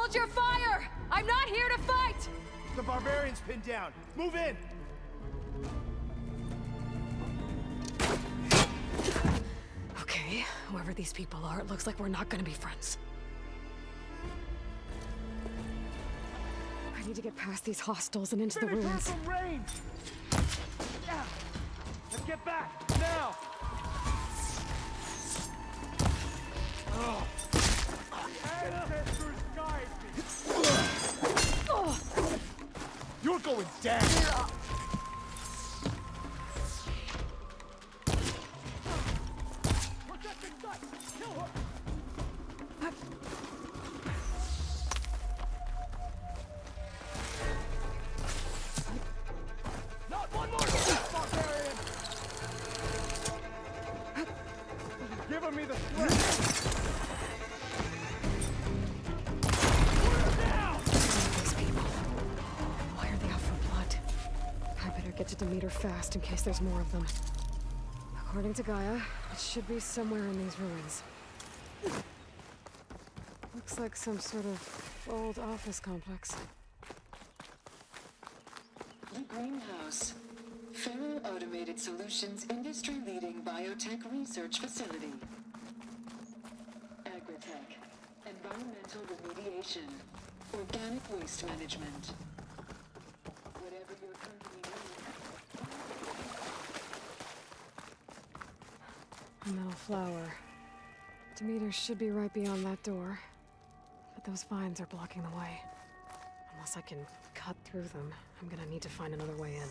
Hold your fire! I'm not here to fight! The barbarian's pinned down. Move in! Okay, whoever these people are, it looks like we're not gonna be friends. I need to get past these hostiles and into the Finish her ruins. from range! Yeah! Let's get back, now! Oh. Ancestors guide me! You're going down! Protecting sight! Kill her! Not one more barbarian! Giving me the strength! These people. Why are they out for blood? I better get to Demeter fast in case there's more of them. According to Gaia, it should be somewhere in these ruins. Looks like some sort of old office complex. The Greenhouse. Federal Automated Solutions industry-leading biotech research facility. Agritech. Environmental remediation. Organic waste management. Whatever your company needs. A metal flower. Demeter should be right beyond that door. But those vines are blocking the way. Unless I can cut through them, I'm gonna need to find another way in.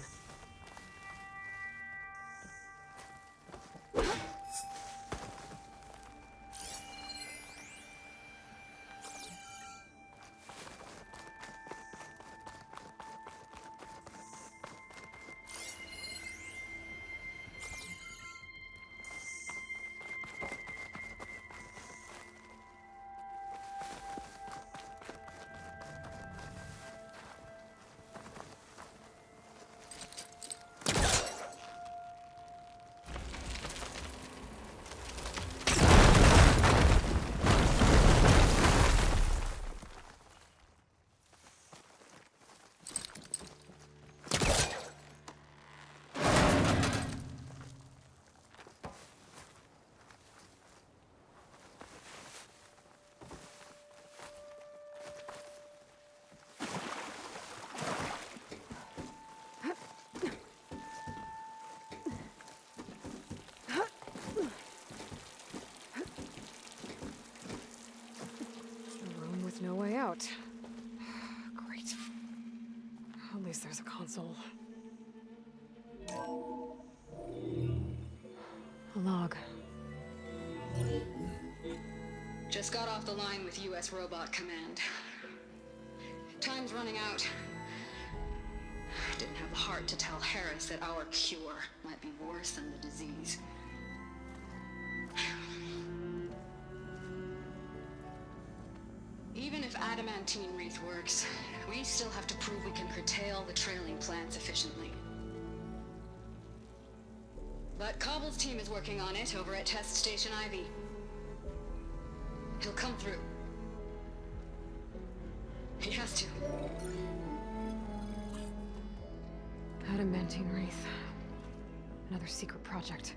No way out. Great. At least there's a console. A log. Just got off the line with US Robot Command. Time's running out. Didn't have the heart to tell Harris that our cure might be worse than the disease. Even if adamantine wreath works, we still have to prove we can curtail the trailing plants efficiently. But Cobble's team is working on it over at Test Station Ivy. He'll come through. He has to. Adamantine wreath. Another secret project.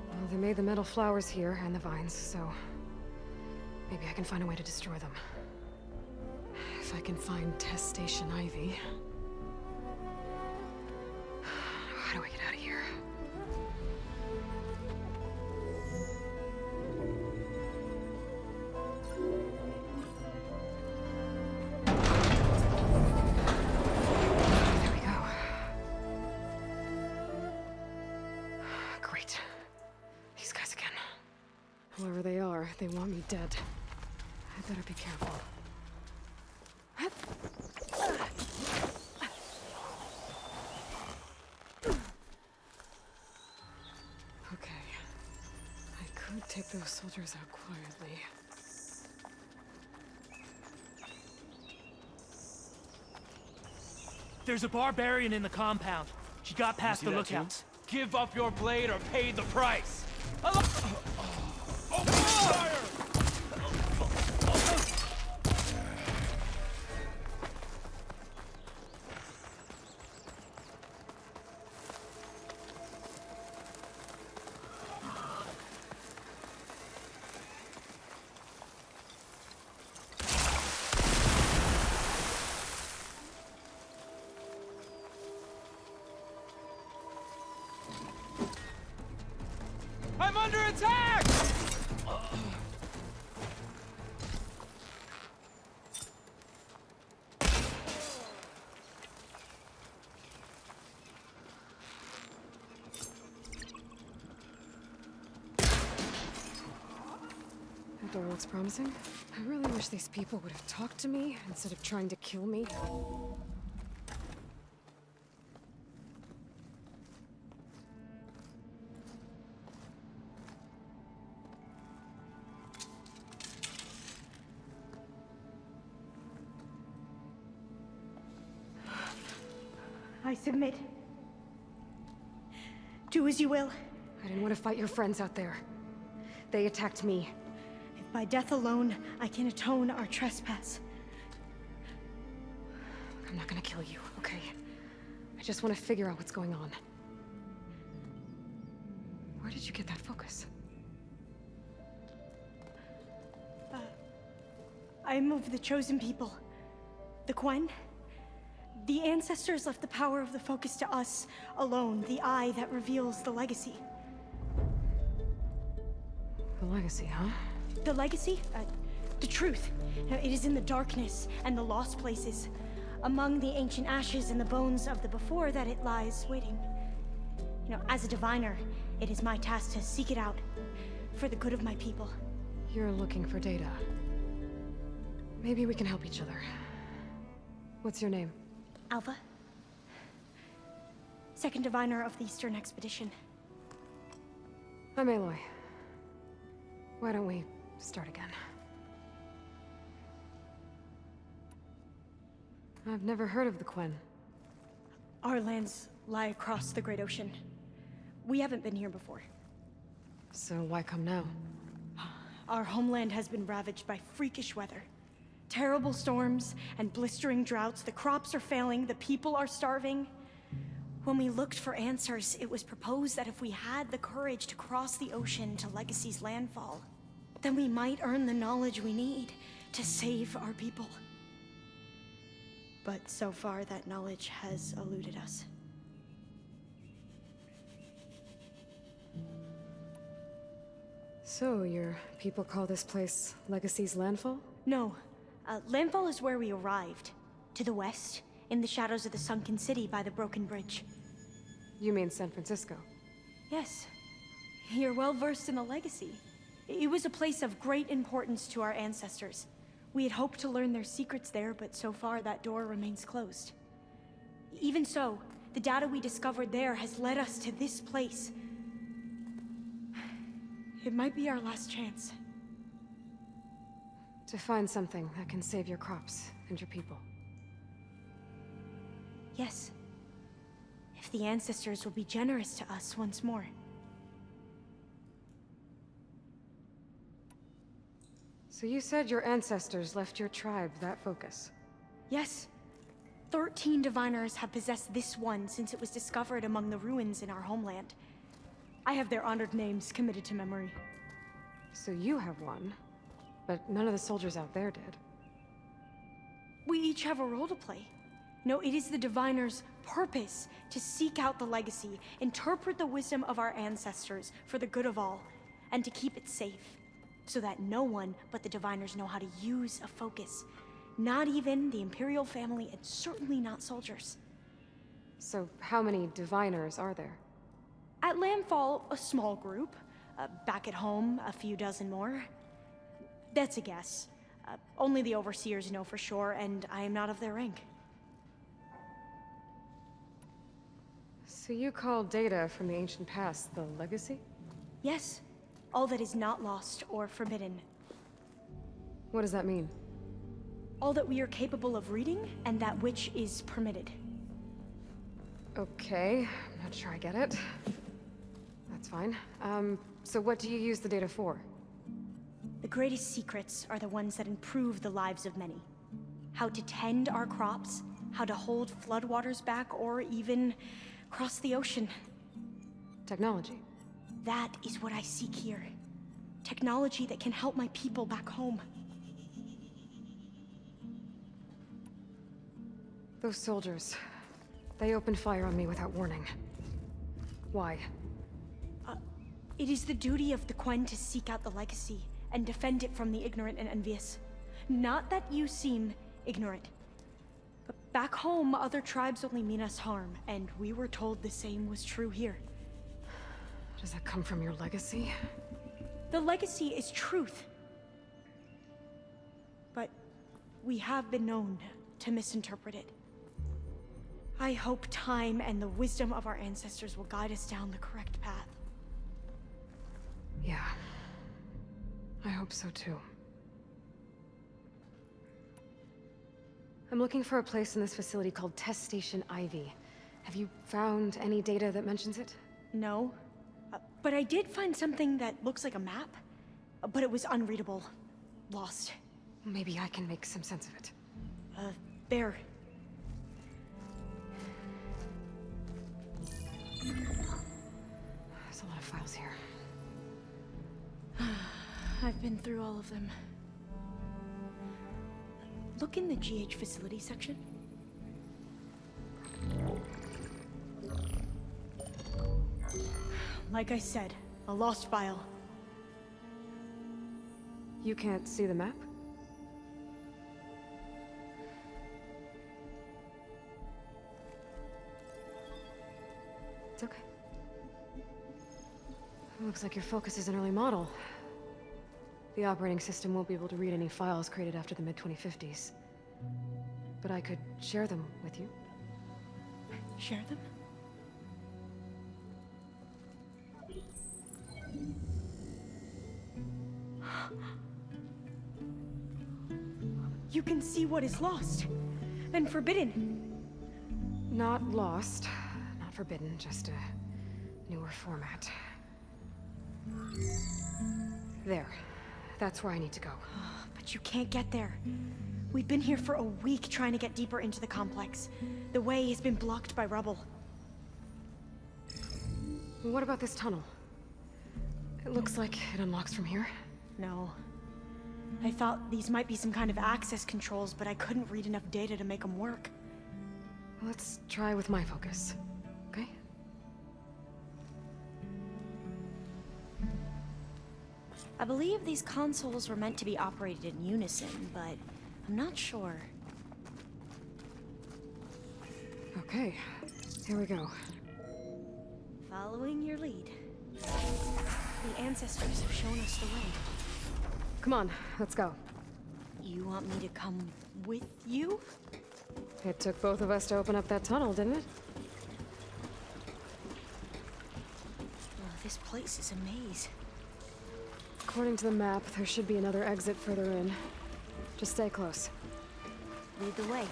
Well, they made the metal flowers here and the vines, so maybe I can find a way to destroy them. If I can find Test Station Ivy. How do I get out of here? There we go. Great. These guys again. Whoever they are, they want me dead. I better be careful. Okay. I could take those soldiers out quietly. There's a barbarian in the compound. She got past the lookouts. Give up your blade or pay the price. Fire! attack! That door looks promising. I really wish these people would have talked to me instead of trying to kill me. I submit. Do as you will. I didn't want to fight your friends out there. They attacked me. If by death alone I can atone our trespass. Look, I'm not gonna kill you, okay? I just want to figure out what's going on. Where did you get that focus? I'm of the chosen people. The Quen. The ancestors left the power of the focus to us alone, the eye that reveals the legacy. The legacy, huh? The legacy? The truth. Now, it is in the darkness and the lost places, among the ancient ashes and the bones of the before that it lies waiting. As a diviner, it is my task to seek it out, for the good of my people. You're looking for data. Maybe we can help each other. What's your name? Alva. Second diviner of the Eastern Expedition. I'm Aloy. Why don't we start again? I've never heard of the Quen. Our lands lie across the Great Ocean. We haven't been here before. So why come now? Our homeland has been ravaged by freakish weather. Terrible storms and blistering droughts. The crops are failing, the people are starving. When we looked for answers, it was proposed that if we had the courage to cross the ocean to Legacy's landfall, then we might earn the knowledge we need to save our people. But so far, that knowledge has eluded us. So, your people call this place Legacy's landfall? No. Landfall is where we arrived. To the west, in the shadows of the sunken city by the broken bridge. You mean San Francisco? Yes. You're well versed in the legacy. It was a place of great importance to our ancestors. We had hoped to learn their secrets there, but so far that door remains closed. Even so, the data we discovered there has led us to this place. It might be our last chance. To find something that can save your crops and your people. Yes. If the ancestors will be generous to us once more. So you said your ancestors left your tribe that focus? Yes. 13 diviners have possessed this one since it was discovered among the ruins in our homeland. I have their honored names committed to memory. So you have one, but none of the soldiers out there did. We each have a role to play. No, it is the diviner's purpose to seek out the legacy, interpret the wisdom of our ancestors for the good of all, and to keep it safe, so that no one but the diviners know how to use a focus. Not even the Imperial family, and certainly not soldiers. So how many diviners are there? At Landfall, a small group. Back at home, a few dozen more. That's a guess. Only the overseers know for sure, and I am not of their rank. So you call data from the ancient past the legacy? Yes. All that is not lost or forbidden. What does that mean? All that we are capable of reading, and that which is permitted. Okay, I'm not sure I get it. That's fine. So what do you use the data for? The greatest secrets are the ones that improve the lives of many. How to tend our crops, how to hold floodwaters back, or even cross the ocean. Technology. That is what I seek here. Technology that can help my people back home. Those soldiers, they opened fire on me without warning. Why? It is the duty of the Quen to seek out the legacy and defend it from the ignorant and envious. Not that you seem ignorant. But back home, other tribes only mean us harm, and we were told the same was true here. Does that come from your legacy? The legacy is truth. But we have been known to misinterpret it. I hope time and the wisdom of our ancestors will guide us down the correct path. Yeah. I hope so too. I'm looking for a place in this facility called Test Station Ivy. Have you found any data that mentions it? No. But I did find something that looks like a map. But it was unreadable. Lost. Maybe I can make some sense of it. There. There's a lot of files here. I've been through all of them. Look in the GH facility section. Like I said, a lost file. You can't see the map? It's okay. Looks like your focus is an early model. The operating system won't be able to read any files created after the mid-2050s. But I could share them with you. Share them? You can see what is lost and forbidden. Not lost, not forbidden, just a newer format. There. That's where I need to go. But you can't get there. We've been here for a week trying to get deeper into the complex. The way has been blocked by rubble. What about this tunnel? It looks like it unlocks from here. No. I thought these might be some kind of access controls, but I couldn't read enough data to make them work. Let's try with my focus, okay? I believe these consoles were meant to be operated in unison, but I'm not sure. Okay, here we go. Following your lead. The ancestors have shown us the way. Come on, let's go. You want me to come with you? It took both of us to open up that tunnel, didn't it? Oh, this place is a maze. According to the map, there should be another exit further in. Just stay close. Lead the way.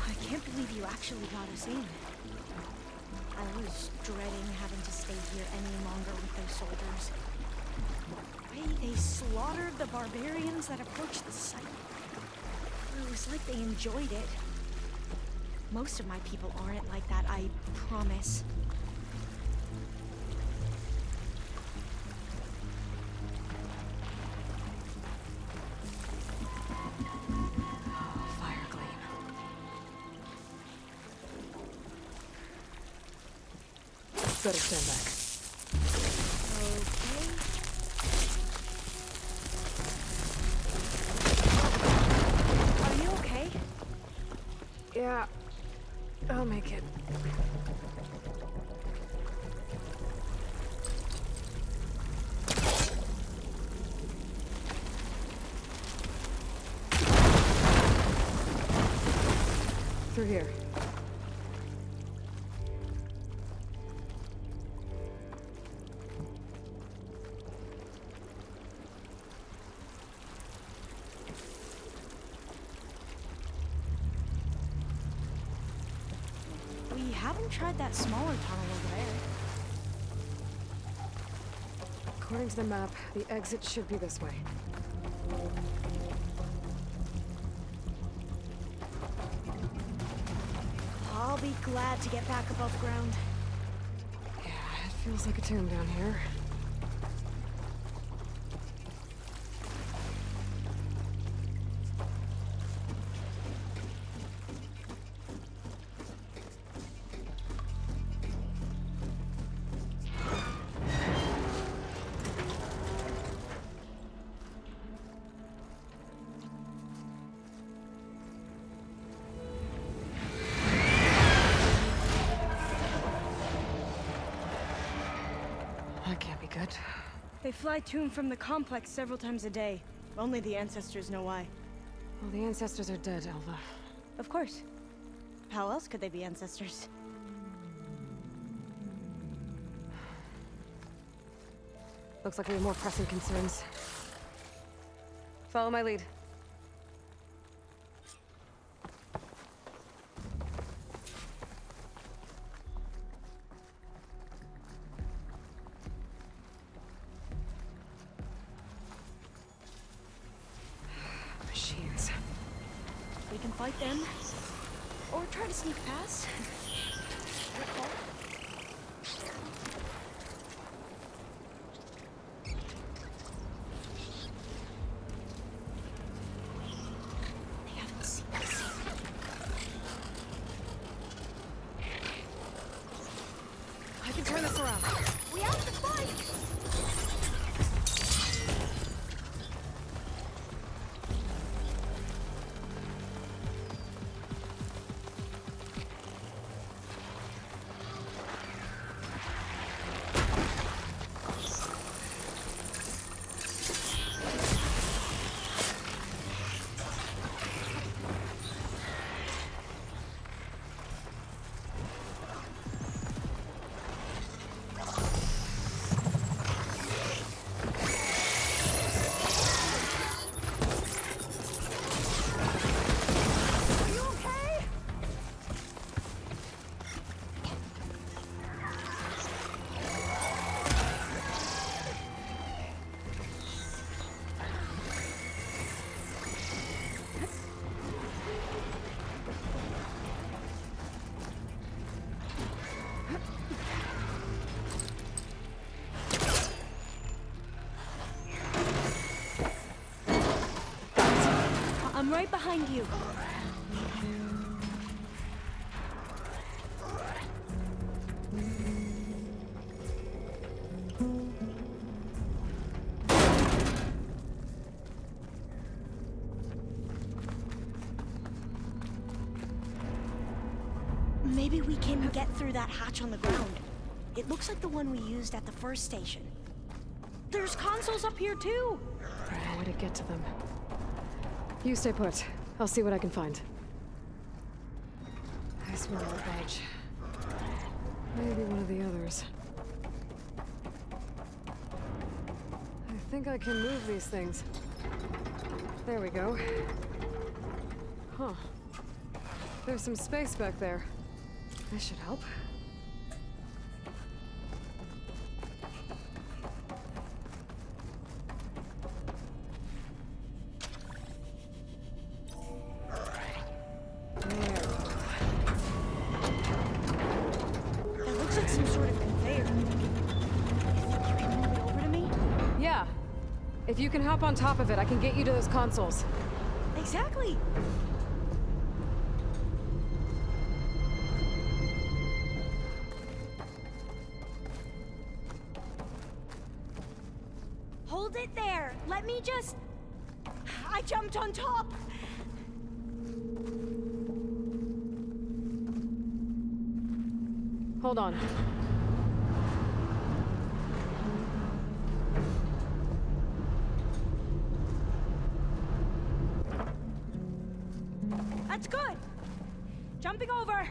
I can't believe you actually got us in. I was dreading having to stay here any longer with those soldiers. The way they slaughtered the barbarians that approached the site. It was like they enjoyed it. Most of my people aren't like that, I promise. Fire gleam. Better stand back. Okay. Are you okay? Yeah, I'll make it. Through here. We haven't tried that smaller tunnel over there. According to the map, the exit should be this way. I'll be glad to get back above ground. Yeah, it feels like a tomb down here. good. They fly to and from the complex several times a day. Only the ancestors know why. Well, the ancestors are dead, Alva. Of course. How else could they be ancestors? Looks like we have more pressing concerns. Follow my lead. Machines. We can fight them, or try to sneak past. Your call. They haven't seen us. I can turn this around. We have to fight! I'm right behind you. Maybe we can get through that hatch on the ground. It looks like the one we used at the first station. There's consoles up here too! I know where to get to them. You stay put. I'll see what I can find. I smell a badge. Maybe one of the others. I think I can move these things. There we go. Huh. There's some space back there. This should help. That looks like some sort of conveyor. You think you can move it over to me? Yeah. If you can hop on top of it, I can get you to those consoles. Exactly! Hold it there! Let me just... I jumped on top! Hold on. That's good! Jumping over!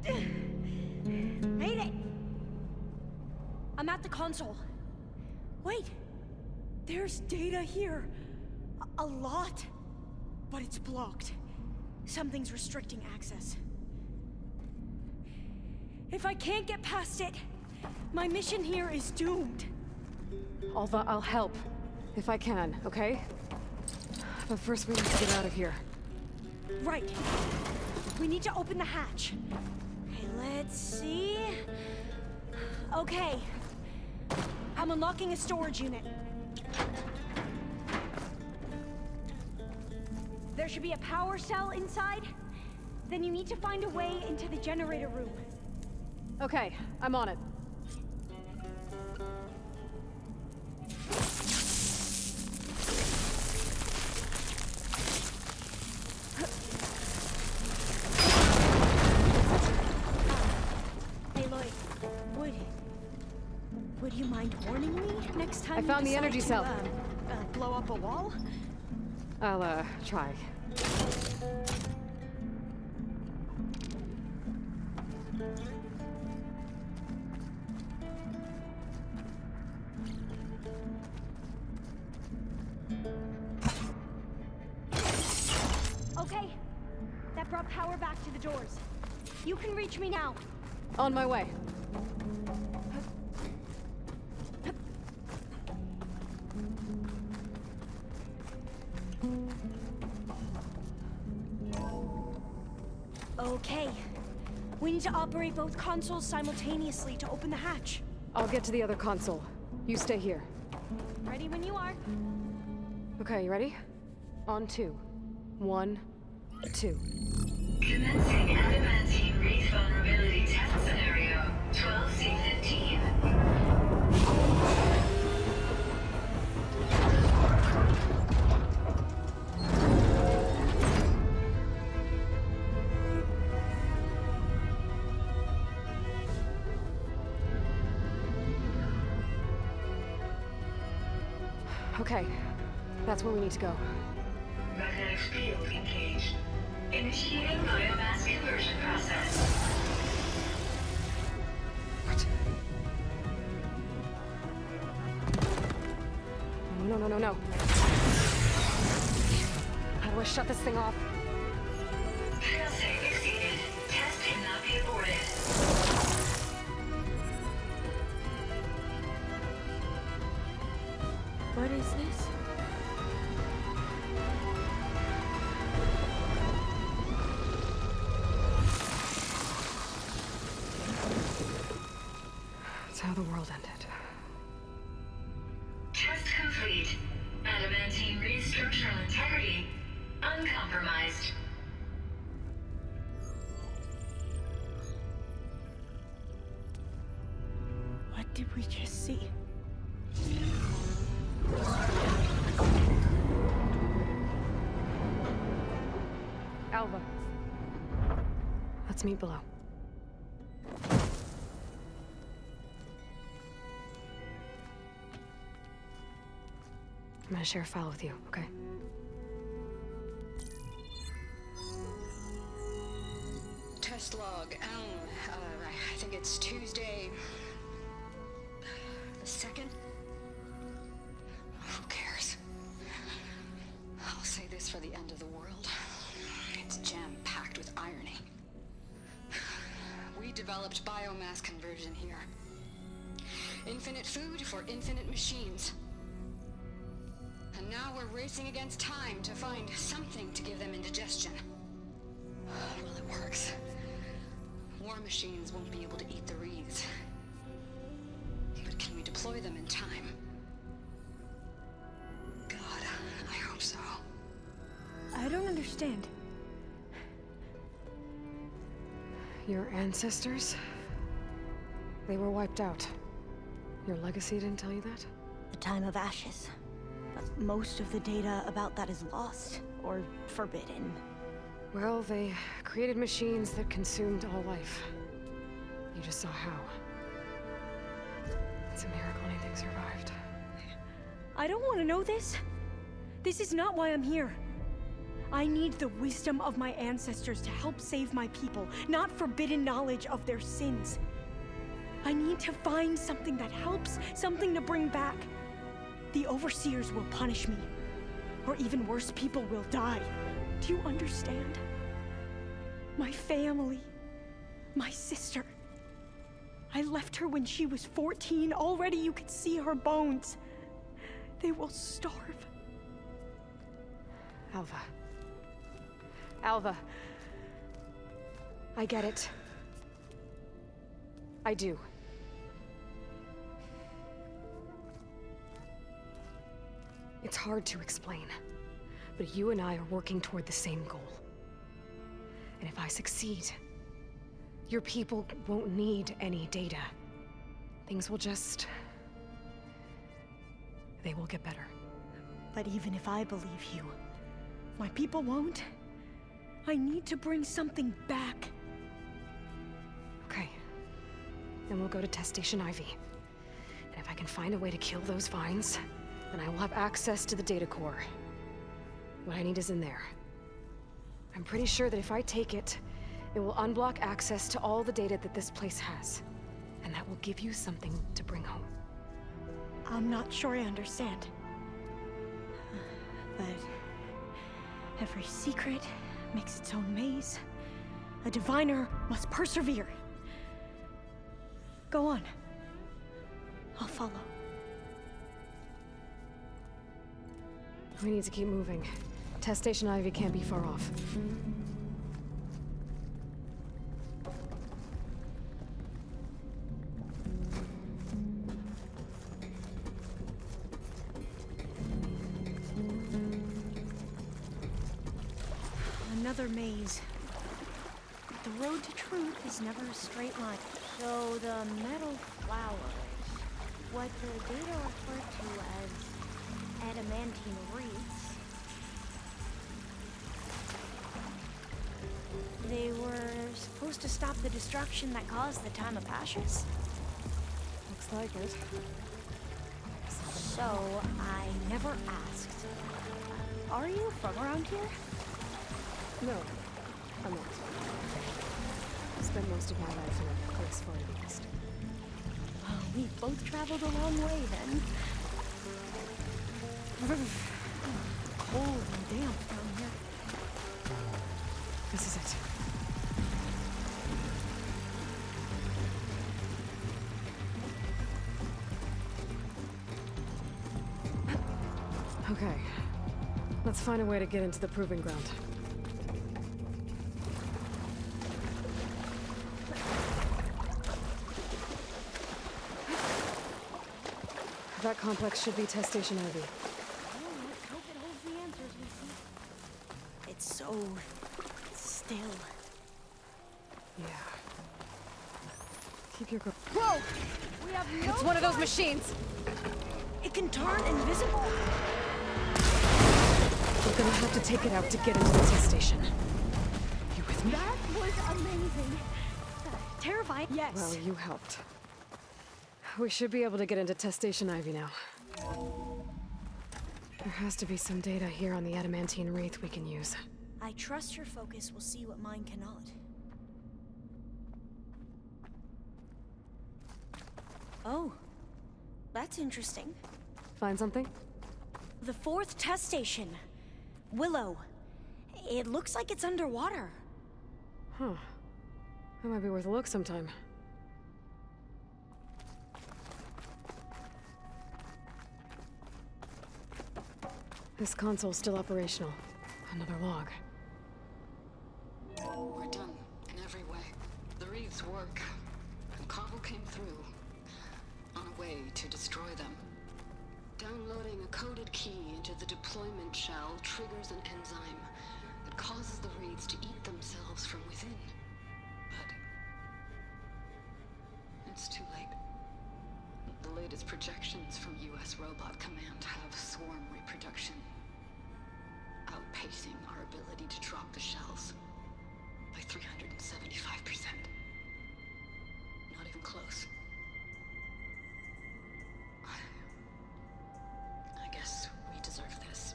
Made it! I'm at the console. Wait! There's data here. A lot. But it's blocked. Something's restricting access. If I can't get past it, my mission here is doomed. Alva, I'll help. If I can, okay? But first we need to get out of here. Right. We need to open the hatch. Okay, let's see. Okay. I'm unlocking a storage unit. There should be a power cell inside. Then you need to find a way into the generator room. Okay, I'm on it. Hey, Lloyd. Would you mind warning me next time I found you the energy decide cell. to, blow up a wall? I'll, try. Okay. That brought power back to the doors. You can reach me now. On my way. Okay. We need to operate both consoles simultaneously to open the hatch. I'll get to the other console. You stay here. Ready when you are. Okay, you ready? On 2. 1, 2. Commencing adamantine wreath vulnerability test scenario 12C15. Okay, that's where we need to go. Magnetic field engaged. Initiating biomass conversion process. What? No. How do I shut this thing off? Failsafe exceeded. Test cannot be aborted. What is this? It's how the world ended. Test complete. Adamantine wreath structural integrity uncompromised. What did we just see? Alva. Let's meet below. I'm gonna share a file with you, okay? Test log. I think it's Tuesday the 2nd. Who cares? I'll say this for the end of the world. It's jam-packed with irony. We developed biomass conversion here. Infinite food for infinite machines. And now we're racing against time to find something to give them indigestion. Well, it works. War machines won't be able to eat the wreaths. But can we deploy them in time? God, I hope so. I don't understand. Your ancestors? They were wiped out. Your legacy didn't tell you that? The time of ashes. But most of the data about that is lost or forbidden. Well, they created machines that consumed all life. You just saw how. It's a miracle anything survived. I don't want to know this. This is not why I'm here. I need the wisdom of my ancestors to help save my people, not forbidden knowledge of their sins. I need to find something that helps, something to bring back. The overseers will punish me. Or even worse, people will die. Do you understand? My family. My sister. I left her when she was 14. Already you could see her bones. They will starve. Alva. Alva. I get it. I do. It's hard to explain, but you and I are working toward the same goal. And if I succeed, your people won't need any data. Things will just... they will get better. But even if I believe you, my people won't. I need to bring something back. Okay. Then we'll go to Test Station Ivy. And if I can find a way to kill those vines, then I will have access to the data core. What I need is in there. I'm pretty sure that if I take it, it will unblock access to all the data that this place has. And that will give you something to bring home. I'm not sure I understand. But every secret makes its own maze. A diviner must persevere. Go on. I'll follow. We need to keep moving. Test Station Ivy can't be far off. Another maze. The road to truth is never a straight line. So the metal flowers, what the data refer to as adamantine wreaths, they were supposed to stop the destruction that caused the Time of Ashes? Looks like it. So I never asked. Are you from around here? No, I'm not. I spent most of my life in a place far to the east. Well, we both traveled a long way then. Cold and damp down here. This is it. Okay. Let's find a way to get into the proving ground. That complex should be Test Station Ivy. Well, let's hope it holds the answers we seek. It's so still. Yeah. Keep your grip. Whoa! We have no It's one of those machines! It can turn invisible. We're gonna have to take it out to get into the test station. You with me? That was amazing. Terrifying. Yes. Well, you helped. We should be able to get into Test Station Ivy now. There has to be some data here on the adamantine wreath we can use. I trust your focus will see what mine cannot. Oh, that's interesting. Find something? The fourth test station. Willow. It looks like it's underwater. Huh. That might be worth a look sometime. This console's still operational. Another log. We're done in every way. The wreaths work, and Cobble came through on a way to destroy them. Downloading a coded key into the deployment shell triggers an enzyme that causes the wreaths to eat themselves from within. But it's too late. The latest projections from US Robot Command have swarm reproduction, outpacing our ability to drop the shells by 375%. Not even close. I guess we deserve this.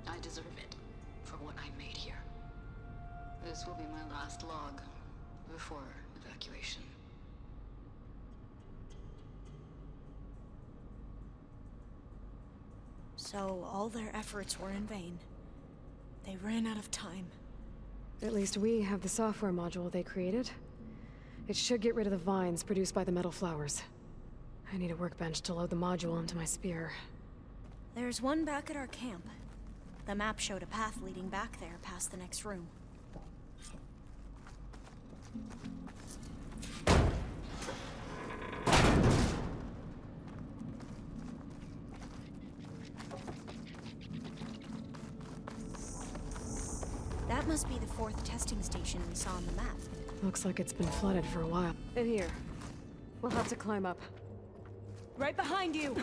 I deserve it for what I made here. This will be my last log before evacuation. So all their efforts were in vain. They ran out of time. At least we have the software module they created. It should get rid of the vines produced by the metal flowers. I need a workbench to load the module into my spear. There's one back at our camp. The map showed a path leading back there past the next room. That must be the fourth testing station we saw on the map. Looks like it's been flooded for a while. In here. We'll have to climb up. Right behind you!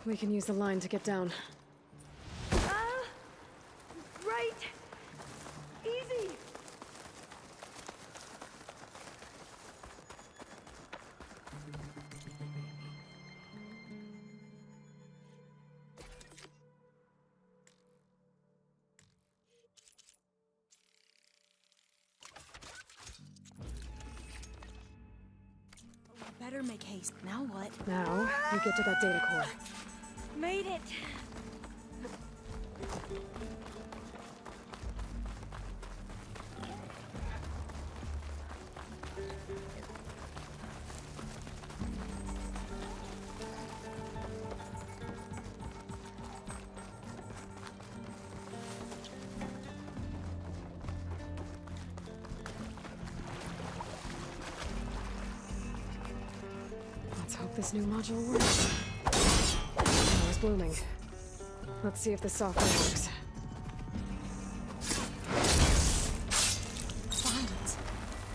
We can use the line to get down. Right. Easy. Better make haste. Now what? Now, you get to that data core. Made it. Let's hope this new module works. It's blooming. Let's see if the software works. Vines.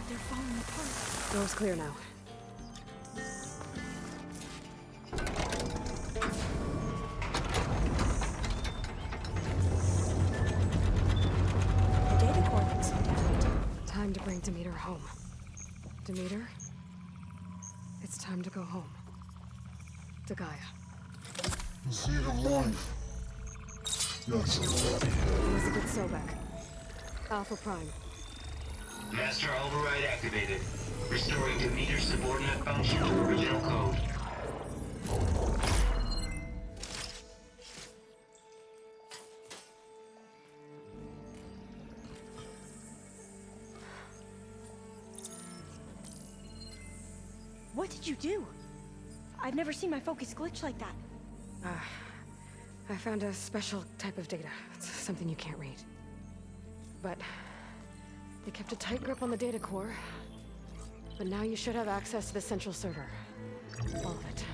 They're falling apart. Door's clear now. The data core looks intact. Time to bring Demeter home. Demeter? It's time to go home. To Gaia. See the life. Yes. Elizabeth Sobek. Alpha Prime. Master override activated. Restoring Demeter's subordinate function to original code. What did you do? I've never seen my focus glitch like that. I found a special type of data. It's something you can't read. But they kept a tight grip on the data core. But now you should have access to the central server. All of it.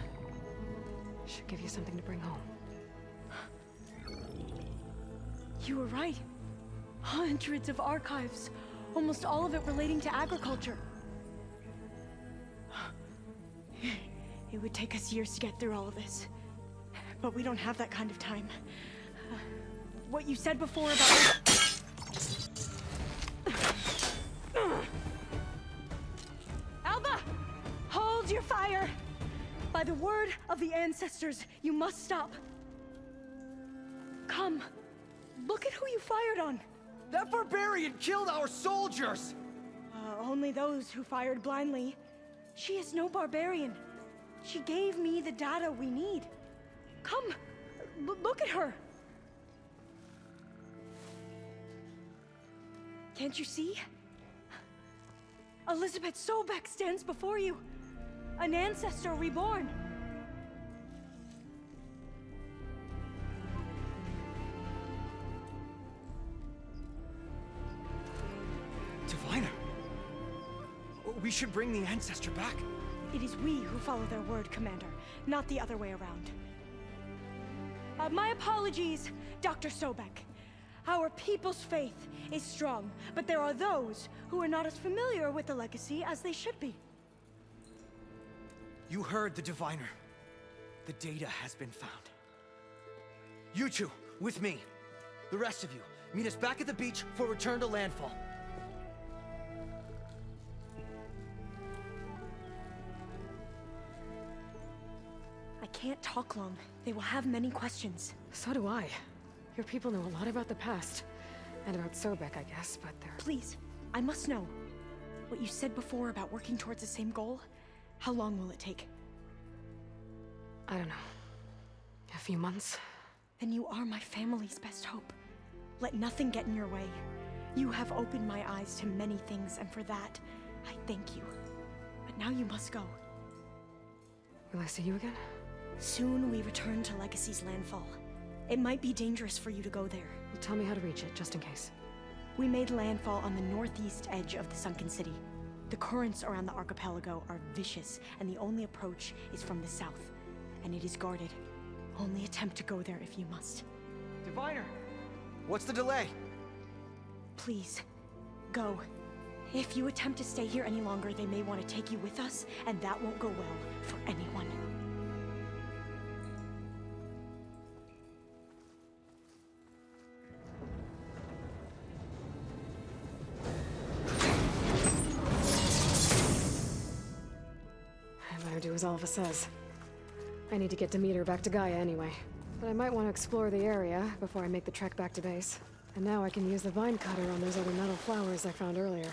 Should give you something to bring home. You were right. Hundreds of archives. Almost all of it relating to agriculture. It would take us years to get through all of this. But we don't have that kind of time. What you said before about... Alba! Hold your fire! By the word of the ancestors, you must stop. Come. Look at who you fired on. That barbarian killed our soldiers! Only those who fired blindly. She is no barbarian. She gave me the data we need. Come, look at her. Can't you see? Elizabeth Sobek stands before you. An ancestor reborn. Diviner! We should bring the ancestor back. It is we who follow their word, Commander, not the other way around. My apologies, Dr. Sobek. Our people's faith is strong, but there are those who are not as familiar with the legacy as they should be. You heard the Diviner. The data has been found. You two, with me. The rest of you, meet us back at the beach for return to landfall. I can't talk long. They will have many questions. So do I. Your people know a lot about the past. And about Sobek, I guess, but they're... Please, I must know. What you said before about working towards the same goal, how long will it take? I don't know. A few months? Then you are my family's best hope. Let nothing get in your way. You have opened my eyes to many things, and for that, I thank you. But now you must go. Will I see you again? Soon we return to Legacy's landfall. It might be dangerous for you to go there. Well, tell me how to reach it, just in case. We made landfall on the northeast edge of the sunken city. The currents around the archipelago are vicious, and the only approach is from the south. And it is guarded. Only attempt to go there if you must. Diviner! What's the delay? Please, go. If you attempt to stay here any longer, they may want to take you with us, and that won't go well for anyone. as Alva says. I need to get Demeter back to Gaia anyway. But I might want to explore the area before I make the trek back to base. And now I can use the vine cutter on those other metal flowers I found earlier.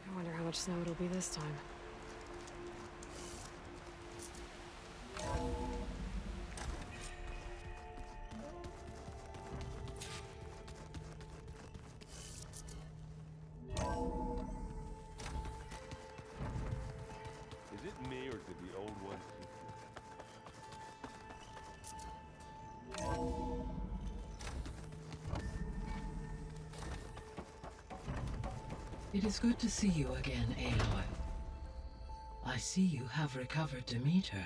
I wonder how much snow it'll be this time. Is it me or did the old one It is good to see you again, Aloy. I see you have recovered Demeter.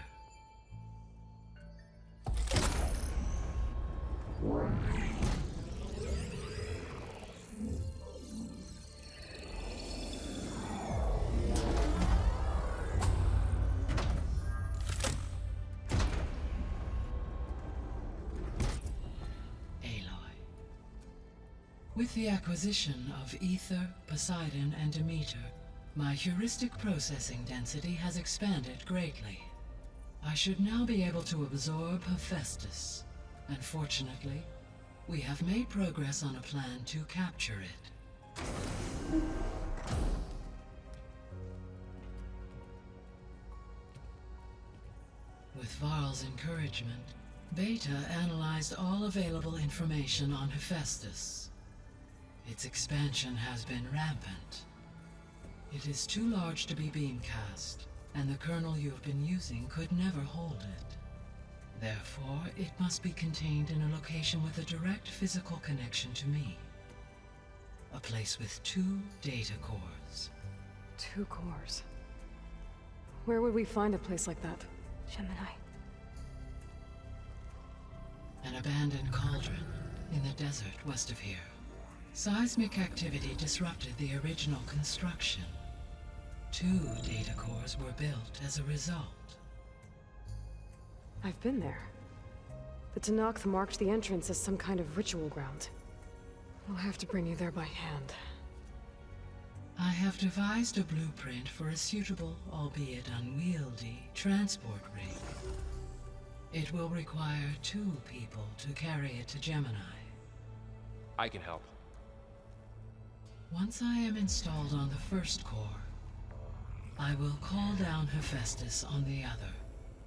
With the acquisition of Ether, Poseidon, and Demeter, my heuristic processing density has expanded greatly. I should now be able to absorb Hephaestus, and fortunately, we have made progress on a plan to capture it. With Varl's encouragement, Beta analyzed all available information on Hephaestus. Its expansion has been rampant. It is too large to be beamcast, and the kernel you have been using could never hold it. Therefore, it must be contained in a location with a direct physical connection to me. A place with 2 data cores. 2 cores? Where would we find a place like that? Gemini. An abandoned cauldron in the desert west of here. Seismic activity disrupted the original construction. 2 data cores were built as a result. I've been there. The Tenakth marked the entrance as some kind of ritual ground. We'll have to bring you there by hand. I have devised a blueprint for a suitable, albeit unwieldy, transport rig. It will require 2 people to carry it to Gemini. I can help. Once I am installed on the first core, I will call down Hephaestus on the other,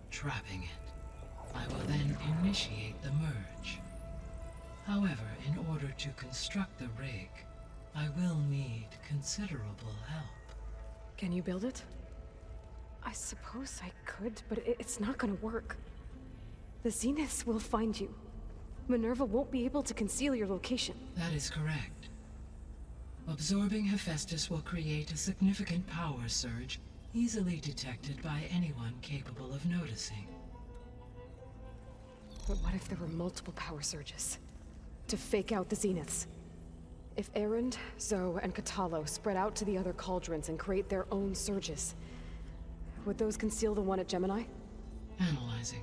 trapping it. I will then initiate the merge. However, in order to construct the rig, I will need considerable help. Can you build it? I suppose I could, but it's not gonna work. The Zeniths will find you. Minerva won't be able to conceal your location. That is correct. Absorbing Hephaestus will create a significant power surge, easily detected by anyone capable of noticing. But what if there were multiple power surges? To fake out the Zeniths? If Erend, Zoe, and Katalo spread out to the other cauldrons and create their own surges, would those conceal the one at Gemini? Analyzing.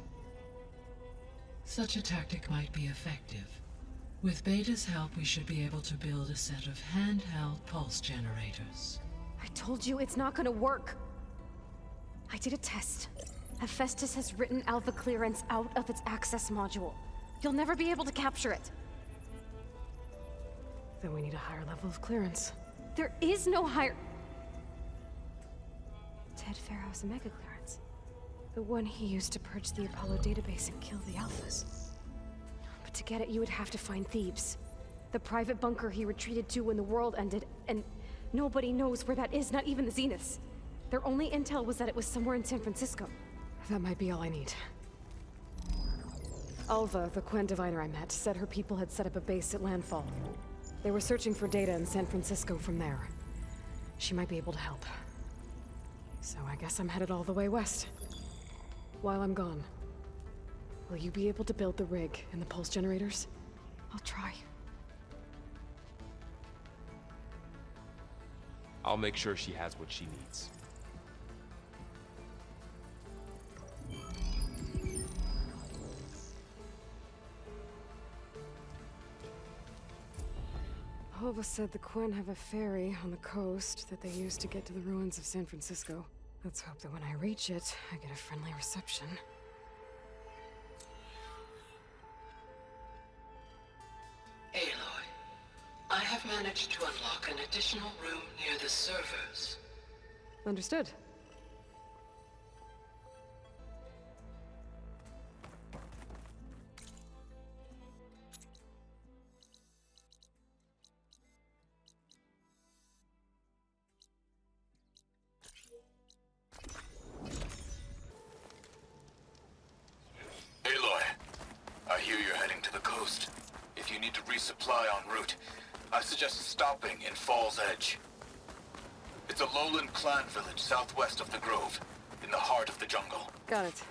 Such a tactic might be effective. With Beta's help, we should be able to build a set of handheld pulse generators. I told you it's not gonna work. I did a test. Hephaestus has written Alpha clearance out of its access module. You'll never be able to capture it. Then we need a higher level of clearance. There is no higher... Ted Pharaoh's Omega clearance. The one he used to purge the Apollo database and kill the Alphas. But to get it, you would have to find Thebes. The private bunker he retreated to when the world ended, and nobody knows where that is, not even the Zeniths. Their only intel was that it was somewhere in San Francisco. That might be all I need. Alva, the Quen diviner I met, said her people had set up a base at landfall. They were searching for data in San Francisco from there. She might be able to help. So I guess I'm headed all the way west. While I'm gone, will you be able to build the rig and the pulse generators? I'll try. I'll make sure she has what she needs. Alva said the Quen have a ferry on the coast that they use to get to the ruins of San Francisco. Let's hope that when I reach it, I get a friendly reception. Aloy, I have managed to unlock an additional room near the servers. Understood. Aloy, I hear you're heading to the coast. If you need to resupply en route, I suggest stopping in Fall's Edge. It's a lowland clan village southwest of the Grove, in the heart of the jungle. Got it.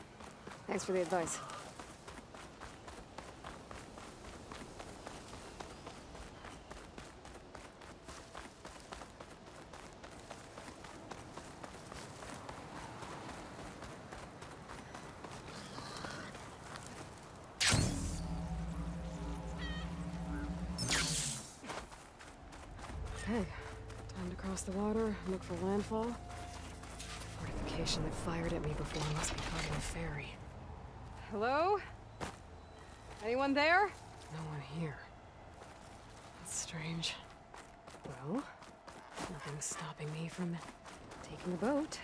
Thanks for the advice. Okay, time to cross the water, look for landfall. Fortification that fired at me before must be causing a ferry. Hello? Anyone there? No one here. That's strange. Well, nothing's stopping me from taking the boat.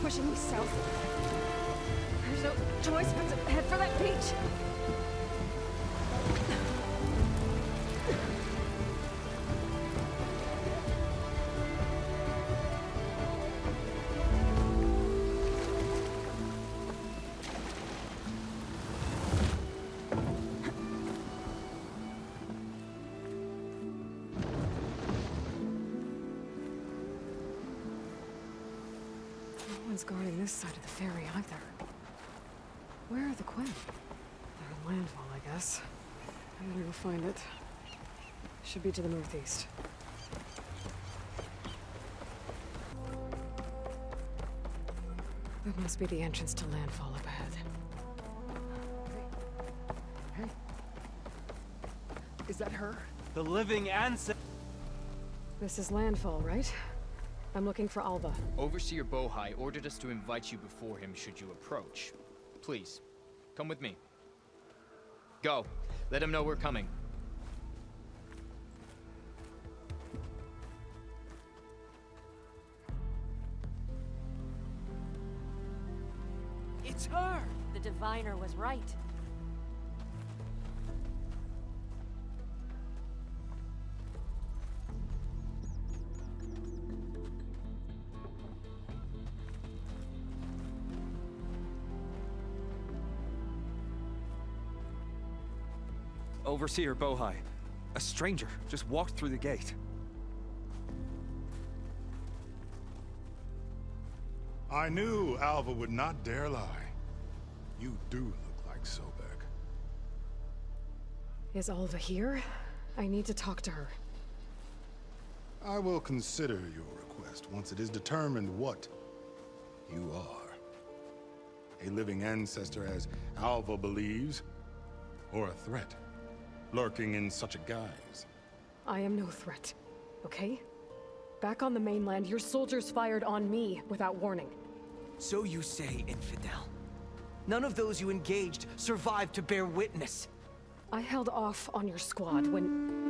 Pushing me south. There's no choice but to head for that beach. No one's guarding this side of the ferry either. Where are the Quen? They're in landfall, I guess. I better go find it. Should be to the northeast. That must be the entrance to landfall up ahead. Hey. Is that her? The living ancestor. This is landfall, right? I'm looking for Alva. Overseer Bohai ordered us to invite you before him should you approach. Please, come with me. Go. Let him know we're coming. It's her! The diviner was right. Overseer Bohai. A stranger just walked through the gate. I knew Alva would not dare lie. You do look like Sobek. Is Alva here? I need to talk to her. I will consider your request once it is determined what you are. A living ancestor, as Alva believes, or a threat, lurking in such a guise. I am no threat, okay? Back on the mainland, your soldiers fired on me without warning. So you say, infidel. None of those you engaged survived to bear witness. I held off on your squad when...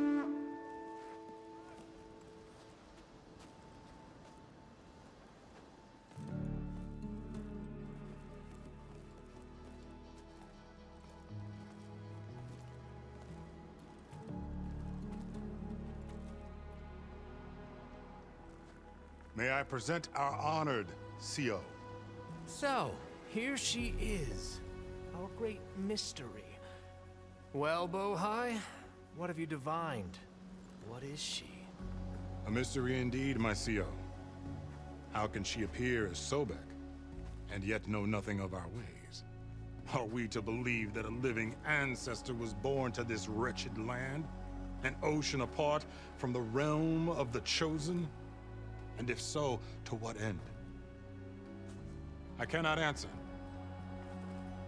May I present our honored CO? So, here she is, our great mystery. Well, Bohai, what have you divined? What is she? A mystery indeed, my CO. How can she appear as Sobek, and yet know nothing of our ways? Are we to believe that a living ancestor was born to this wretched land? An ocean apart from the realm of the Chosen? And if so, to what end? I cannot answer.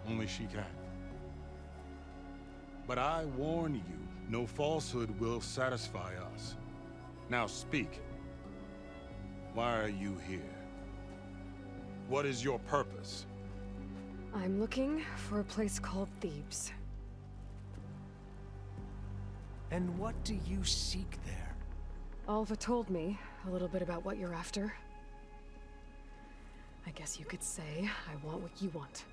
Only she can. But I warn you, no falsehood will satisfy us. Now speak. Why are you here? What is your purpose? I'm looking for a place called Thebes. And what do you seek there? Alva told me a little bit about what you're after. I guess you could say I want what you want.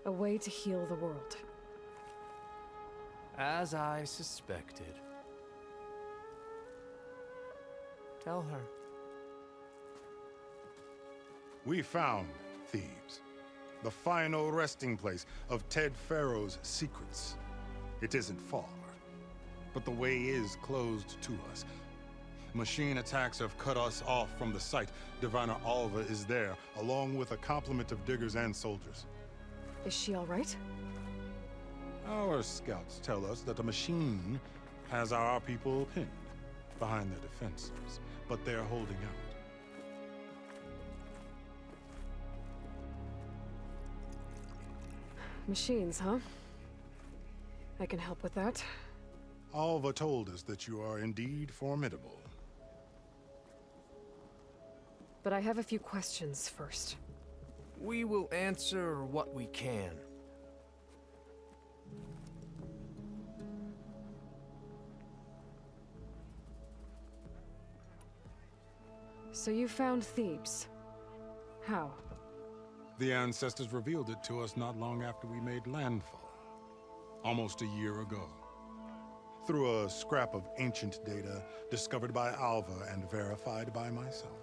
A way to heal the world. As I suspected. Tell her. We found Thebes, the final resting place of Ted Pharaoh's secrets. It isn't far, but the way is closed to us. Machine attacks have cut us off from the site. Diviner Alva is there, along with a complement of diggers and soldiers. Is she all right? Our scouts tell us that a machine has our people pinned behind their defenses, but they're holding out. Machines, huh? I can help with that. Alva told us that you are indeed formidable. But I have a few questions first. We will answer what we can. So you found Thebes. How? The ancestors revealed it to us not long after we made landfall. Almost a year ago. Through a scrap of ancient data discovered by Alva and verified by myself.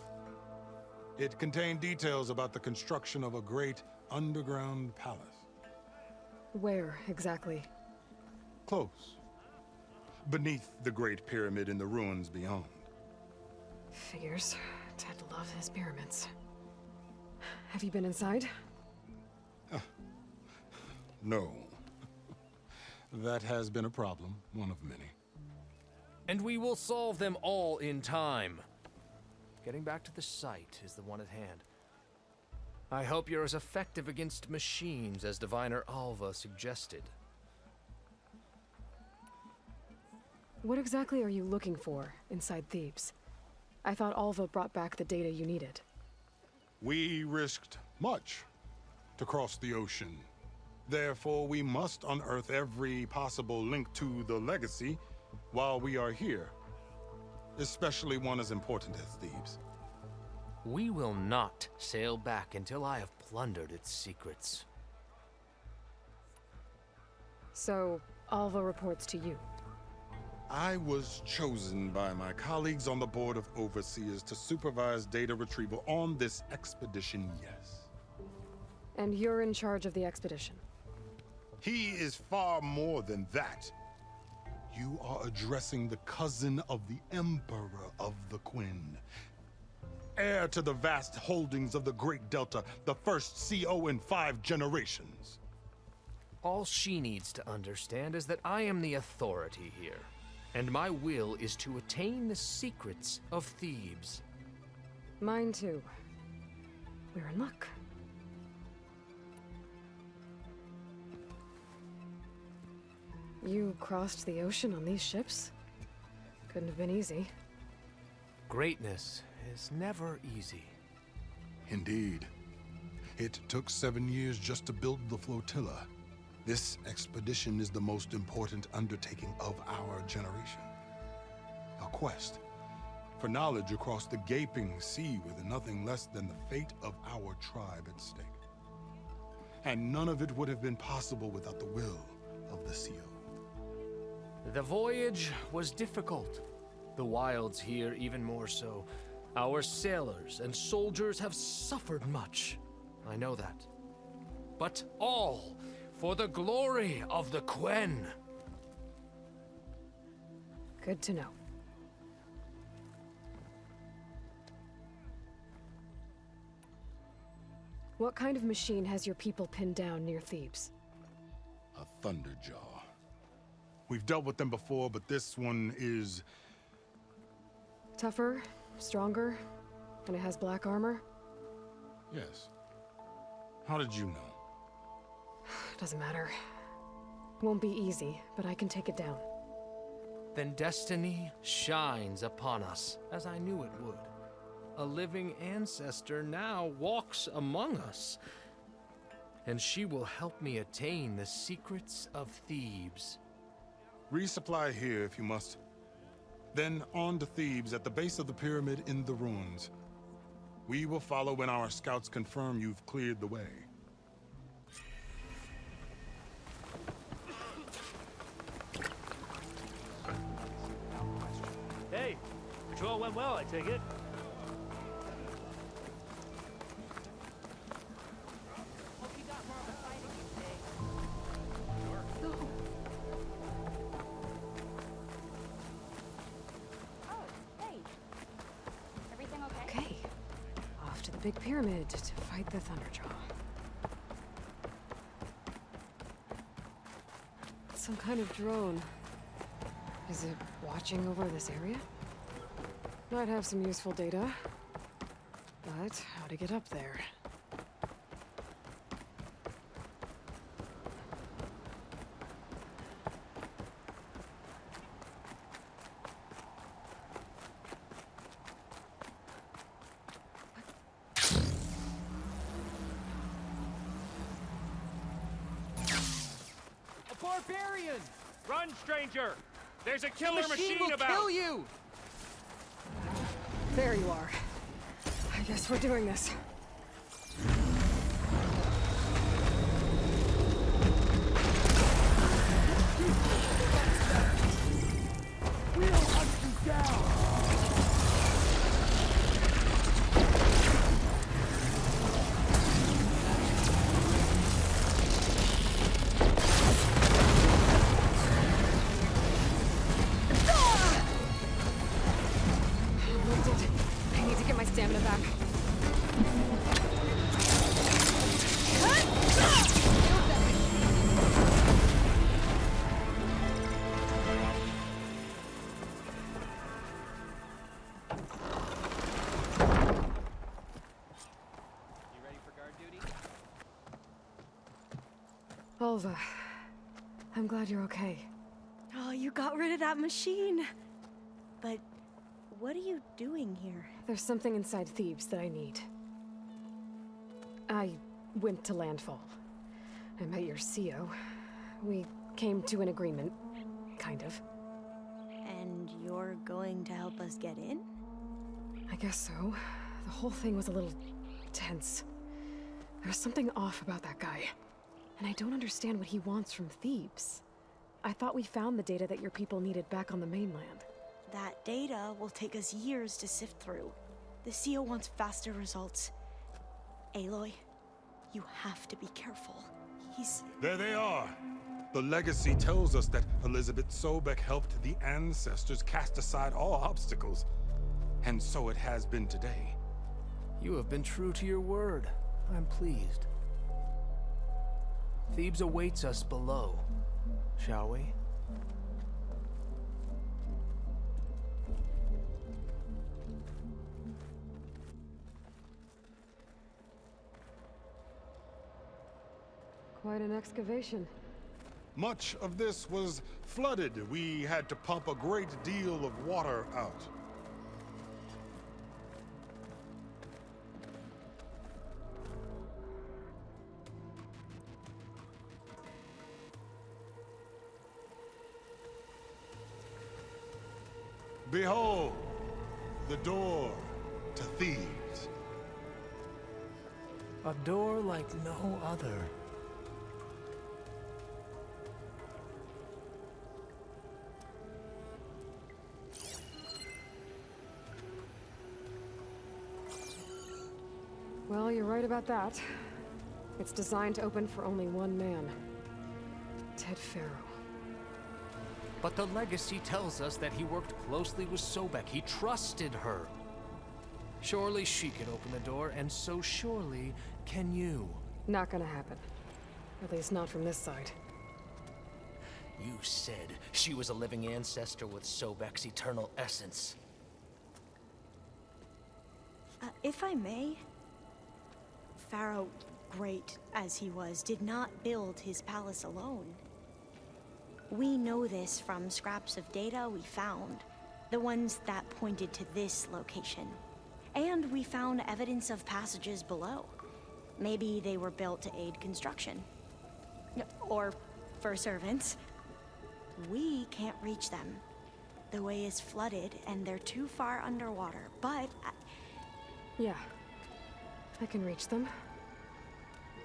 It contained details about the construction of a great underground palace. Where, exactly? Close. Beneath the Great Pyramid in the ruins beyond. Figures. Ted loves his pyramids. Have you been inside? No. That has been a problem, one of many. And we will solve them all in time. Getting back to the site is the one at hand. I hope you're as effective against machines as Diviner Alva suggested. What exactly are you looking for inside Thebes? I thought Alva brought back the data you needed. We risked much to cross the ocean. Therefore, we must unearth every possible link to the legacy while we are here. Especially one as important as Thebes. We will not sail back until I have plundered its secrets. So, Alva reports to you. I was chosen by my colleagues on the Board of Overseers to supervise data retrieval on this expedition, yes. And you're in charge of the expedition? He is far more than that. You are addressing the cousin of the Emperor of the Quinn. Heir to the vast holdings of the Great Delta, the first CO in 5 generations. All she needs to understand is that I am the authority here, and my will is to attain the secrets of Thebes. Mine too. We're in luck. You crossed the ocean on these ships? Couldn't have been easy. Greatness is never easy. Indeed. It took 7 years just to build the flotilla. This expedition is the most important undertaking of our generation. A quest for knowledge across the gaping sea with nothing less than the fate of our tribe at stake. And none of it would have been possible without the will of the CO. The voyage was difficult. The wilds here even more so. Our sailors and soldiers have suffered much. I know that. But all for the glory of the Quen. Good to know. What kind of machine has your people pinned down near Thebes? A Thunderjaw. We've dealt with them before, but this one is... Tougher, stronger, and it has black armor? Yes. How did you know? Doesn't matter. Won't be easy, but I can take it down. Then destiny shines upon us, as I knew it would. A living ancestor now walks among us, and she will help me attain the secrets of Thebes. Resupply here if you must. Then on to Thebes at the base of the pyramid in the ruins. We will follow when our scouts confirm you've cleared the way. Hey, patrol went well, I take it. Okay. Off to the big pyramid to fight the Thunderjaw. Some kind of drone. Is it watching over this area? Might have some useful data. But how to get up there? A barbarian! Run, stranger! There's a killer machine will about! kill you! There you are. I guess we're doing this. We'll hunt you down! I need to get my stamina back. You ready for guard duty? Alva, I'm glad you're okay. Oh, you got rid of that machine. But what are you doing here? There's something inside Thebes that I need. I went to landfall. I met your CO. We came to an agreement, kind of. And you're going to help us get in? I guess so. The whole thing was a little tense. There's something off about that guy. And I don't understand what he wants from Thebes. I thought we found the data that your people needed back on the mainland. That data will take us years to sift through. The CO wants faster results. Aloy, you have to be careful. He's... There they are. The legacy tells us that Elizabeth Sobek helped the ancestors cast aside all obstacles. And so it has been today. You have been true to your word. I'm pleased. Thebes awaits us below, shall we? Quite an excavation. Much of this was flooded. We had to pump a great deal of water out. Behold, the door to Thebes. A door like no other. Well, you're right about that. It's designed to open for only one man. Ted Faro. But the legacy tells us that he worked closely with Sobek. He trusted her. Surely she could open the door, and so surely can you. Not gonna happen. At least not from this side. You said she was a living ancestor with Sobek's eternal essence. If I may, Pharaoh, great as he was, did not build his palace alone. We know this from scraps of data we found, the ones that pointed to this location. And we found evidence of passages below. Maybe they were built to aid construction. Or for servants. We can't reach them. The way is flooded and they're too far underwater, but... Yeah, I can reach them.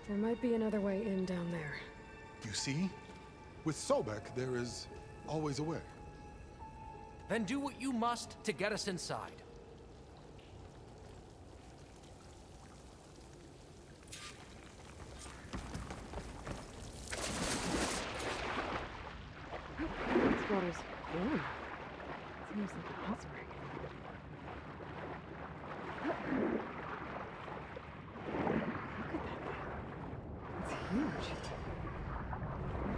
There might be another way in down there. You see? With Sobek, there is always a way. Then do what you must to get us inside. This water's warm. Seems like a hot spring. Look at that thing. It's huge. It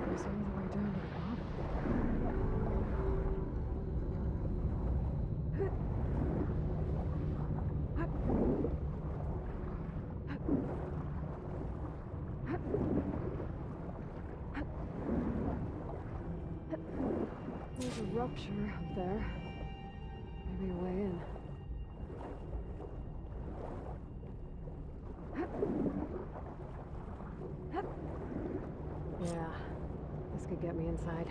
goes all the way down to the bottom. There's a rupture up there. Maybe a way in. Yeah, this could get me inside.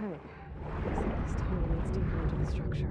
Okay, looks like this tunnel leads deeper into the structure.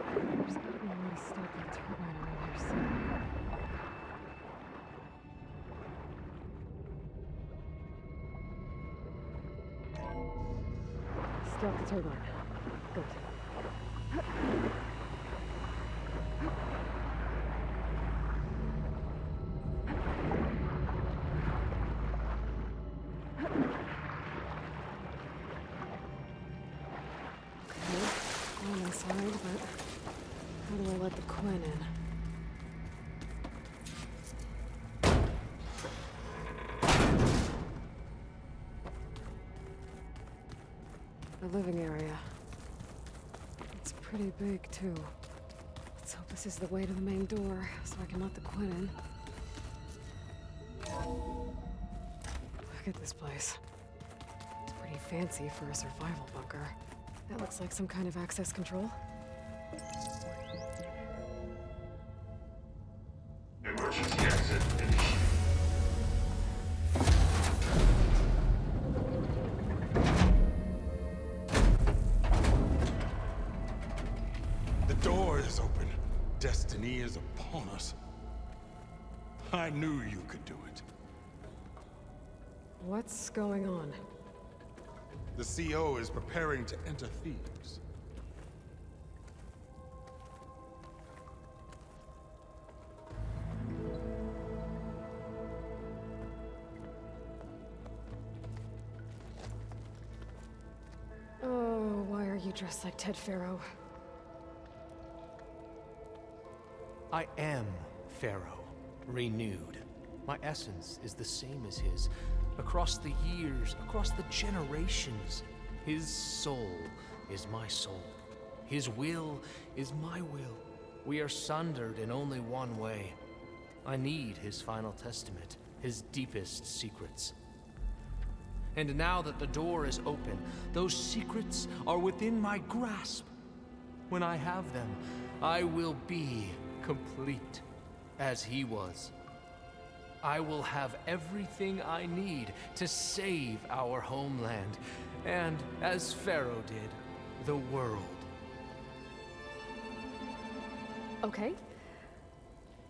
There's gotta be a way to stop that turbine around here somewhere. Stop the turbine. Good. I'm inside, but how do I let the Quinn in? The living area. It's pretty big, too. Let's hope this is the way to the main door, so I can let the Quinn in. Look at this place. It's pretty fancy for a survival bunker. That looks like some kind of access control. Emergency exit initiated. The door is open. Destiny is upon us. I knew you could do it. What's going on? The CO is preparing to enter Thebes. Oh, why are you dressed like Ted Faro? I am Pharaoh, renewed. My essence is the same as his, across the years, across the generations. His soul is my soul. His will is my will. We are sundered in only one way. I need his final testament, his deepest secrets. And now that the door is open, those secrets are within my grasp. When I have them, I will be complete, as he was. I will have everything I need to save our homeland, and, as Pharaoh did, the world. Okay.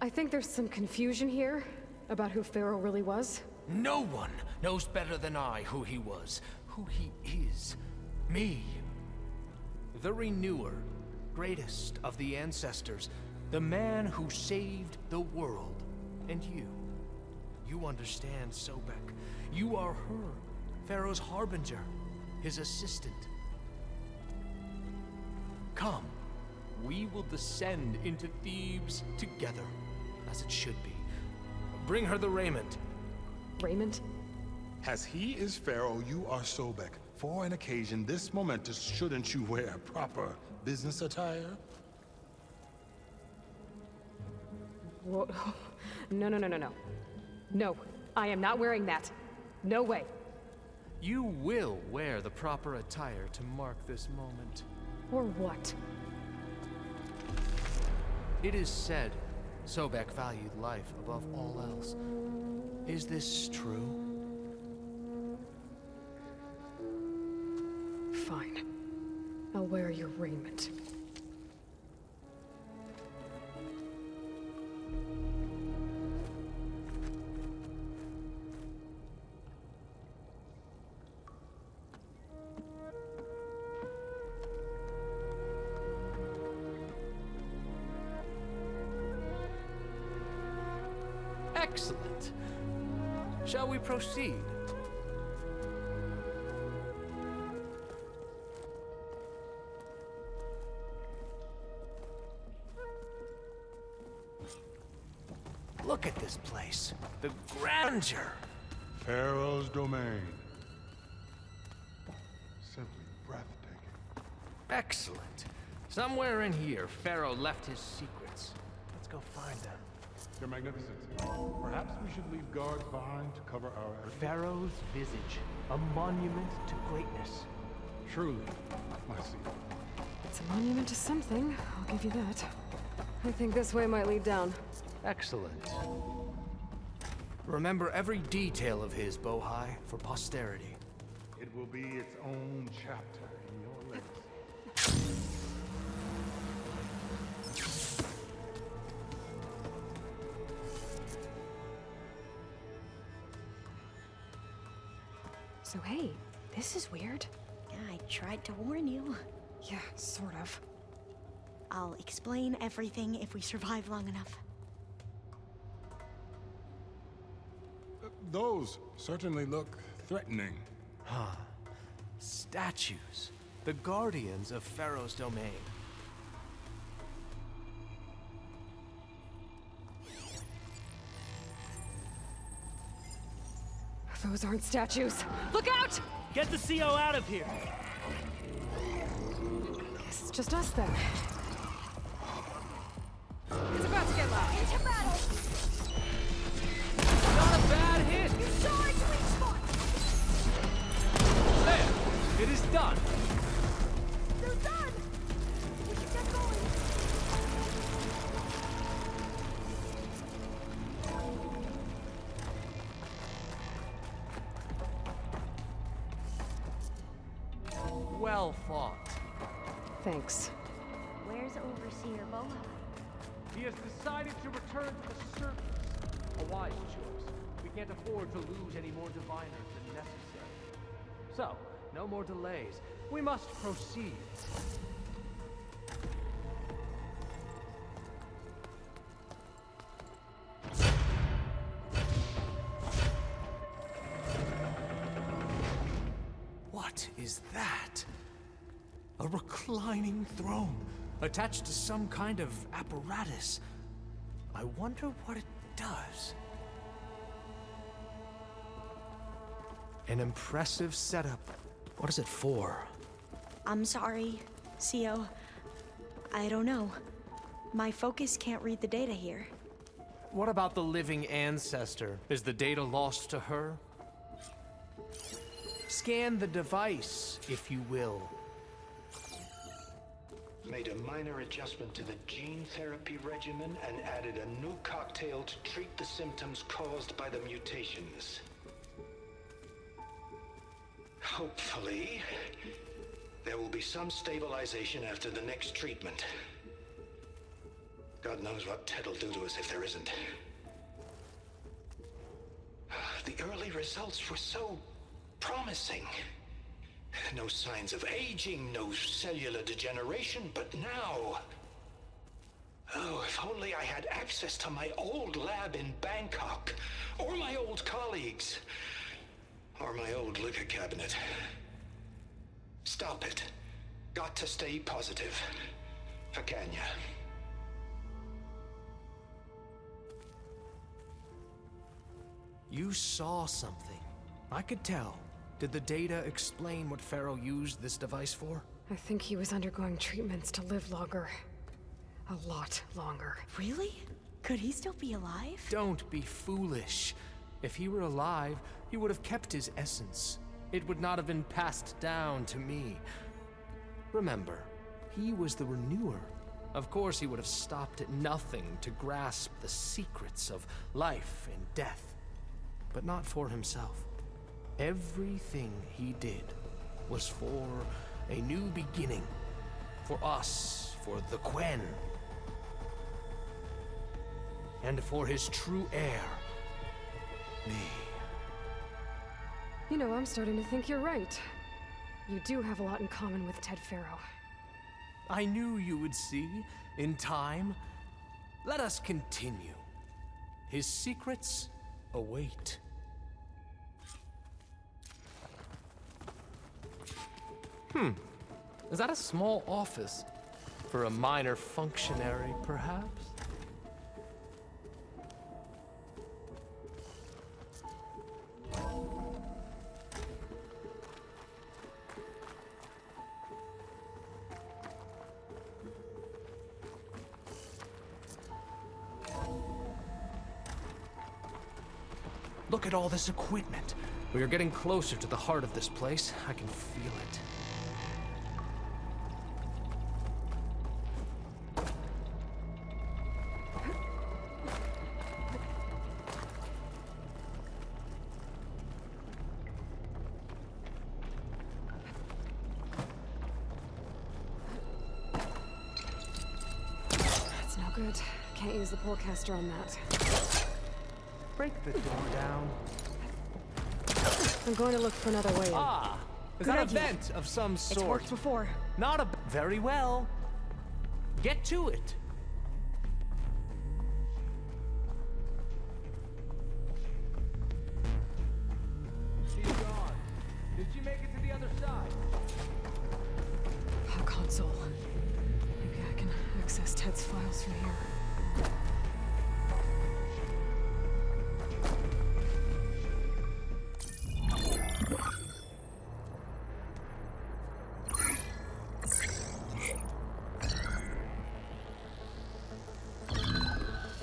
I think there's some confusion here about who Pharaoh really was. No one knows better than I who he was, who he is. Me. The Renewer, greatest of the ancestors, the man who saved the world. And you. You understand, Sobek. You are her, Pharaoh's harbinger, his assistant. Come, we will descend into Thebes together, as it should be. Bring her the raiment. Raiment? As he is Pharaoh, you are Sobek. For an occasion this momentous, shouldn't you wear proper business attire? Whoa. No. No, I am not wearing that. No way. You will wear the proper attire to mark this moment. Or what? It is said Sobek valued life above all else. Is this true? Fine. I'll wear your raiment. Excellent. Shall we proceed? Look at this place. The grandeur. Pharaoh's domain. Simply breathtaking. Excellent. Somewhere in here, Pharaoh left his secrets. Let's go find them. Your Magnificence, perhaps we should leave guards behind to cover our evidence. Pharaoh's visage, a monument to greatness. Truly, my seat. It's a monument to something, I'll give you that. I think this way might lead down. Excellent. Remember every detail of his, Bohai, for posterity. It will be its own chapter in your legacy. So hey, this is weird. I tried to warn you. Yeah, sort of. I'll explain everything if we survive long enough. Those certainly look threatening. Huh. Statues. The guardians of Pharaoh's domain. Those aren't statues. Look out! Get the CO out of here! Guess it's just us then. It's about to get loud. Into battle! Not a bad hit! You saw its weak spot! There! It is done! They're done! We should get going. Well fought. Thanks. Where's Overseer Boha? He has decided to return to the surface. A wise choice. We can't afford to lose any more diviners than necessary. So, no more delays. We must proceed. What is that? A reclining throne, attached to some kind of apparatus. I wonder what it does. An impressive setup. What is it for? I'm sorry, CO. I don't know. My focus can't read the data here. What about the living ancestor? Is the data lost to her? Scan the device, if you will. Made a minor adjustment to the gene therapy regimen and added a new cocktail to treat the symptoms caused by the mutations. Hopefully, there will be some stabilization after the next treatment. God knows what Ted'll do to us if there isn't. The early results were so promising. No signs of aging, no cellular degeneration, but now... Oh, if only I had access to my old lab in Bangkok, or my old colleagues, or my old liquor cabinet. Stop it. Got to stay positive. For Kenya. You saw something. I could tell. Did the data explain what Pharaoh used this device for? I think he was undergoing treatments to live longer. A lot longer. Really? Could he still be alive? Don't be foolish. If he were alive, he would have kept his essence. It would not have been passed down to me. Remember, he was the renewer. Of course, he would have stopped at nothing to grasp the secrets of life and death. But not for himself. Everything he did was for a new beginning. For us, for the Quen. And for his true heir, me. You know, I'm starting to think you're right. You do have a lot in common with Ted Pharaoh. I knew you would see, in time. Let us continue. His secrets await. Is that a small office? For a minor functionary, perhaps? Look at all this equipment. We are getting closer to the heart of this place. I can feel it. That's no good. Can't use the pullcaster on that. Break the door down. I'm going to look for another way in. Ah! Is Good that idea. a vent of some sort? It's worked before. Not a... Very well. Get to it. She's gone. Did she make it to the other side? A console. Maybe I can access Ted's files from here.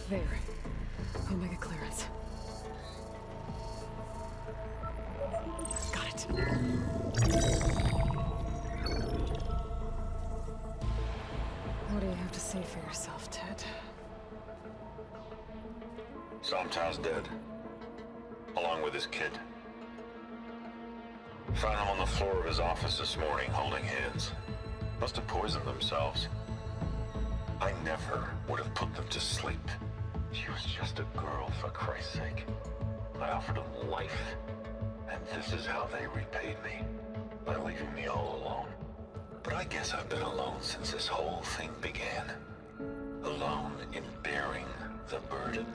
There. Omega clearance. Got it. What do you have to say for yourself, Ted? Somtown's dead. Along with his kid. Found him on the floor of his office this morning, holding hands. Must have poisoned themselves. I never would have put them to sleep. She was just a girl, for Christ's sake. I offered them life. And this is how they repaid me. By leaving me all alone. But I guess I've been alone since this whole thing began. Alone in bearing the burden.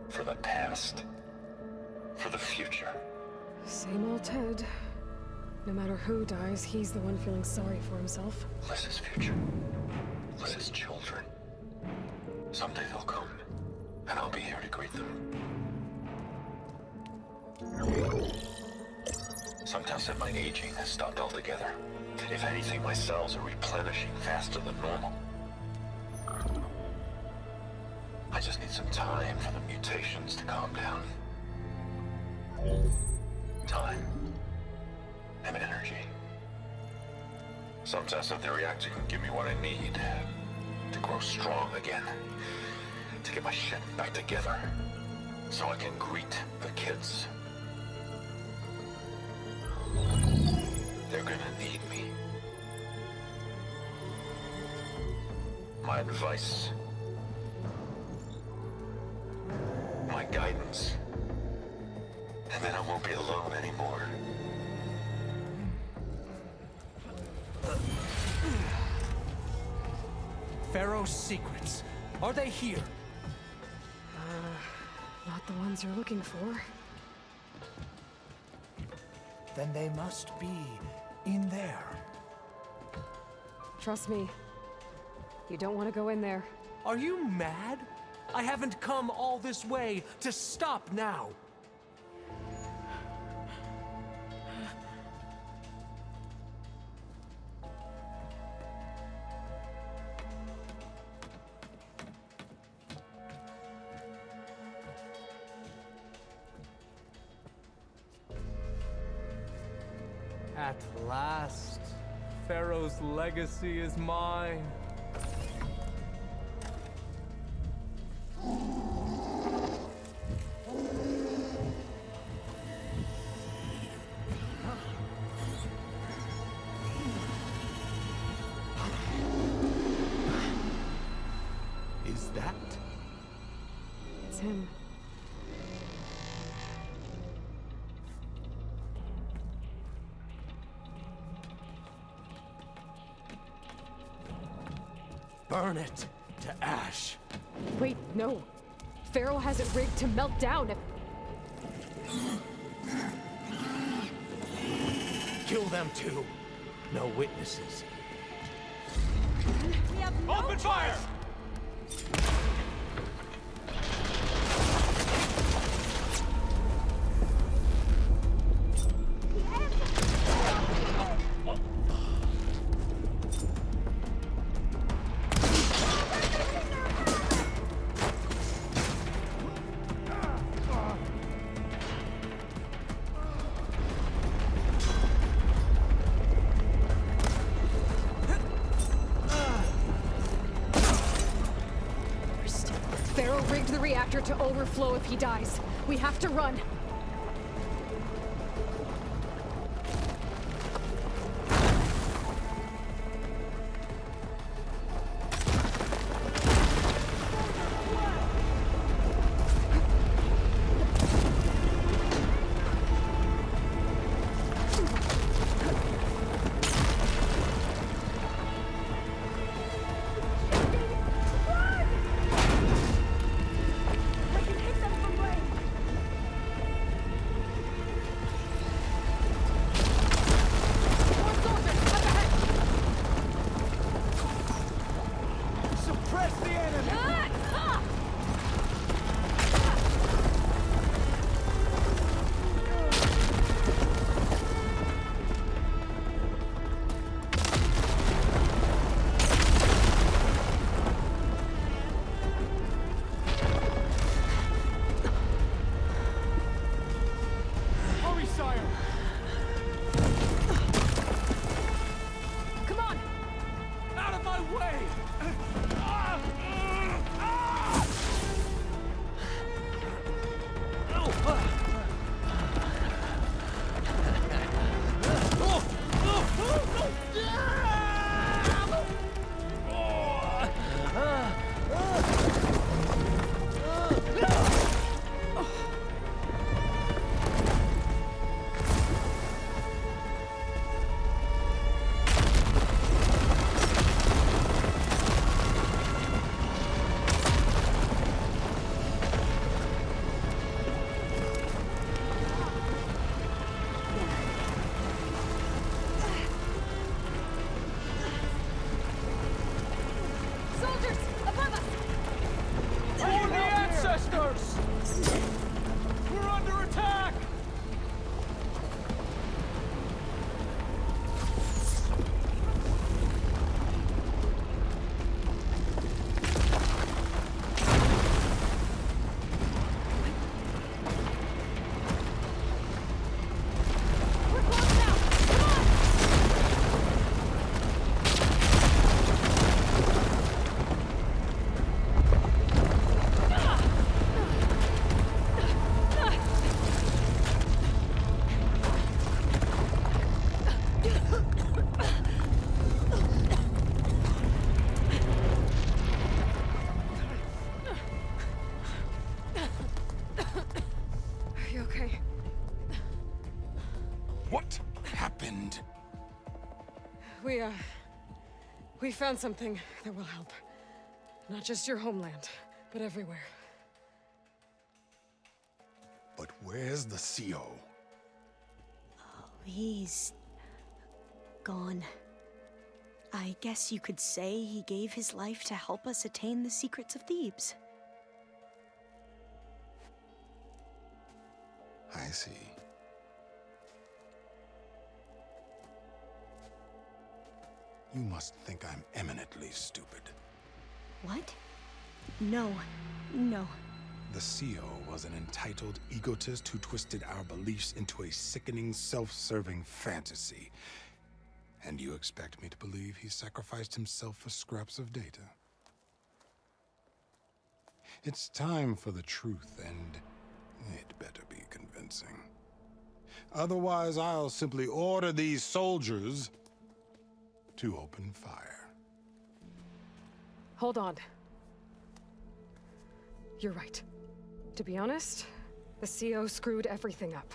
For the past. For the future. Same old Ted. No matter who dies, he's the one feeling sorry for himself. Liz's future. Liz's children. Someday they'll come. And I'll be here to greet them. Sometimes my aging has stopped altogether. If anything, my cells are replenishing faster than normal. I just need some time for the mutations to calm down. Time. And energy. Some test of the reactor can give me what I need to grow strong again. To get my shit back together. So I can greet the kids. They're gonna need me. My advice. My guidance. And then I won't be alone anymore. Pharaoh's secrets. Are they here? Not the ones you're looking for. Then they must be in there. Trust me. You don't want to go in there. Are you mad? I haven't come all this way to stop now. At last, Pharaoh's legacy is mine. Is that? It's him. Burn it to ash. Wait, no. Pharaoh has it rigged to melt down. Kill them too. No witnesses. We have no Open fire! Pharaoh rigged the reactor to overflow if he dies. We have to run. We're under attack! We found something that will help. Not just your homeland, but everywhere. But where's the CO? He's gone. I guess you could say he gave his life to help us attain the secrets of Thebes. I see. You must think I'm eminently stupid. What? No. The CO was an entitled egotist who twisted our beliefs into a sickening, self-serving fantasy. And you expect me to believe he sacrificed himself for scraps of data? It's time for the truth, and it better be convincing. Otherwise, I'll simply order these soldiers to open fire. Hold on. You're right. To be honest, the CO screwed everything up.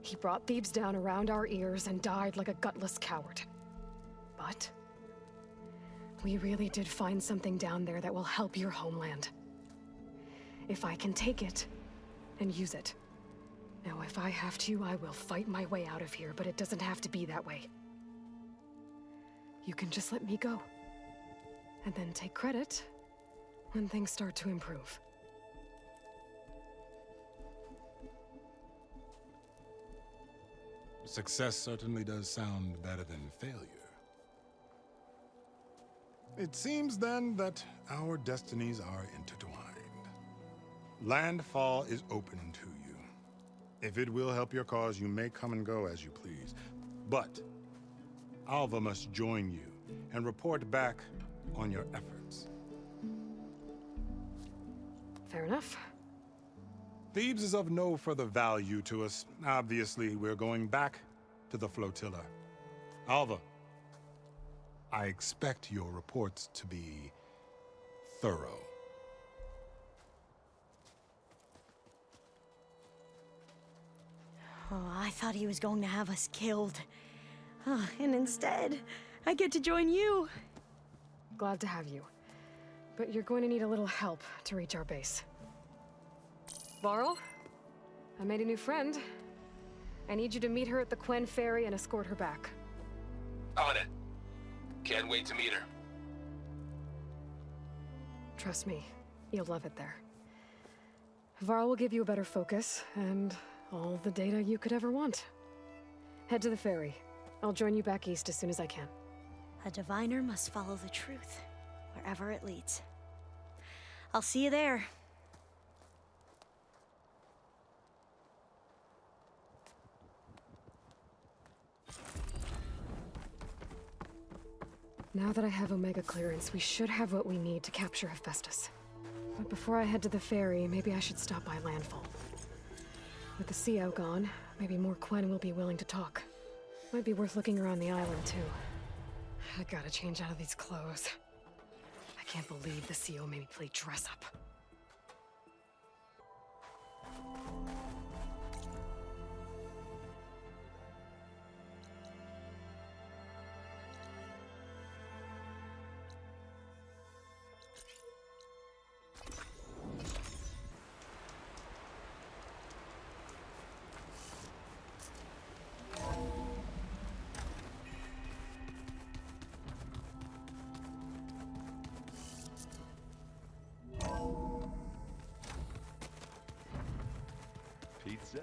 He brought Thebes down around our ears and died like a gutless coward. But we really did find something down there that will help your homeland. If I can take it and use it. Now, if I have to, I will fight my way out of here, but it doesn't have to be that way. You can just let me go. And then take credit when things start to improve. Success certainly does sound better than failure. It seems then that our destinies are intertwined. Landfall is open to you. If it will help your cause, you may come and go as you please. But Alva must join you and report back on your efforts. Fair enough. Thebes is of no further value to us. Obviously, we're going back to the flotilla. Alva, I expect your reports to be thorough. Oh, I thought he was going to have us killed. And instead, I get to join you. Glad to have you. But you're going to need a little help to reach our base. Varl, I made a new friend. I need you to meet her at the Quen Ferry and escort her back. On it. Can't wait to meet her. Trust me, you'll love it there. Varl will give you a better focus, and all the data you could ever want. Head to the ferry. I'll join you back east as soon as I can. A diviner must follow the truth, wherever it leads. I'll see you there. Now that I have Omega clearance, we should have what we need to capture Hephaestus. But before I head to the ferry, maybe I should stop by Landfall. With the CO gone, maybe more Quen will be willing to talk. Might be worth looking around the island, too. I gotta change out of these clothes. I can't believe the CO made me play dress up. Pizza?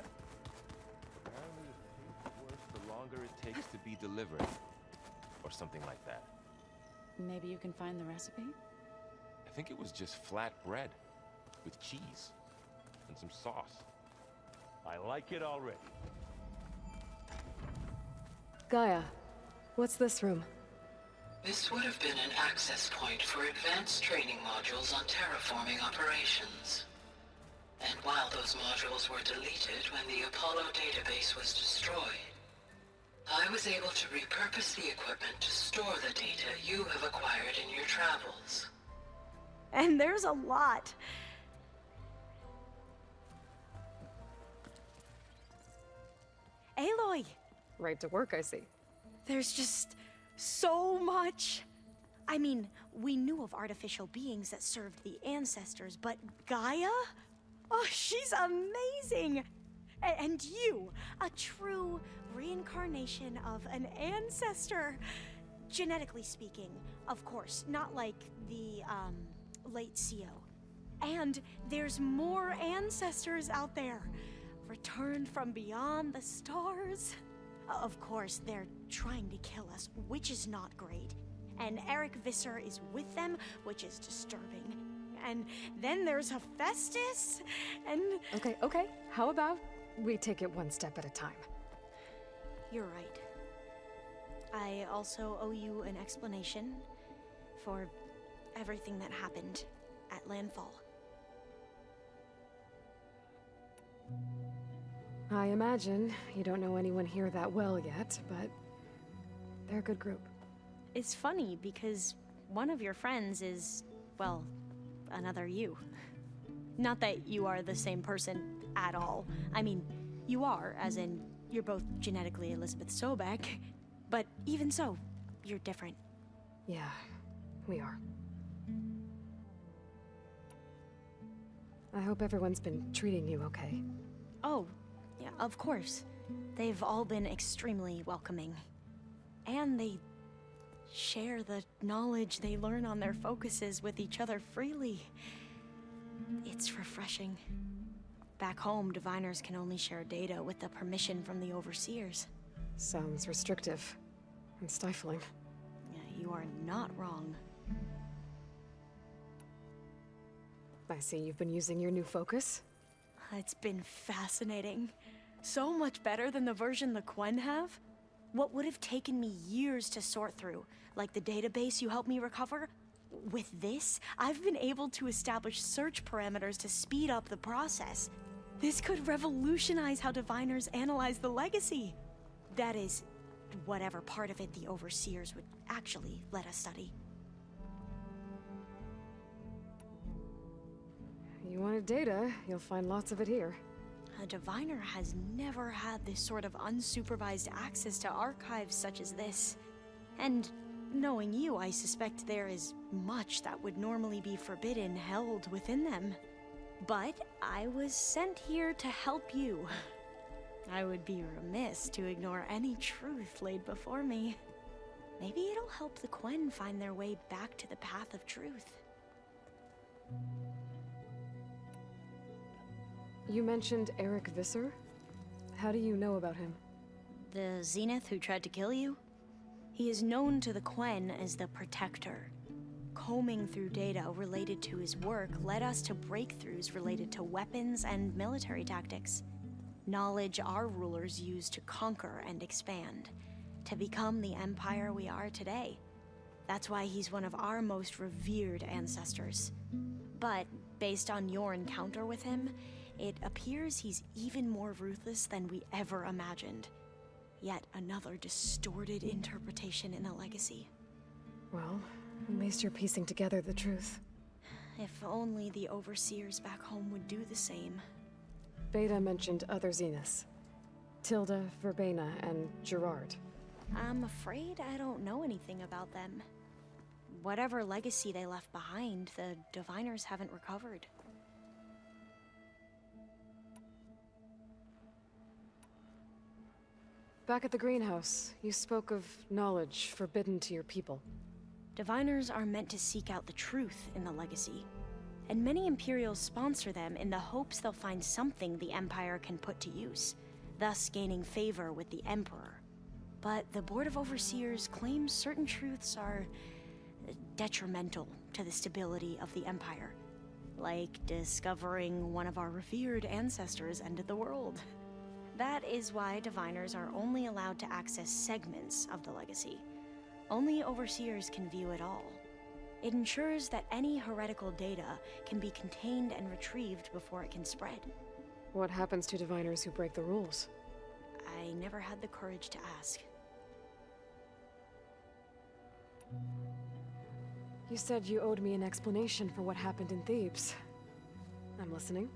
Apparently it tastes worse the longer it takes to be delivered. Or something like that. Maybe you can find the recipe? I think it was just flat bread. With cheese. And some sauce. I like it already. Gaia, what's this room? This would have been an access point for advanced training modules on terraforming operations. And while those modules were deleted when the Apollo database was destroyed, I was able to repurpose the equipment to store the data you have acquired in your travels. And there's a lot. Aloy! Right to work, I see. There's just so much. I mean, we knew of artificial beings that served the ancestors, but Gaia? Oh, she's amazing! And you, a true reincarnation of an ancestor. Genetically speaking, of course, not like the, late CO. And there's more ancestors out there, returned from beyond the stars. Of course, they're trying to kill us, which is not great. And Eric Visser is with them, which is disturbing. And then there's Hephaestus, and... Okay. How about we take it one step at a time? You're right. I also owe you an explanation for everything that happened at Landfall. I imagine you don't know anyone here that well yet, but they're a good group. It's funny because one of your friends is, well, another you. Not that you are the same person at all. I mean, you are, as in, you're both genetically Elizabeth Sobek, but even so, you're different. Yeah, we are. I hope everyone's been treating you okay. Oh, yeah, of course. They've all been extremely welcoming. And they share the knowledge they learn on their focuses with each other freely. It's refreshing. Back home, diviners can only share data with the permission from the overseers. Sounds restrictive and stifling. Yeah, you are not wrong. I see you've been using your new focus. It's been fascinating. So much better than the version the Quen have. What would have taken me years to sort through, like the database you helped me recover, with this, I've been able to establish search parameters to speed up the process. This could revolutionize how diviners analyze the legacy. That is, whatever part of it the overseers would actually let us study. You wanted data, you'll find lots of it here. A diviner has never had this sort of unsupervised access to archives such as this. And knowing you, I suspect there is much that would normally be forbidden held within them. But I was sent here to help you. I would be remiss to ignore any truth laid before me. Maybe it'll help the Quen find their way back to the path of truth. You mentioned Eric Visser? How do you know about him? The Zenith who tried to kill you? He is known to the Quen as the Protector. Combing through data related to his work led us to breakthroughs related to weapons and military tactics. Knowledge our rulers used to conquer and expand, to become the empire we are today. That's why he's one of our most revered ancestors. But based on your encounter with him, it appears he's even more ruthless than we ever imagined. Yet another distorted interpretation in the legacy. Well, at least you're piecing together the truth. If only the overseers back home would do the same. Beta mentioned other Zeniths. Tilda, Verbena, and Gerard. I'm afraid I don't know anything about them. Whatever legacy they left behind, the diviners haven't recovered. Back at the greenhouse, you spoke of knowledge forbidden to your people. Diviners are meant to seek out the truth in the legacy, and many Imperials sponsor them in the hopes they'll find something the Empire can put to use, thus gaining favor with the Emperor. But the Board of Overseers claims certain truths are detrimental to the stability of the Empire, like discovering one of our revered ancestors ended the world. That is why diviners are only allowed to access segments of the legacy. Only overseers can view it all. It ensures that any heretical data can be contained and retrieved before it can spread. What happens to diviners who break the rules? I never had the courage to ask. You said you owed me an explanation for what happened in Thebes. I'm listening.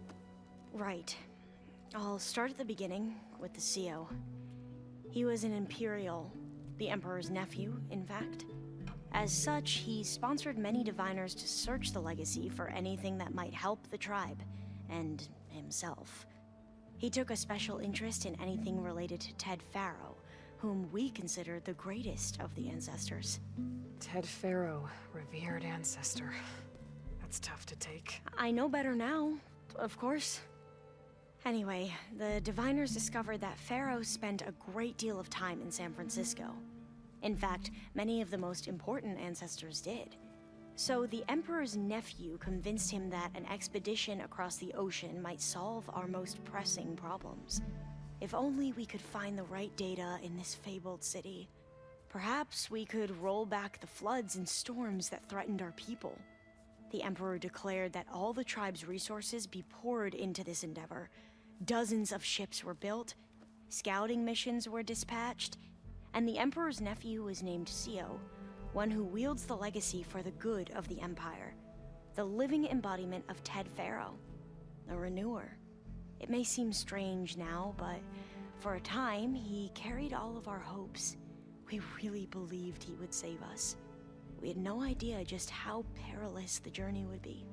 Right. I'll start at the beginning with the CO. He was an Imperial, the Emperor's nephew, in fact. As such, he sponsored many diviners to search the legacy for anything that might help the tribe, and himself. He took a special interest in anything related to Ted Farrow, whom we consider the greatest of the ancestors. Ted Farrow, revered ancestor. That's tough to take. I know better now, of course. Anyway, the diviners discovered that Farrow spent a great deal of time in San Francisco. In fact, many of the most important ancestors did. So the Emperor's nephew convinced him that an expedition across the ocean might solve our most pressing problems. If only we could find the right data in this fabled city. Perhaps we could roll back the floods and storms that threatened our people. The Emperor declared that all the tribe's resources be poured into this endeavor. Dozens of ships were built, scouting missions were dispatched, and the Emperor's nephew was named Sio, one who wields the legacy for the good of the Empire. The living embodiment of Ted Farrow, a renewer. It may seem strange now, but for a time, he carried all of our hopes. We really believed he would save us. We had no idea just how perilous the journey would be.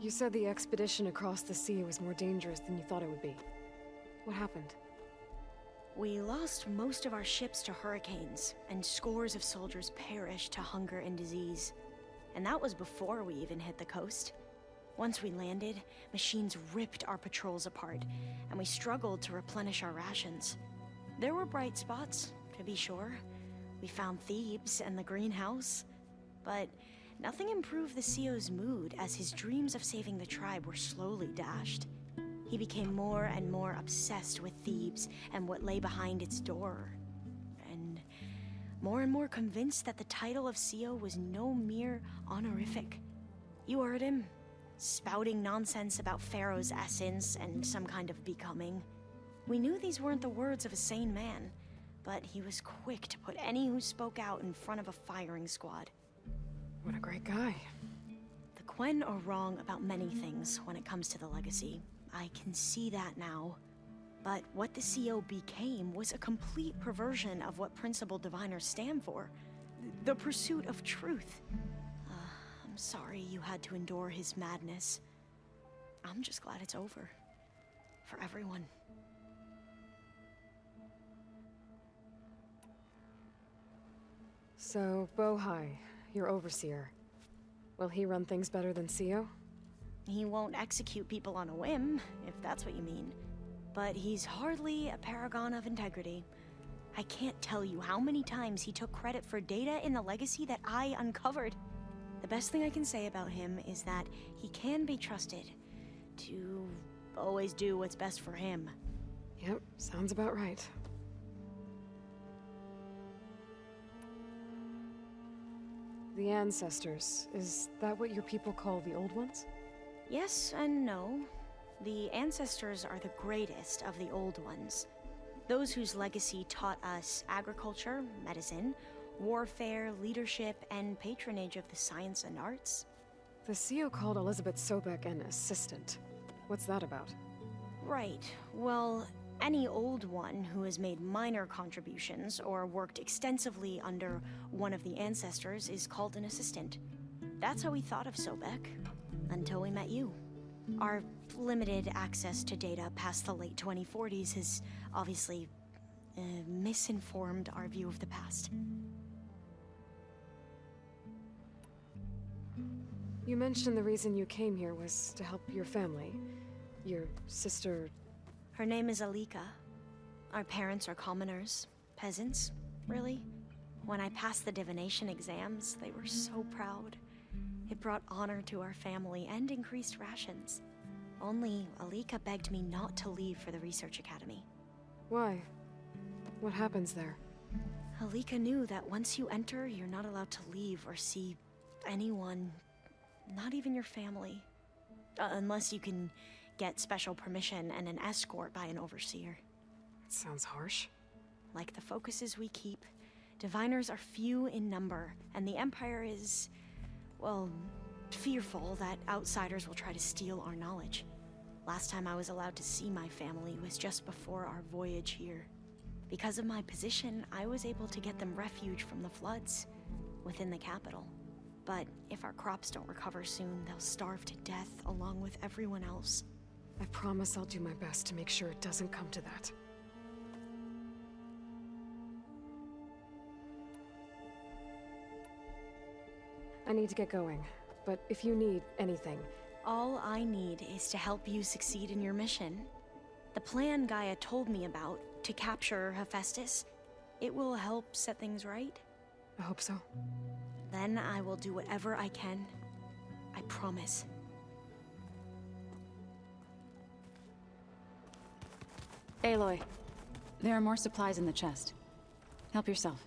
You said the expedition across the sea was more dangerous than you thought it would be. What happened? We lost most of our ships to hurricanes, and scores of soldiers perished to hunger and disease. And that was before we even hit the coast. Once we landed, machines ripped our patrols apart, and we struggled to replenish our rations. There were bright spots, to be sure. We found Thebes and the greenhouse, but nothing improved the CEO's mood as his dreams of saving the tribe were slowly dashed. He became more and more obsessed with Thebes and what lay behind its door, and more convinced that the title of CEO was no mere honorific. You heard him, spouting nonsense about Pharaoh's essence and some kind of becoming. We knew these weren't the words of a sane man, but he was quick to put any who spoke out in front of a firing squad. What a great guy. The Quen are wrong about many things when it comes to the legacy. I can see that now. But what the CO became was a complete perversion of what principal diviners stand for. The pursuit of truth. I'm sorry you had to endure his madness. I'm just glad it's over. For everyone. So, Bohai, your overseer. Will he run things better than CEO? He won't execute people on a whim, if that's what you mean. But he's hardly a paragon of integrity. I can't tell you how many times he took credit for data in the legacy that I uncovered. The best thing I can say about him is that he can be trusted to always do what's best for him. Yep, sounds about right. The ancestors, is that what your people call the old ones? Yes and no. The ancestors are the greatest of the old ones. Those whose legacy taught us agriculture, medicine, warfare, leadership, and patronage of the science and arts. The CEO called Elizabeth Sobek an assistant. What's that about? Right. Well, any old one who has made minor contributions or worked extensively under one of the ancestors is called an assistant. That's how we thought of Sobek, until we met you. Our limited access to data past the late 2040s has obviously misinformed our view of the past. You mentioned the reason you came here was to help your family. Your sister... Her name is Alika. Our parents are commoners. Peasants, really. When I passed the divination exams, they were so proud. It brought honor to our family and increased rations. Only Alika begged me not to leave for the research academy. Why? What happens there? Alika knew that once you enter, you're not allowed to leave or see anyone, not even your family. Unless you can get special permission and an escort by an overseer. That sounds harsh. Like the focuses we keep, diviners are few in number, and the Empire is, well, fearful that outsiders will try to steal our knowledge. Last time I was allowed to see my family was just before our voyage here. Because of my position, I was able to get them refuge from the floods within the capital. But if our crops don't recover soon, they'll starve to death along with everyone else. I promise I'll do my best to make sure it doesn't come to that. I need to get going, but if you need anything... All I need is to help you succeed in your mission. The plan Gaia told me about, to capture Hephaestus, it will help set things right. I hope so. Then I will do whatever I can. I promise. Aloy, there are more supplies in the chest. Help yourself.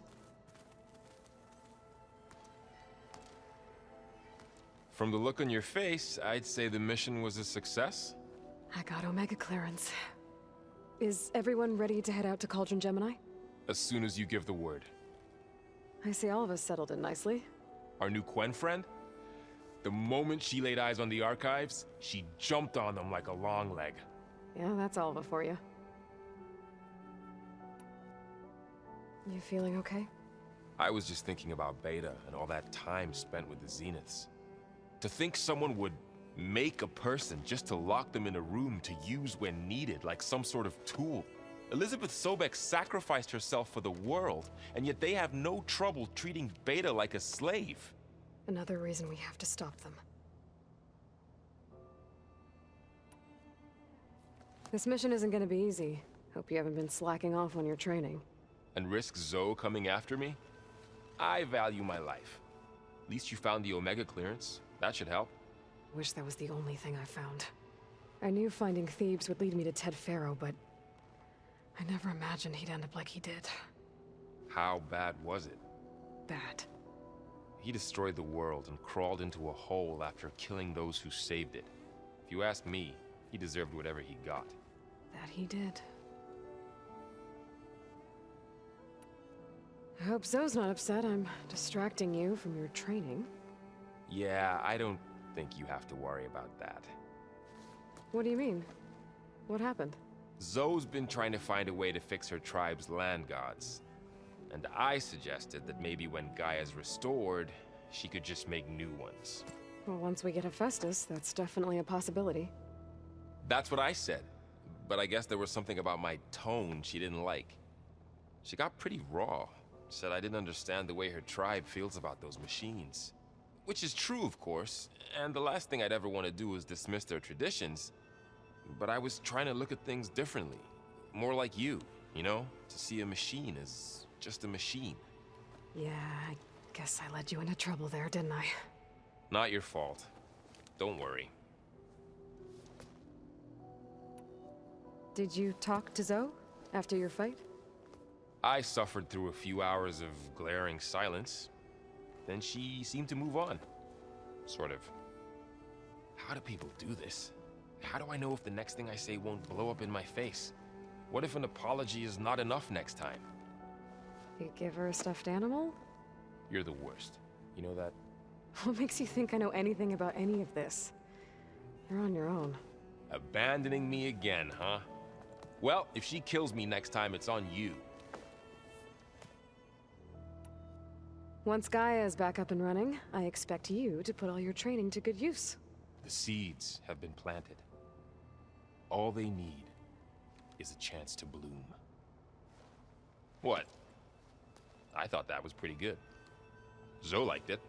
From the look on your face, I'd say the mission was a success. I got Omega clearance. Is everyone ready to head out to Cauldron Gemini? As soon as you give the word. I see all of us settled in nicely. Our new Quen friend? The moment she laid eyes on the archives, she jumped on them like a long leg. Yeah, that's Alva for you. You feeling okay? I was just thinking about Beta and all that time spent with the Zeniths. To think someone would make a person just to lock them in a room to use when needed, like some sort of tool. Elizabeth Sobek sacrificed herself for the world, and yet they have no trouble treating Beta like a slave. Another reason we have to stop them. This mission isn't gonna be easy. Hope you haven't been slacking off on your training. And risk Zoe coming after me? I value my life. At least you found the Omega clearance. That should help. Wish that was the only thing I found. I knew finding Thebes would lead me to Ted Faro, but I never imagined he'd end up like he did. How bad was it? Bad. He destroyed the world and crawled into a hole after killing those who saved it. If you ask me, he deserved whatever he got. That he did. I hope Zoe's not upset I'm distracting you from your training. Yeah, I don't think you have to worry about that. What do you mean? What happened? Zoe's been trying to find a way to fix her tribe's land gods. And I suggested that maybe when Gaia's restored, she could just make new ones. Well, once we get Hephaestus, that's definitely a possibility. That's what I said. But I guess there was something about my tone she didn't like. She got pretty raw. Said I didn't understand the way her tribe feels about those machines. Which is true, of course, and the last thing I'd ever want to do is dismiss their traditions. But I was trying to look at things differently. More like you know? To see a machine as just a machine. Yeah, I guess I led you into trouble there, didn't I? Not your fault. Don't worry. Did you talk to Zoe after your fight? I suffered through a few hours of glaring silence. Then she seemed to move on. Sort of. How do people do this? How do I know if the next thing I say won't blow up in my face? What if an apology is not enough next time? You give her a stuffed animal? You're the worst. You know that? What makes you think I know anything about any of this? You're on your own. Abandoning me again, huh? Well, if she kills me next time, it's on you. Once Gaia is back up and running, I expect you to put all your training to good use. The seeds have been planted. All they need is a chance to bloom. What? I thought that was pretty good. Zoe liked it.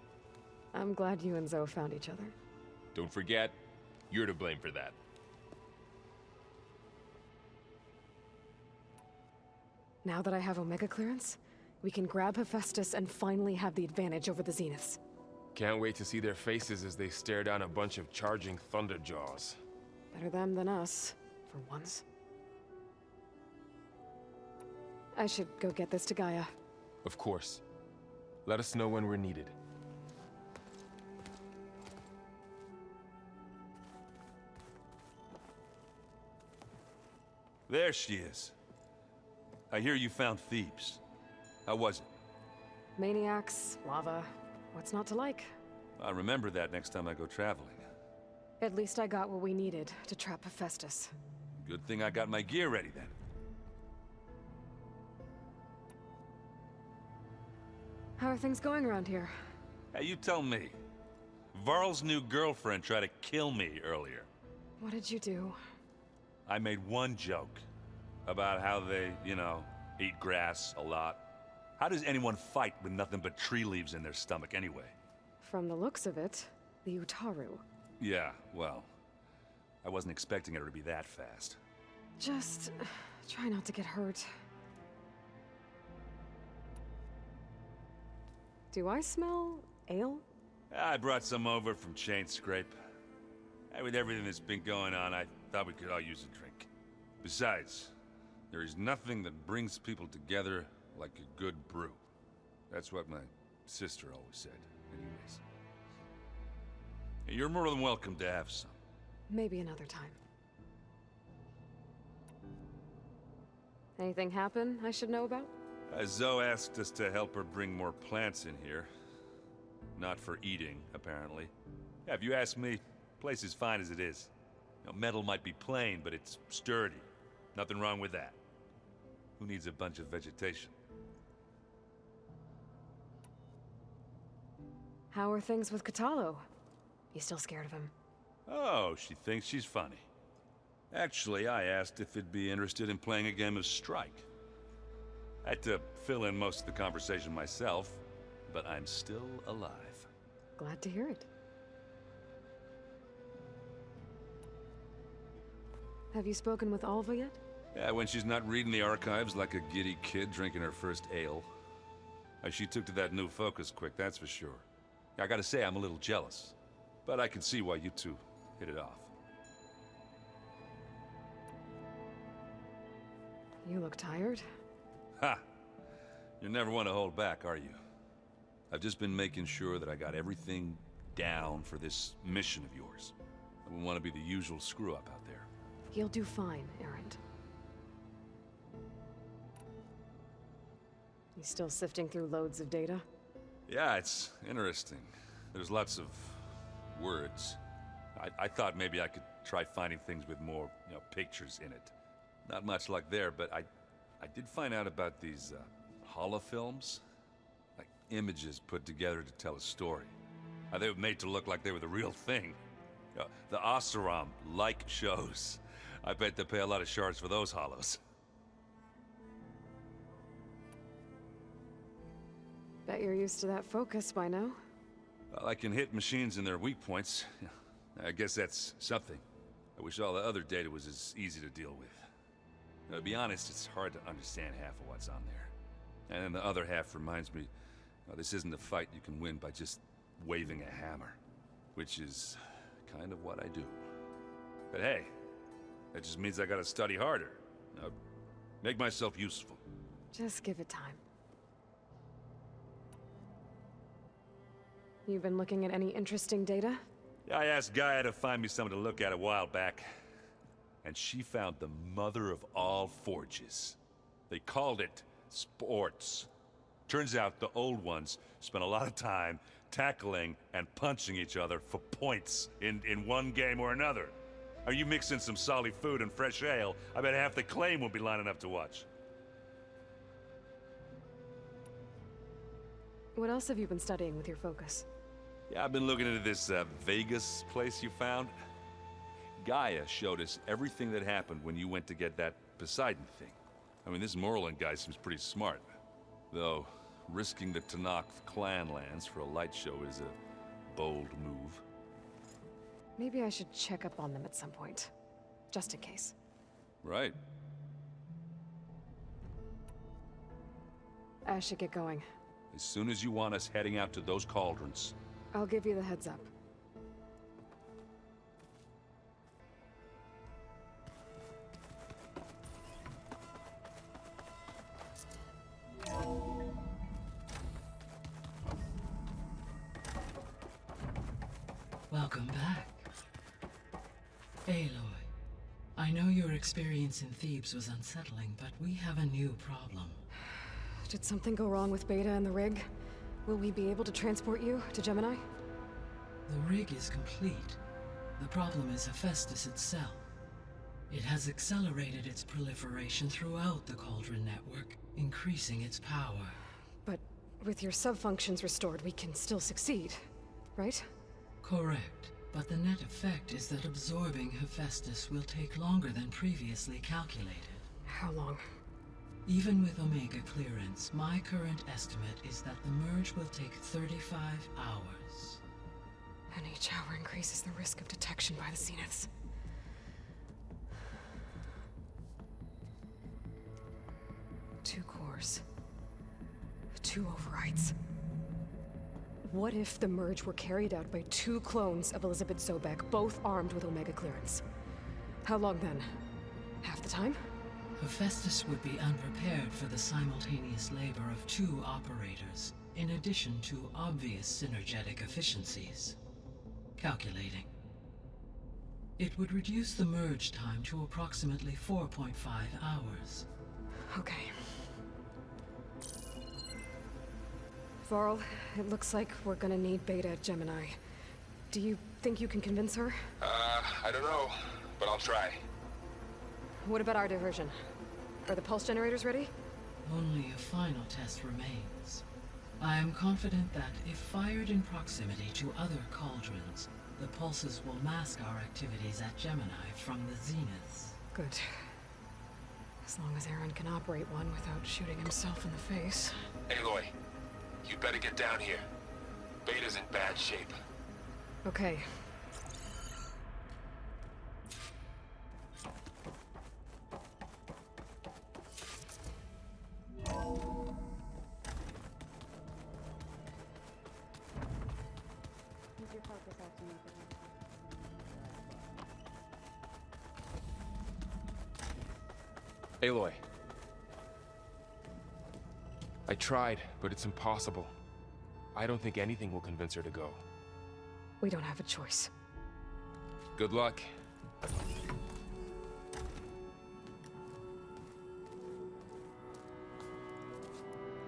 I'm glad you and Zoe found each other. Don't forget, you're to blame for that. Now that I have Omega clearance, we can grab Hephaestus and finally have the advantage over the Zeniths. Can't wait to see their faces as they stare down a bunch of charging Thunderjaws. Better them than us, for once. I should go get this to Gaia. Of course. Let us know when we're needed. There she is. I hear you found Thebes. How was it? Maniacs, lava, what's not to like? I'll remember that next time I go traveling. At least I got what we needed to trap Hephaestus. Good thing I got my gear ready then. How are things going around here? Hey, you tell me. Varl's new girlfriend tried to kill me earlier. What did you do? I made one joke about how they, eat grass a lot. How does anyone fight with nothing but tree leaves in their stomach anyway? From the looks of it, the Utaru. Yeah, well, I wasn't expecting her to be that fast. Just try not to get hurt. Do I smell ale? I brought some over from Chain Scrape. With everything that's been going on, I thought we could all use a drink. Besides, there is nothing that brings people together like a good brew. That's what my sister always said, anyways. You're more than welcome to have some. Maybe another time. Anything happen I should know about? Zoe asked us to help her bring more plants in here. Not for eating, apparently. Yeah, if you ask me, the place is fine as it is. Metal might be plain, but it's sturdy. Nothing wrong with that. Who needs a bunch of vegetation? How are things with Katalo? You still scared of him? Oh, she thinks she's funny. Actually, I asked if it'd be interested in playing a game of Strike. I had to fill in most of the conversation myself, but I'm still alive. Glad to hear it. Have you spoken with Alva yet? Yeah, when she's not reading the archives like a giddy kid drinking her first ale. She took to that new focus quick, that's for sure. I gotta say, I'm a little jealous. But I can see why you two hit it off. You look tired. Ha! You never want to hold back, are you? I've just been making sure that I got everything down for this mission of yours. I wouldn't want to be the usual screw-up out there. You'll do fine, Erend. You still sifting through loads of data? Yeah, it's interesting. There's lots of words. I thought maybe I could try finding things with more, pictures in it. Not much luck there, but I did find out about these holofilms. Like images put together to tell a story. They were made to look like they were the real thing. The Oseram like shows. I bet they pay a lot of shards for those hollows. Bet you're used to that focus by now. Well, I can hit machines in their weak points. I guess that's something. I wish all the other data was as easy to deal with. Now, to be honest, it's hard to understand half of what's on there. And then the other half reminds me, this isn't a fight you can win by just waving a hammer. Which is kind of what I do. But hey, that just means I gotta study harder. Make myself useful. Just give it time. You've been looking at any interesting data? Yeah, I asked Gaia to find me something to look at a while back. And she found the mother of all forges. They called it sports. Turns out the old ones spent a lot of time tackling and punching each other for points in one game or another. Are you mixing some solid food and fresh ale? I bet half the claim will be lining up to watch. What else have you been studying with your focus? Yeah, I've been looking into this Vegas place you found. Gaia showed us everything that happened when you went to get that Poseidon thing. I mean, this Morlun guy seems pretty smart. Though, risking the Tanakh clan lands for a light show is a bold move. Maybe I should check up on them at some point. Just in case. Right. I should get going. As soon as you want us heading out to those cauldrons. I'll give you the heads up. Welcome back. Aloy, I know your experience in Thebes was unsettling, but we have a new problem. Did something go wrong with Beta and the rig? Will we be able to transport you to Gemini? The rig is complete. The problem is Hephaestus itself. It has accelerated its proliferation throughout the Cauldron network, increasing its power. But With your sub-functions restored, we can still succeed, right? Correct. But the net effect is that absorbing Hephaestus will take longer than previously calculated. How long? Even with Omega clearance, my current estimate is that the merge will take 35 hours. And each hour increases the risk of detection by the Zeniths. Two cores. 2 overrides. What if the merge were carried out by 2 clones of Elizabeth Sobek, both armed with Omega clearance? How long then? Half the time? Hephaestus would be unprepared for the simultaneous labor of 2 operators, in addition to obvious synergetic efficiencies. Calculating. It would reduce the merge time to approximately 4.5 hours. Okay. Varl, it looks like we're gonna need Beta at Gemini. Do you think you can convince her? I don't know, but I'll try. What about our diversion? Are the pulse generators ready? Only a final test remains. I am confident that if fired in proximity to other cauldrons, the pulses will mask our activities at Gemini from the Zeniths. Good. As long as Aaron can operate one without shooting himself in the face. Aloy, you better get down here. Beta's in bad shape. Okay. Aloy. I tried, but it's impossible. I don't think anything will convince her to go. We don't have a choice. Good luck.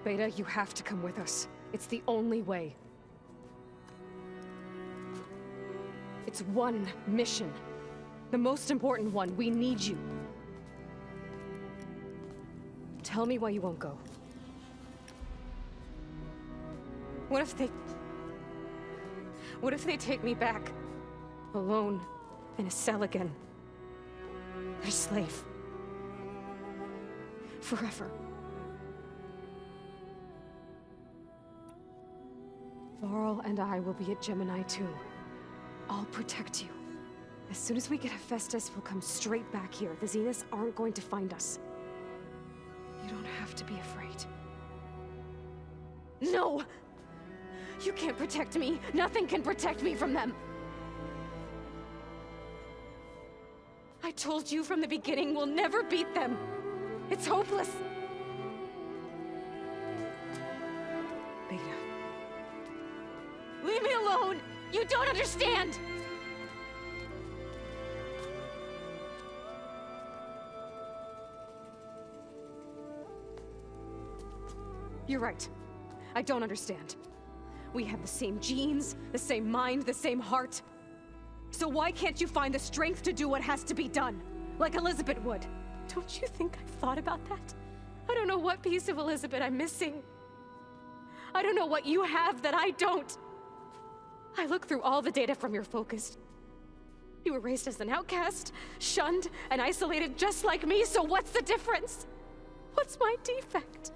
Beta, you have to come with us. It's the only way. It's one mission. The most important one. We need you. Tell me why you won't go. What if they take me back? Alone, in a cell again. Their slave. Forever. Varl and I will be at Gemini too. I'll protect you. As soon as we get Hephaestus, we'll come straight back here. The Zeniths aren't going to find us. You don't have to be afraid. No! You can't protect me. Nothing can protect me from them. I told you from the beginning, we'll never beat them. It's hopeless. Beta. Leave me alone! You don't understand! You're right. I don't understand. We have the same genes, the same mind, the same heart. So why can't you find the strength to do what has to be done? Like Elizabeth would. Don't you think I've thought about that? I don't know what piece of Elizabeth I'm missing. I don't know what you have that I don't. I look through all the data from your focus. You were raised as an outcast, shunned, and isolated just like me, so what's the difference? What's my defect?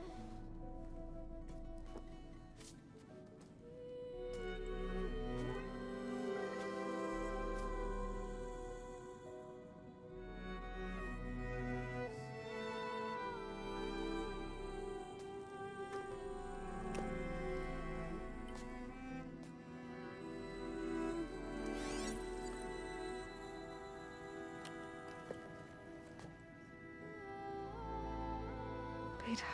Beta,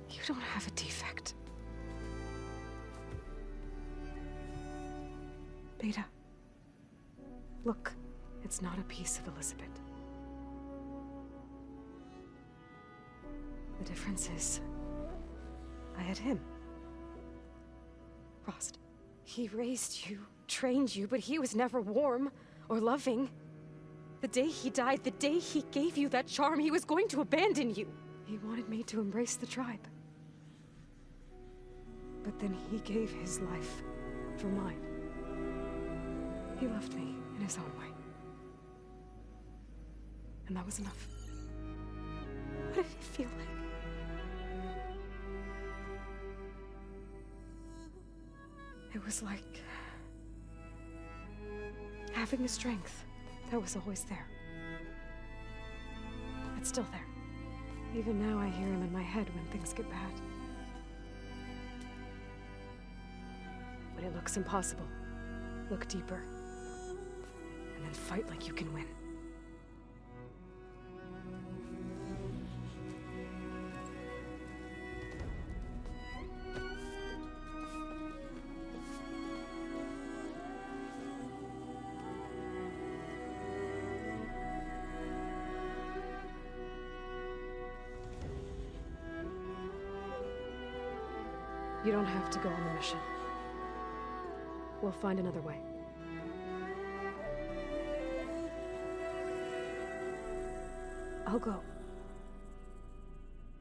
you don't have a defect. Beta, look, it's not a piece of Elizabeth. The difference is, I had him. Frost. He raised you, trained you, but he was never warm or loving. The day he died, the day he gave you that charm, he was going to abandon you. He wanted me to embrace the tribe. But then he gave his life for mine. He loved me in his own way. And that was enough. What did it feel like? It was like having a strength that was always there. It's still there. Even now I hear him in my head when things get bad. When it looks impossible, look deeper. And then fight like you can win. You don't have to go on the mission. We'll find another way. I'll go.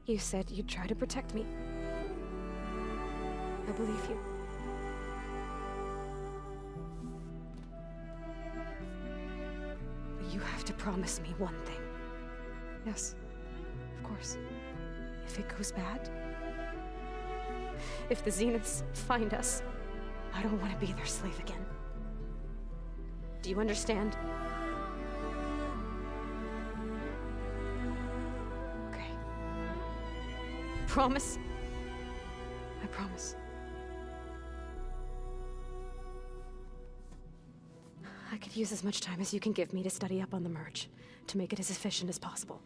You said you'd try to protect me. I believe you. But you have to promise me one thing. Yes, of course. If it goes bad, if the Zeniths find us, I don't want to be their slave again. Do you understand? Okay. Promise? I promise. I could use as much time as you can give me to study up on the merge, to make it as efficient as possible.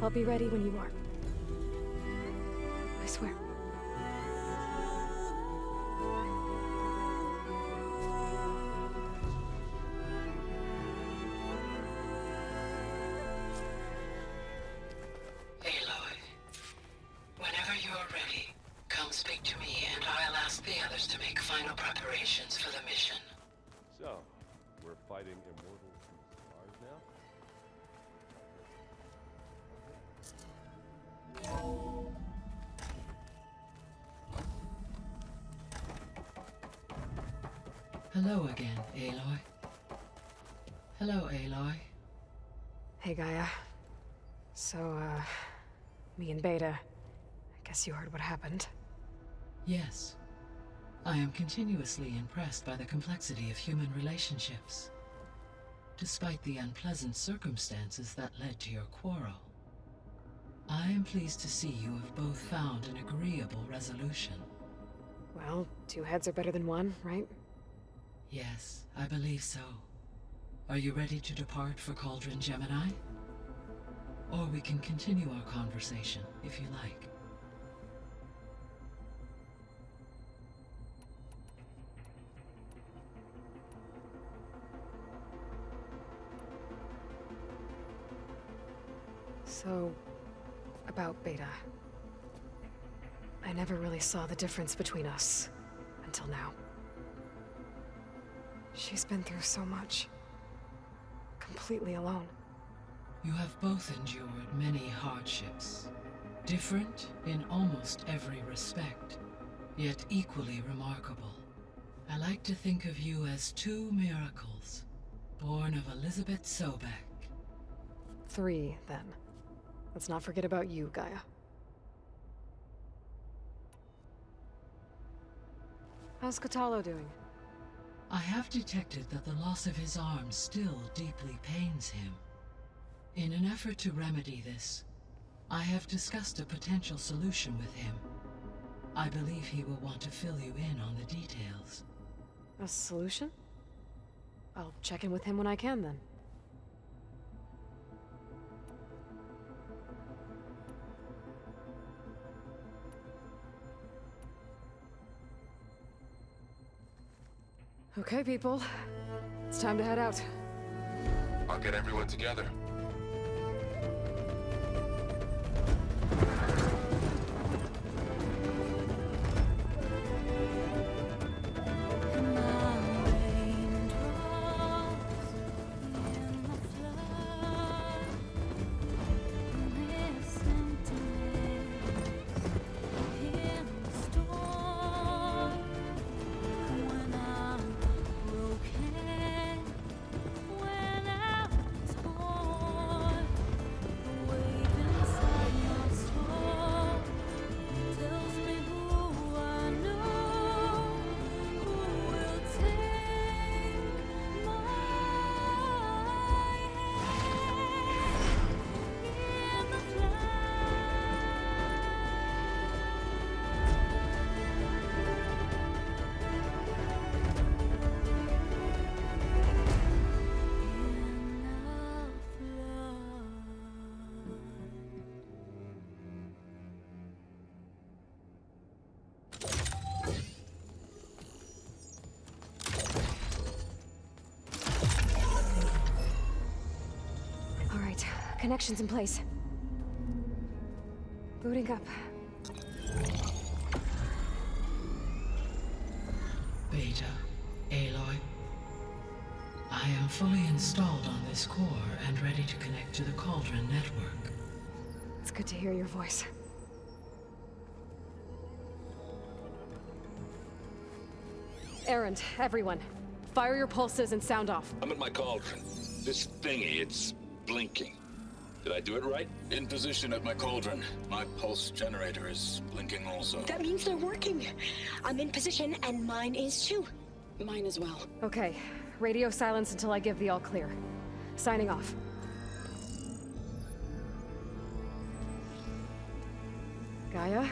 I'll be ready when you are. I swear. Aloy, whenever you're ready, come speak to me and I'll ask the others to make final preparations for the mission. So, we're fighting immortals from the stars now? Hello again, Aloy. Hello, Aloy. Hey, Gaia. So, me and Beta, I guess you heard what happened. Yes. I am continuously impressed by the complexity of human relationships. Despite the unpleasant circumstances that led to your quarrel, I am pleased to see you have both found an agreeable resolution. Well, two heads are better than one, right? Yes, I believe so. Are you ready to depart for Cauldron Gemini? Or we can continue our conversation, if you like. So, about Beta. I never really saw the difference between us until now. She's been through so much. Completely alone. You have both endured many hardships. Different in almost every respect, yet equally remarkable. I like to think of you as two miracles, born of Elizabeth Sobek. 3, then. Let's not forget about you, Gaia. How's Kotallo doing? I have detected that the loss of his arm still deeply pains him. In an effort to remedy this, I have discussed a potential solution with him. I believe he will want to fill you in on the details. A solution? I'll check in with him when I can, then. Okay, people. It's time to head out. I'll get everyone together. Connections in place. Booting up. Beta, Aloy. I am fully installed on this core and ready to connect to the Cauldron network. It's good to hear your voice. Errand, everyone. Fire your pulses and sound off. I'm at my cauldron. This thingy, it's blinking. Did I do it right? In position at my cauldron. My pulse generator is blinking also. That means they're working. I'm in position, and mine is too. Mine as well. Okay. Radio silence until I give the all clear. Signing off. Gaia,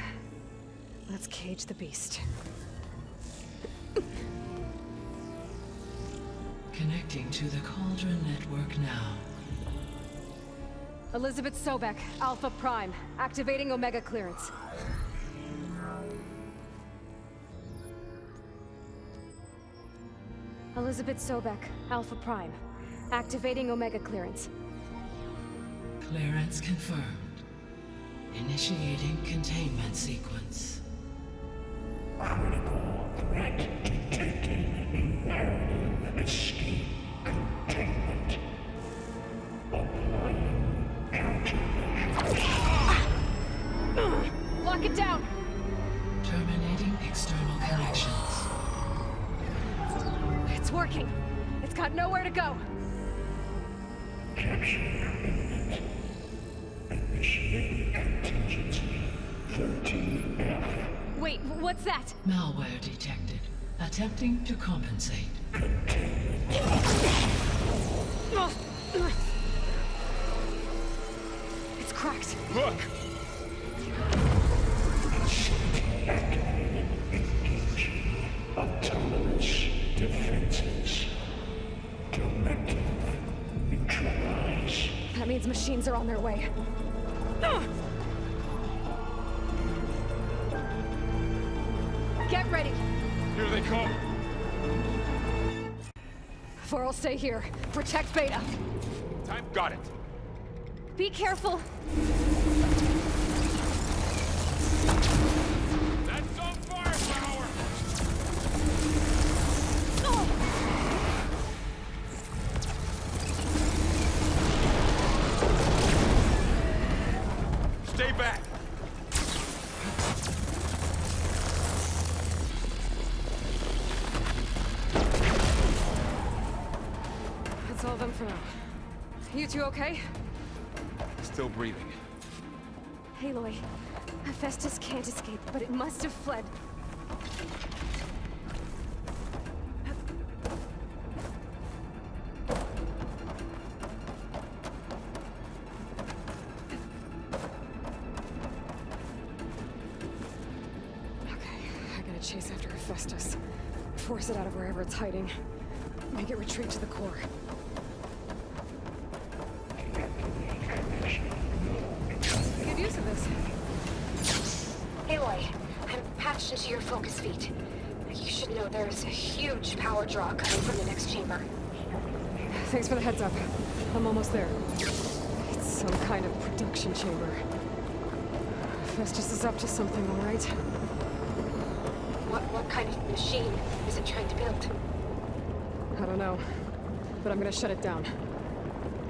let's cage the beast. Connecting to the Cauldron network now. Elizabeth Sobek, Alpha Prime, activating Omega clearance. Elizabeth Sobek, Alpha Prime, activating Omega clearance. Clearance confirmed. Initiating containment sequence. Critical threat detected. Imperative escape containment. Applying countermeasures. Lock it down! Terminating external connections. It's working. It's got nowhere to go. Capture imminent. Initiating contingency 13F. Wait, what's that? Malware detected. Attempting to compensate. It's cracked. Look! Activated. Engaging autonomous defenses. Directive. Neutralize. That means machines are on their way. Get ready! Here they come! For'll stay here. Protect Beta. Time got it. Be careful! That's on firepower! Stay back! That's all of them for now. You two okay? Still breathing. Aloy, Hephaestus can't escape, but it must have fled. Okay, I gotta chase after Hephaestus. Force it out of wherever it's hiding. Make it retreat to the core. Good use of this. Aloy, I'm patched into your focus feed. You should know there's a huge power draw coming from the next chamber. Thanks for the heads up. I'm almost there. It's some kind of production chamber. Festus is up to something, all right? What kind of machine is it trying to build? I don't know, but I'm gonna shut it down.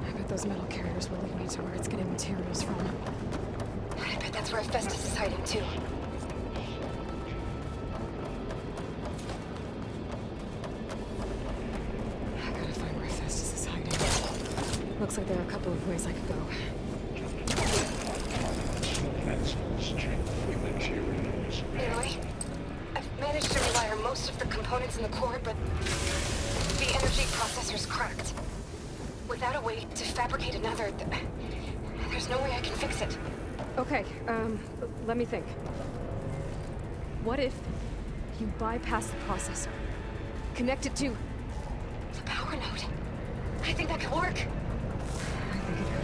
I bet those metal carriers will lead me to where it's getting materials from. I bet that's where Festus is hiding too. I gotta find where Festus is hiding. Looks like there are a couple of ways I could go. Aloy, I've managed to rewire most of the components in the core, but the energy processor's cracked. Without a way to fabricate another, there's no way I can fix it. Okay, let me think. What if you bypass the processor? Connect it to the power node. I think that could work. I think it could.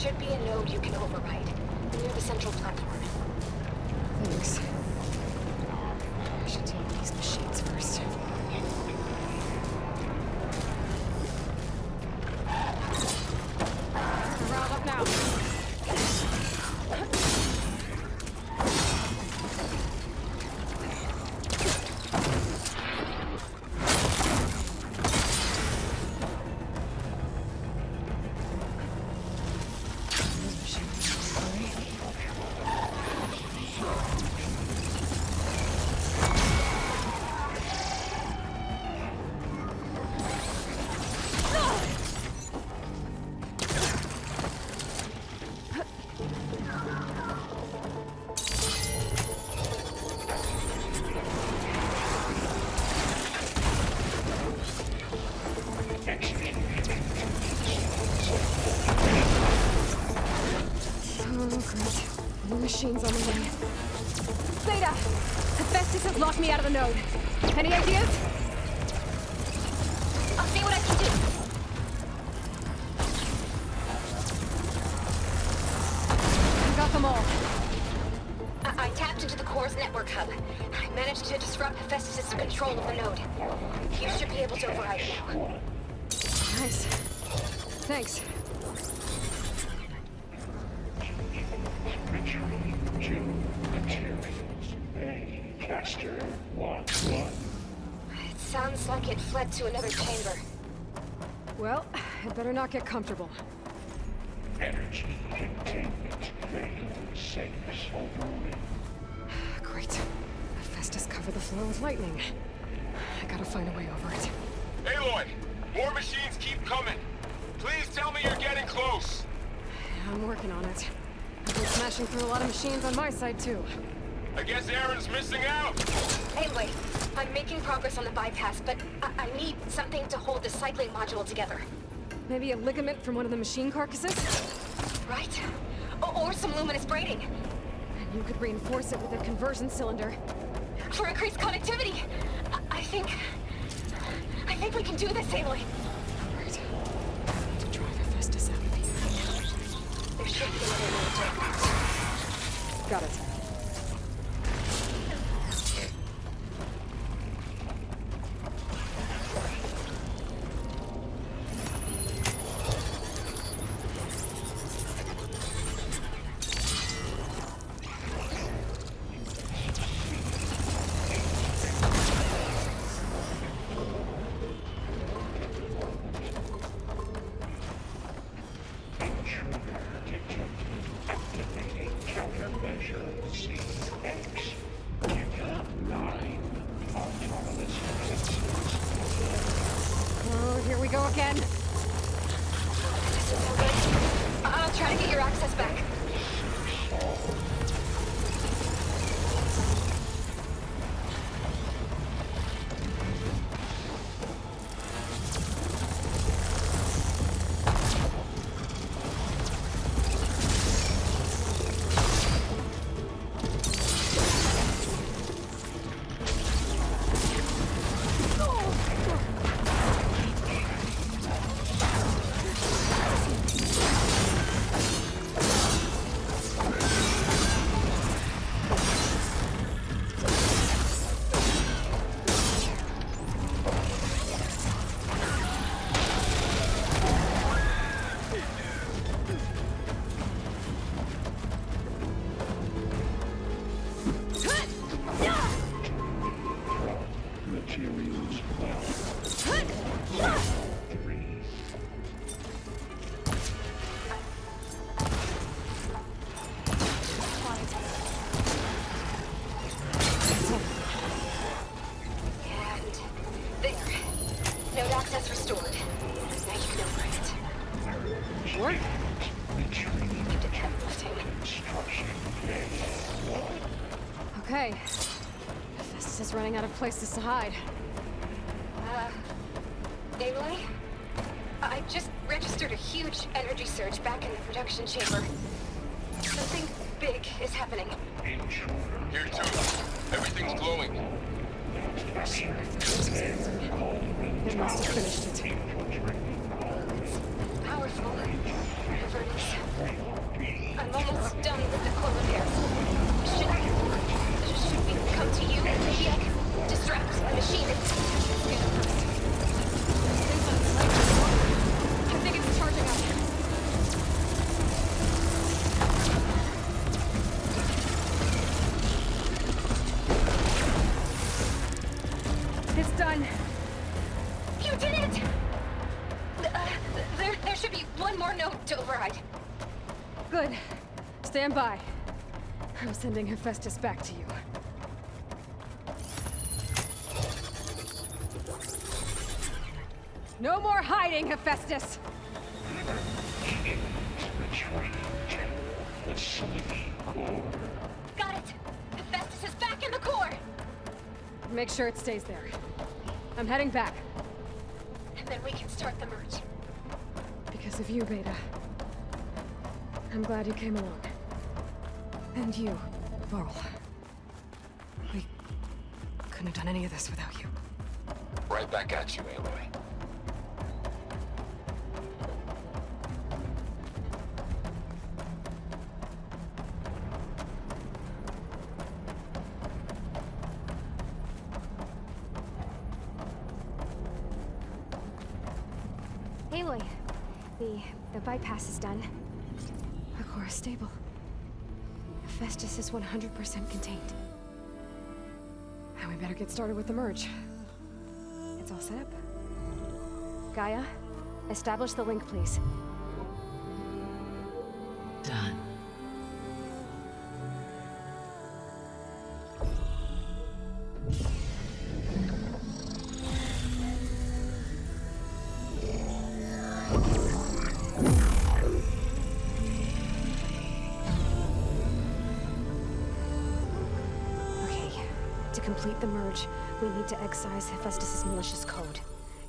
should be a node you can override, near the central platform. Thanks. I should deal with these machines first. Round up now. Machines on the way. Beta! Hephaestus has locked me out of the node. Any ideas? I'll see what I can do. I got them all. I tapped into the core's network hub. I managed to disrupt Hephaestus' control of the node. You should be able to override it now. Nice. Thanks. It sounds like it fled to another chamber. Well, it better not get comfortable. Energy containment Great. Hephaestus covered the floor with lightning. I gotta find a way over it. Aloy! More machines keep coming! Please tell me you're getting close! Yeah, I'm working on it. I've been smashing through a lot of machines on my side, too. I guess Aaron's missing out! Anyway, I'm making progress on the bypass, but I need something to hold the cycling module together. Maybe a ligament from one of the machine carcasses? Right. Or some luminous braiding. And you could reinforce it with a conversion cylinder. For increased connectivity! I think we can do this, Aloy. Right. To drive Hephaestus out of here. There should be another way to... Got it. Oh, here we go again. This is no good. I'll try to get your access back. Okay. Hephaestus is running out of places to hide. Aloy? I just registered a huge energy surge back in the production chamber. Something big is happening. Here too. Everything's glowing. It must have finished it. Powerful. Verdance. done. You did it! There should be one more node to override. Good. Stand by. I'm sending Hephaestus back to you. No more hiding, Hephaestus! Got it! Hephaestus is back in the core! Make sure it stays there. I'm heading back. And then we can start the merge. Because of you, Beta. I'm glad you came along. And you, Varl. We couldn't have done any of this without you. Right back at you, Aloy. Aloy, the bypass is done. The core is stable. Hephaestus is 100% contained. Now we better get started with the merge. It's all set up. Gaia, establish the link, please. Done. To complete the merge, we need to excise Hephaestus' malicious code.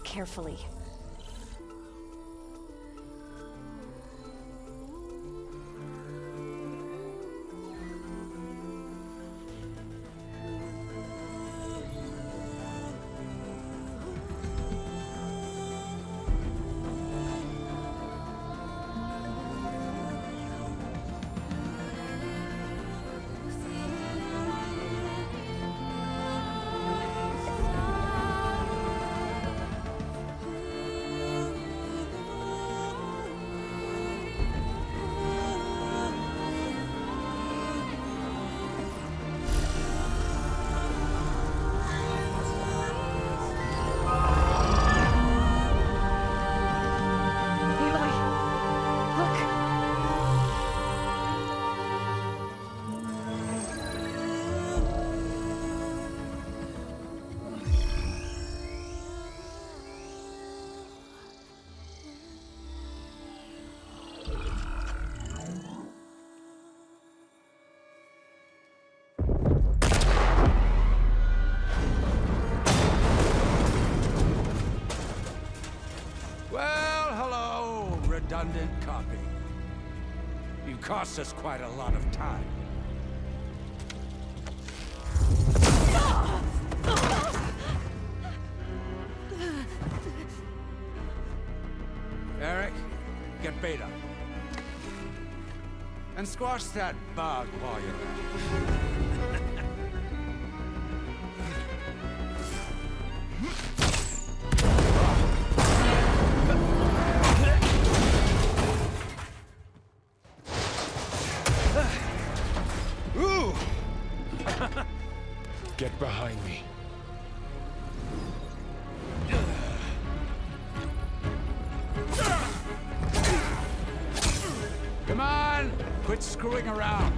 Carefully. Well, hello, redundant copy. You cost us quite a lot of time. Eric, get Beta. And squash that bug while you're at it. Get behind me. Come on! Quit screwing around.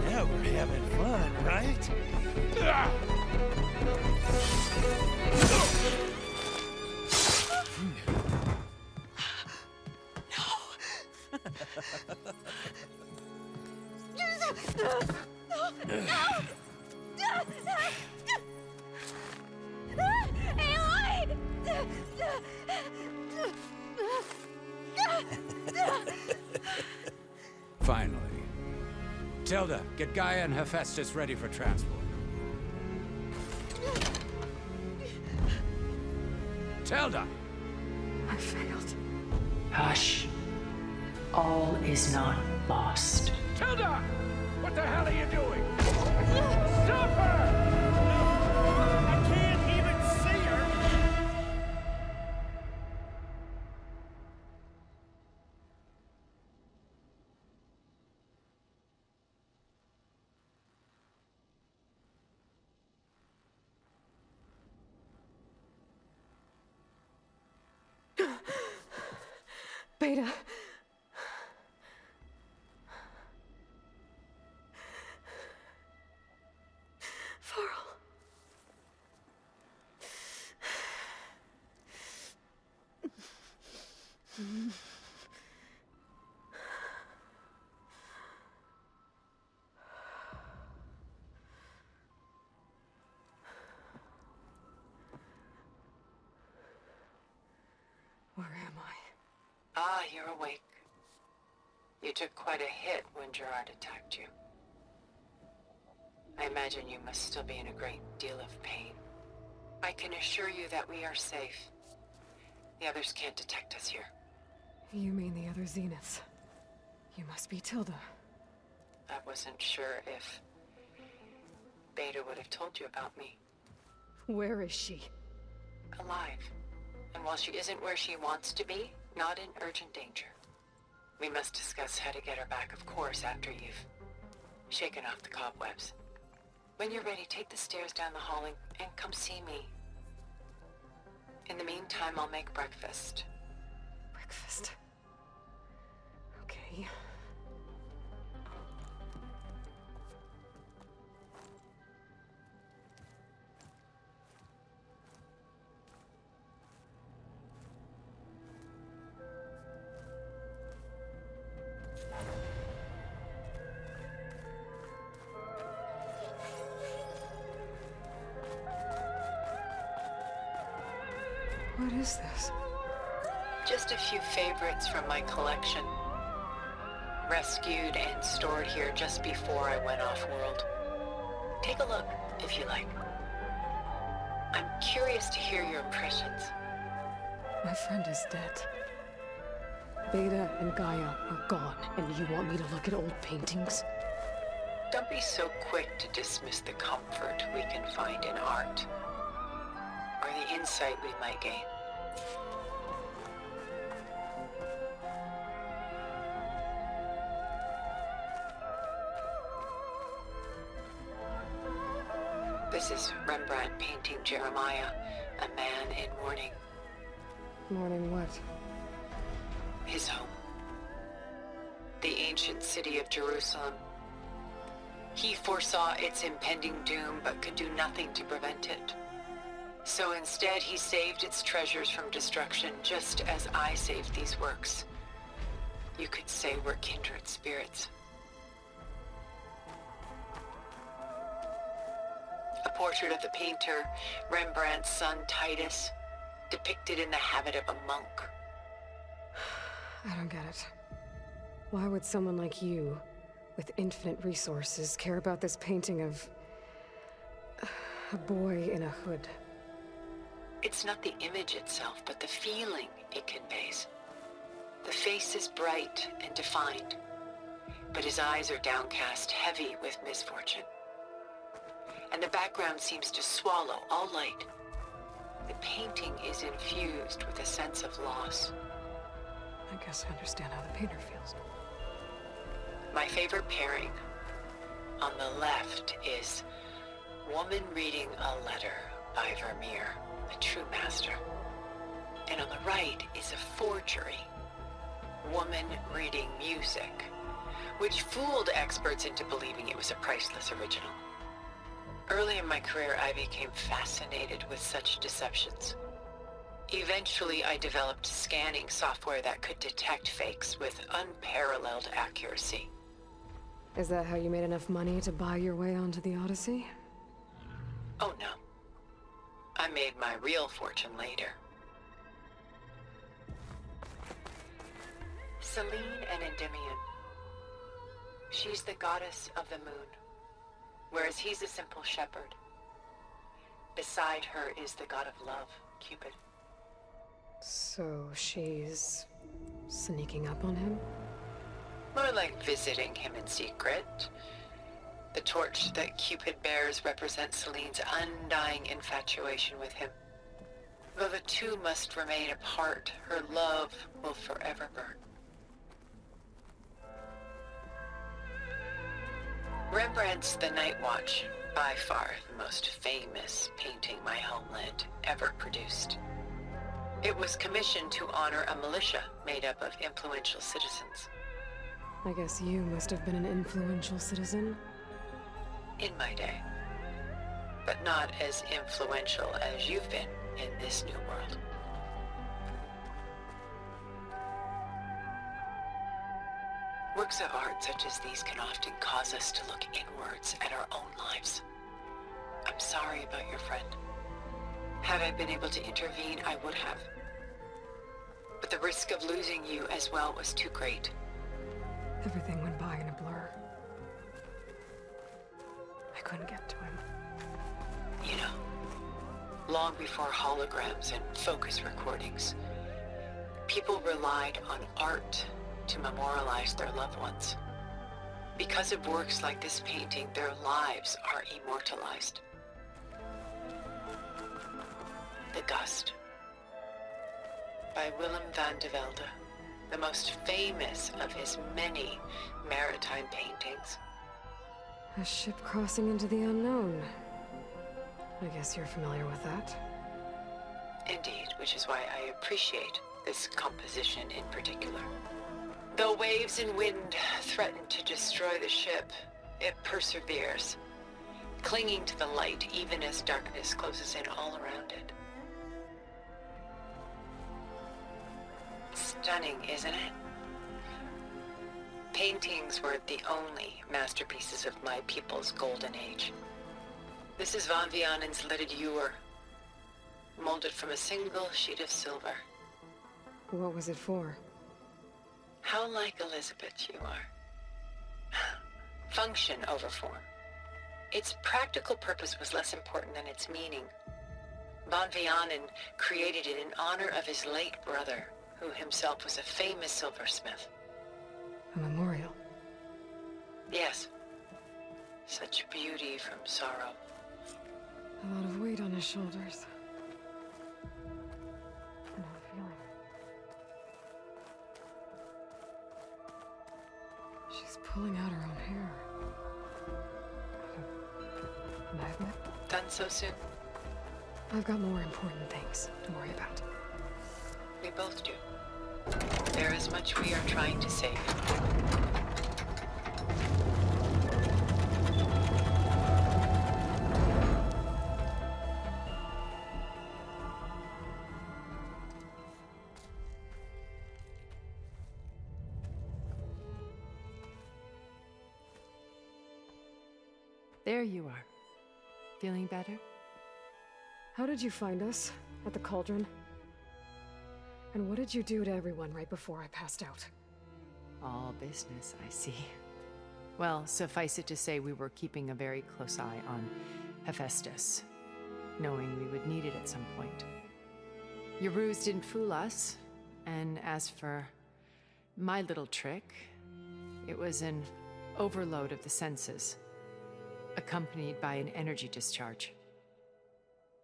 Now we're having fun, right? Finally. Tilda, get Gaia and Hephaestus ready for transport. Tilda! I failed. Hush. All is not lost. Tilda! What the hell are you doing? Stop her! I can't even see her! Beta. Varl. Where am I? Ah, you're awake. You took quite a hit when Gerard attacked you. I imagine you must still be in a great deal of pain. I can assure you that we are safe. The others can't detect us here. You mean the other Zeniths? You must be Tilda. I wasn't sure if Beta would have told you about me. Where is she? Alive. And while she isn't where she wants to be, not in urgent danger. We must discuss how to get her back, of course, after you've shaken off the cobwebs. When you're ready, take the stairs down the hall and come see me. In the meantime, I'll make breakfast. Breakfast. Okay. What is this? Just a few favorites from my collection. Rescued and stored here just before I went off-world. Take a look, if you like. I'm curious to hear your impressions. My friend is dead. Beta and Gaia are gone, and you want me to look at old paintings? Don't be so quick to dismiss the comfort we can find in art, or the insight we might gain. This is Rembrandt painting Jeremiah, a man in mourning. Mourning what? His home. The ancient city of Jerusalem. He foresaw its impending doom, but could do nothing to prevent it. So instead, he saved its treasures from destruction, just as I saved these works. You could say we're kindred spirits. A portrait of the painter, Rembrandt's son Titus, depicted in the habit of a monk. I don't get it. Why would someone like you, with infinite resources, care about this painting of a boy in a hood? It's not the image itself, but the feeling it conveys. The face is bright and defined, but his eyes are downcast, heavy with misfortune. And the background seems to swallow all light. The painting is infused with a sense of loss. I guess I understand how the painter feels. My favorite pairing on the left is Woman Reading a Letter by Vermeer, a true master. And on the right is a forgery, Woman Reading Music, which fooled experts into believing it was a priceless original. Early in my career, I became fascinated with such deceptions. Eventually, I developed scanning software that could detect fakes with unparalleled accuracy. Is that how you made enough money to buy your way onto the Odyssey? Oh no. I made my real fortune later. Selene and Endymion. She's the goddess of the moon, whereas he's a simple shepherd. Beside her is the god of love, Cupid. So she's sneaking up on him? More like visiting him in secret. The torch that Cupid bears represents Selene's undying infatuation with him. Though the two must remain apart, her love will forever burn. Rembrandt's The Night Watch, by far the most famous painting my homeland ever produced. It was commissioned to honor a militia made up of influential citizens. I guess you must have been an influential citizen. In my day. But not as influential as you've been in this new world. Works of art such as these can often cause us to look inwards at our own lives. I'm sorry about your friend. Had I been able to intervene, I would have. But the risk of losing you as well was too great. Everything went by in a blur. I couldn't get to him. You know, long before holograms and focus recordings, people relied on art to memorialize their loved ones. Because of works like this painting, their lives are immortalized. The Gust, by Willem van de Velde, the most famous of his many maritime paintings. A ship crossing into the unknown. I guess you're familiar with that. Indeed, which is why I appreciate this composition in particular. Though waves and wind threaten to destroy the ship, it perseveres, clinging to the light even as darkness closes in all around it. Stunning, isn't it? Paintings were the only masterpieces of my people's golden age. This is Van Vianen's lidded ewer, molded from a single sheet of silver. What was it for? How like Elizabeth you are. Function over form. Its practical purpose was less important than its meaning. Van Vianen created it in honor of his late brother, who himself was a famous silversmith. A memorial. Yes. Such beauty from sorrow. A lot of weight on his shoulders. I know the feeling. She's pulling out her own hair. A magnet? Done so soon? I've got more important things to worry about. We both do. There is much we are trying to save. There you are. Feeling better? How did you find us? At the cauldron? And what did you do to everyone right before I passed out? All business, I see. Well, suffice it to say we were keeping a very close eye on Hephaestus, knowing we would need it at some point. Your ruse didn't fool us, and as for my little trick, it was an overload of the senses, accompanied by an energy discharge.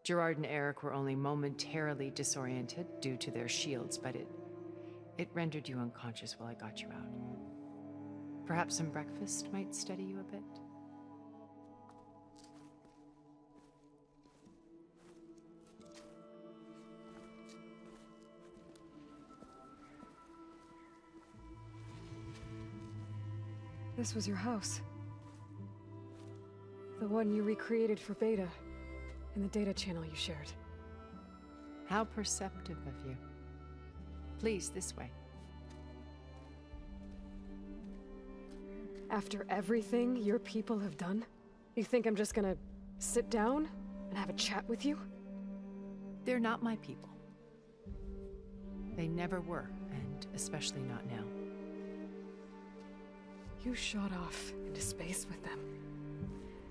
Gerard and Eric were only momentarily disoriented due to their shields, but it rendered you unconscious while I got you out. Perhaps some breakfast might steady you a bit? This was your house. The one you recreated for Beta. In the data channel you shared. How perceptive of you. Please, this way. After everything your people have done, you think I'm just gonna sit down and have a chat with you? They're not my people. They never were, and especially not now. You shot off into space with them,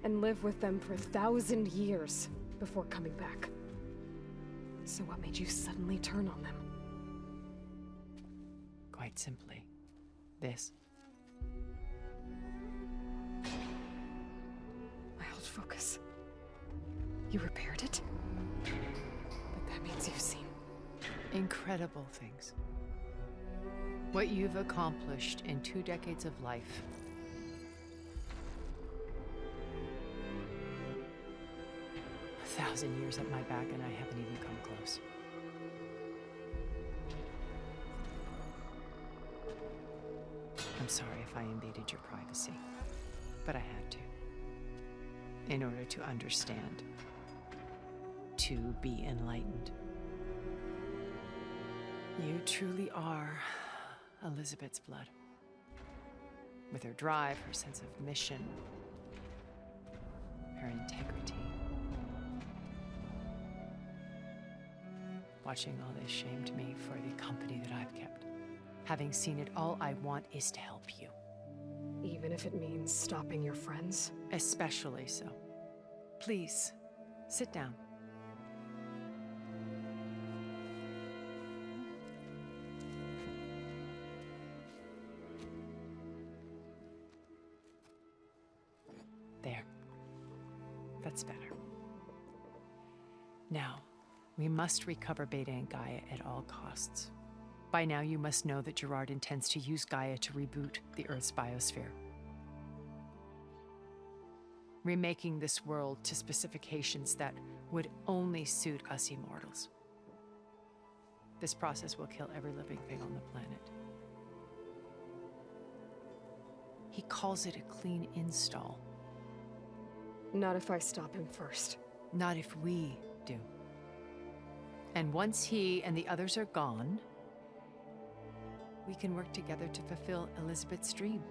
and lived with them for 1,000 years before coming back. So what made you suddenly turn on them? Quite simply, this. My old focus. You repaired it? But that means you've seen... incredible things. What you've accomplished in 2 decades of life. A 1,000 years at my back and I haven't even come close. I'm sorry if I invaded your privacy, but I had to. In order to understand. To be enlightened. You truly are Elizabeth's blood. With her drive, her sense of mission, her integrity. Watching all this shamed me for the company that I've kept. Having seen it, all I want is to help you. Even if it means stopping your friends? Especially so. Please, sit down. There. That's better. Now, we must recover Beta and Gaia at all costs. By now, you must know that Gerard intends to use Gaia to reboot the Earth's biosphere. Remaking this world to specifications that would only suit us immortals. This process will kill every living thing on the planet. He calls it a clean install. Not if I stop him first. Not if we do. And once he and the others are gone, we can work together to fulfill Elizabeth's dream.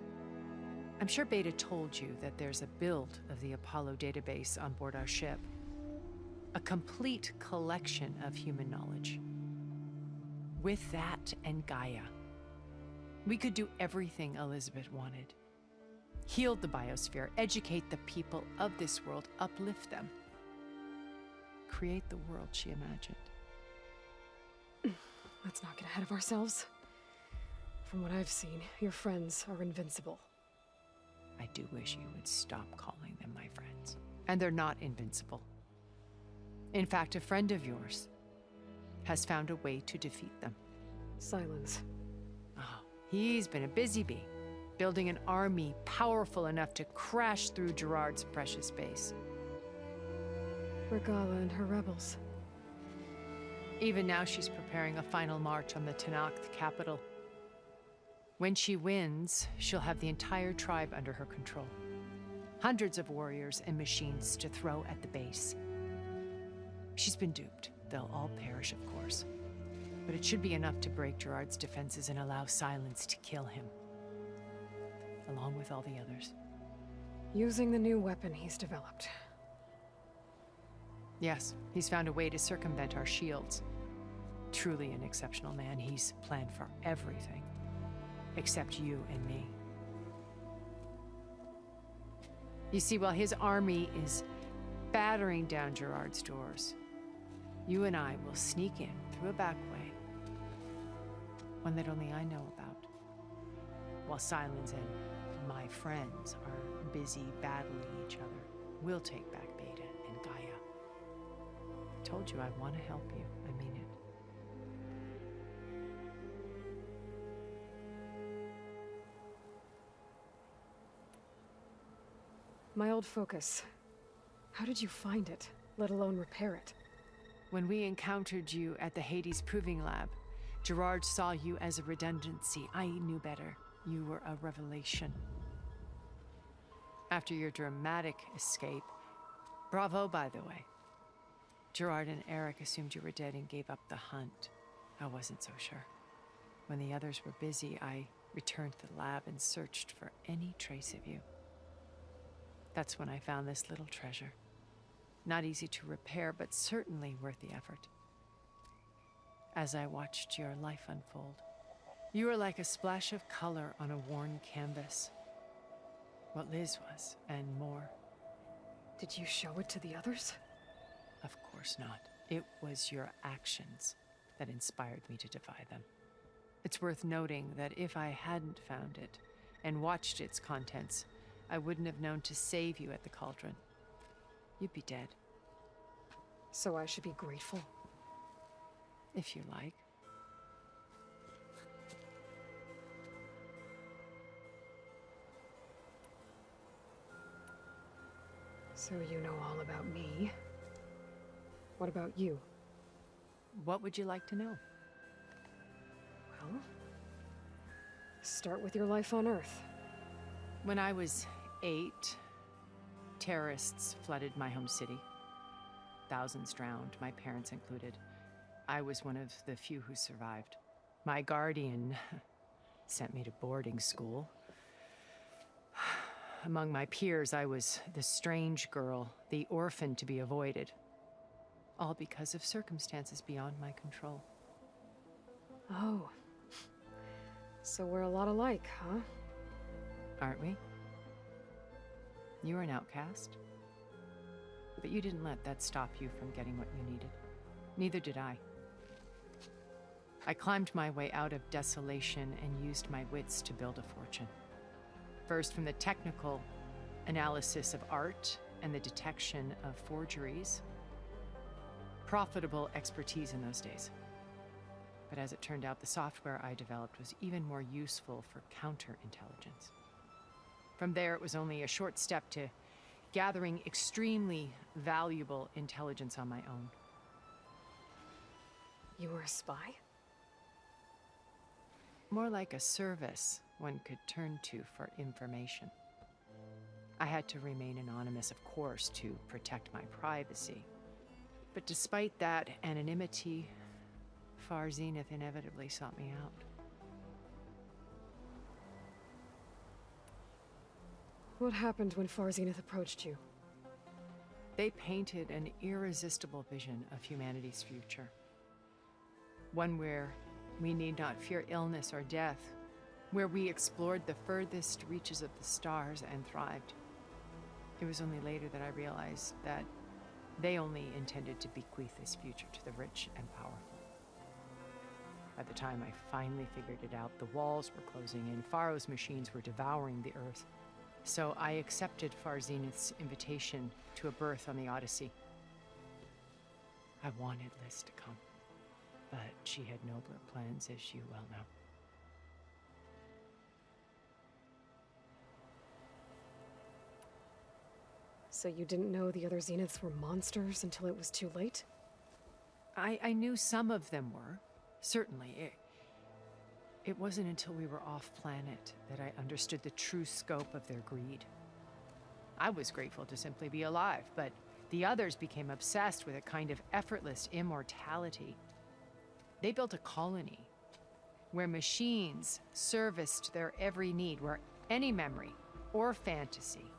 I'm sure Beta told you that there's a build of the Apollo database on board our ship. A complete collection of human knowledge. With that and Gaia, we could do everything Elizabeth wanted. Heal the biosphere, educate the people of this world, uplift them. Create the world she imagined. Let's not get ahead of ourselves. From what I've seen, your friends are invincible. I do wish you would stop calling them my friends. And they're not invincible. In fact, a friend of yours has found a way to defeat them. Silence. Oh, he's been a busy bee, building an army powerful enough to crash through Gerard's precious base. Regala and her rebels. Even now, she's preparing a final march on the Tenakth capital. When she wins, she'll have the entire tribe under her control. Hundreds of warriors and machines to throw at the base. She's been duped. They'll all perish, of course. But it should be enough to break Gerard's defenses and allow Silence to kill him. Along with all the others. Using the new weapon he's developed. Yes, he's found a way to circumvent our shields. Truly an exceptional man. He's planned for everything. Except you and me. You see, while his army is battering down Gerard's doors, you and I will sneak in through a back way. One that only I know about. While Silence and my friends are busy battling each other, we'll take back Beta and Gaia. I told you I want to help you. I mean it. My old focus. How did you find it, let alone repair it? When we encountered you at the Hades Proving Lab, Gerard saw you as a redundancy. I knew better. You were a revelation. After your dramatic escape, bravo, by the way. Gerard and Eric assumed you were dead and gave up the hunt. I wasn't so sure. When the others were busy, I returned to the lab and searched for any trace of you. That's when I found this little treasure. Not easy to repair, but certainly worth the effort. As I watched your life unfold, you were like a splash of color on a worn canvas. What Liz was, and more. Did you show it to the others? Of course not. It was your actions that inspired me to defy them. It's worth noting that if I hadn't found it and watched its contents, I wouldn't have known to save you at the cauldron. You'd be dead. So I should be grateful? If you like. So you know all about me. What about you? What would you like to know? Well, start with your life on Earth. When I was 8, terrorists flooded my home city. Thousands drowned, my parents included. I was one of the few who survived. My guardian sent me to boarding school. Among my peers, I was the strange girl, the orphan to be avoided. All because of circumstances beyond my control. Oh. So we're a lot alike, huh? Aren't we? You were an outcast. But you didn't let that stop you from getting what you needed. Neither did I. I climbed my way out of desolation and used my wits to build a fortune. First from the technical analysis of art and the detection of forgeries. Profitable expertise in those days. But as it turned out, the software I developed was even more useful for counterintelligence. From there, it was only a short step to gathering extremely valuable intelligence on my own. You were a spy? More like a service one could turn to for information. I had to remain anonymous, of course, to protect my privacy. But despite that anonymity, Far Zenith inevitably sought me out. What happened when Far Zenith approached you? They painted an irresistible vision of humanity's future. One where we need not fear illness or death, where we explored the furthest reaches of the stars and thrived. It was only later that I realized that they only intended to bequeath this future to the rich and powerful. By the time I finally figured it out, the walls were closing in, Pharaoh's machines were devouring the Earth. So I accepted Far Zenith's invitation to a berth on the Odyssey. I wanted Liz to come, but she had nobler plans, as you well know. So you didn't know the other Zeniths were monsters until it was too late? I knew some of them were, certainly. It wasn't until we were off-planet that I understood the true scope of their greed. I was grateful to simply be alive, but the others became obsessed with a kind of effortless immortality. They built a colony where machines serviced their every need, where any memory or fantasy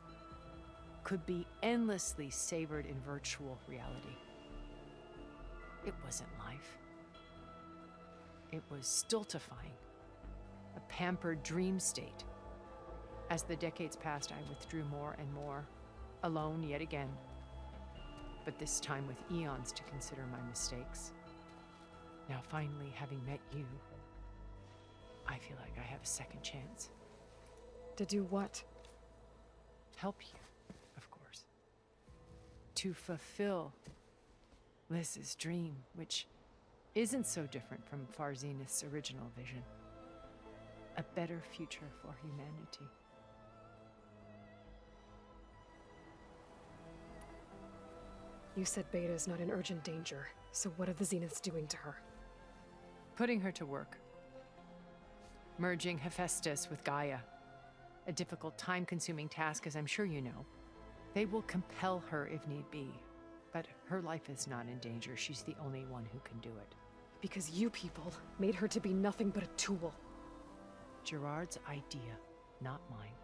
could be endlessly savored in virtual reality. It wasn't life. It was stultifying. A pampered dream state. As the decades passed, I withdrew more and more, alone yet again, but this time with eons to consider my mistakes. Now finally, having met you, I feel like I have a second chance. To do what? Help you, of course. To fulfill Liz's dream, which isn't so different from Far Zenith's original vision. A better future for humanity. You said Beta is not in urgent danger, so what are the Zeniths doing to her? Putting her to work. Merging Hephaestus with Gaia. A difficult, time-consuming task, as I'm sure you know. They will compel her if need be, but her life is not in danger. She's the only one who can do it. Because you people made her to be nothing but a tool. Gerard's idea, not mine.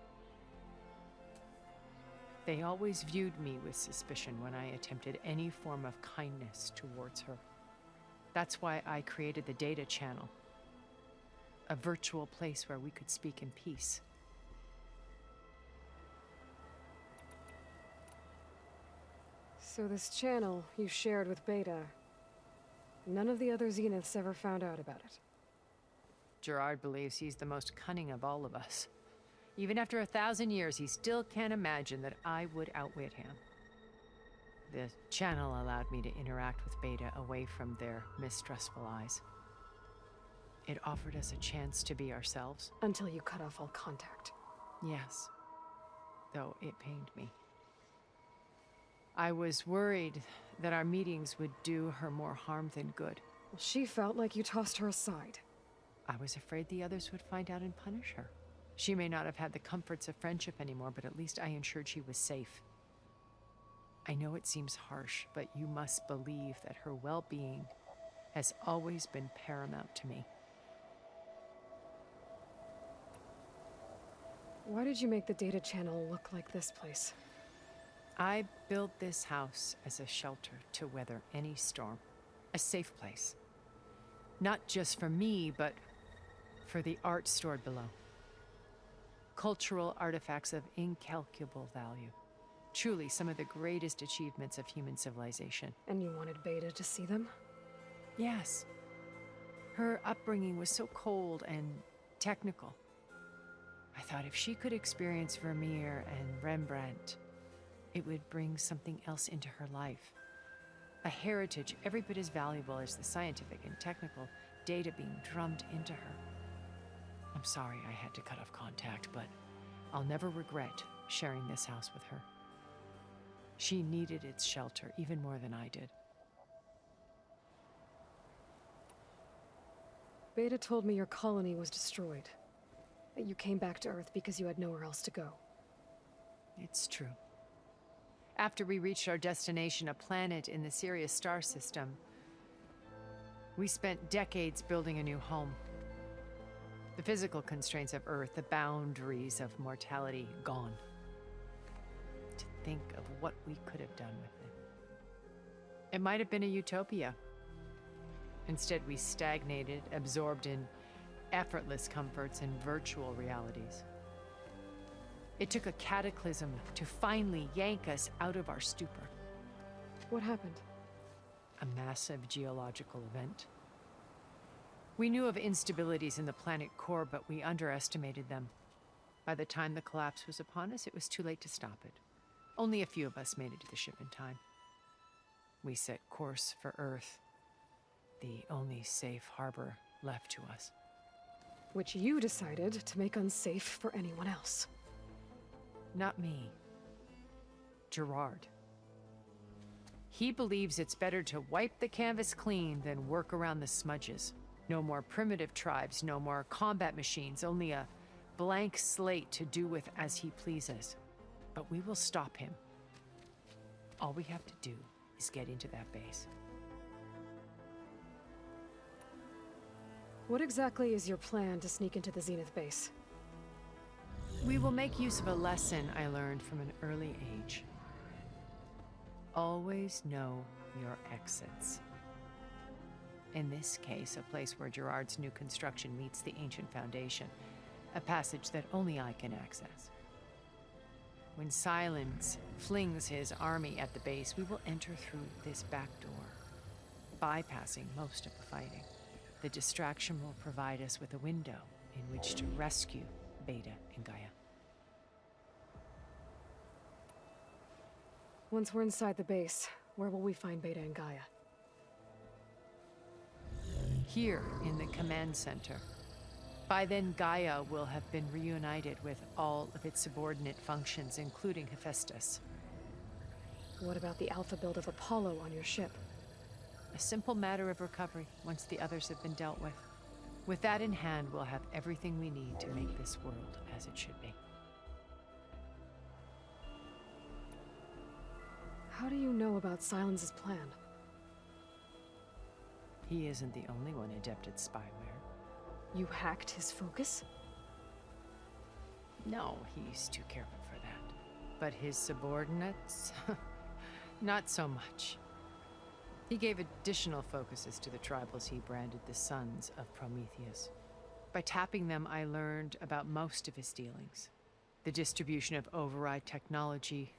They always viewed me with suspicion when I attempted any form of kindness towards her. That's why I created the data channel. A virtual place where we could speak in peace. So this channel you shared with Beta, none of the other Zeniths ever found out about it? Gerard believes he's the most cunning of all of us. Even after 1,000 years, he still can't imagine that I would outwit him. The channel allowed me to interact with Beta away from their mistrustful eyes. It offered us a chance to be ourselves. Until you cut off all contact. Yes, though it pained me. I was worried that our meetings would do her more harm than good. Well, she felt like you tossed her aside. I was afraid the others would find out and punish her. She may not have had the comforts of friendship anymore, but at least I ensured she was safe. I know it seems harsh, but you must believe that her well-being has always been paramount to me. Why did you make the data channel look like this place? I built this house as a shelter to weather any storm. A safe place. Not just for me, but for the art stored below. Cultural artifacts of incalculable value. Truly some of the greatest achievements of human civilization. And you wanted Beta to see them? Yes. Her upbringing was so cold and technical. I thought if she could experience Vermeer and Rembrandt, it would bring something else into her life. A heritage every bit as valuable as the scientific and technical data being drummed into her. I'm sorry I had to cut off contact, but I'll never regret sharing this house with her. She needed its shelter even more than I did. Beta told me your colony was destroyed. That you came back to Earth because you had nowhere else to go. It's true. After we reached our destination, a planet in the Sirius star system, we spent decades building a new home. The physical constraints of Earth, the boundaries of mortality, gone. To think of what we could have done with it. It might have been a utopia. Instead, we stagnated, absorbed in effortless comforts and virtual realities. It took a cataclysm to finally yank us out of our stupor. What happened? A massive geological event. We knew of instabilities in the planet core, but we underestimated them. By the time the collapse was upon us, it was too late to stop it. Only a few of us made it to the ship in time. We set course for Earth, the only safe harbor left to us. Which you decided to make unsafe for anyone else. Not me. Gerard. He believes it's better to wipe the canvas clean than work around the smudges. No more primitive tribes, no more combat machines, only a blank slate to do with as he pleases. But we will stop him. All we have to do is get into that base. What exactly is your plan to sneak into the Zenith base? We will make use of a lesson I learned from an early age. Always know your exits. In this case, a place where Gerard's new construction meets the ancient foundation, a passage that only I can access. When Silence flings his army at the base, we will enter through this back door, bypassing most of the fighting. The distraction will provide us with a window in which to rescue Beta and Gaia. Once we're inside the base, where will we find Beta and Gaia? Here in the command center. By then, Gaia will have been reunited with all of its subordinate functions, including Hephaestus. What about the alpha build of Apollo on your ship? A simple matter of recovery once the others have been dealt with. With that in hand, we'll have everything we need to make this world as it should be. How do you know about Silence's plan? He isn't the only one adept at spyware. You hacked his focus? No, he's too careful for that. But his subordinates? Not so much. He gave additional focuses to the tribals he branded the Sons of Prometheus. By tapping them, I learned about most of his dealings. The distribution of override technology,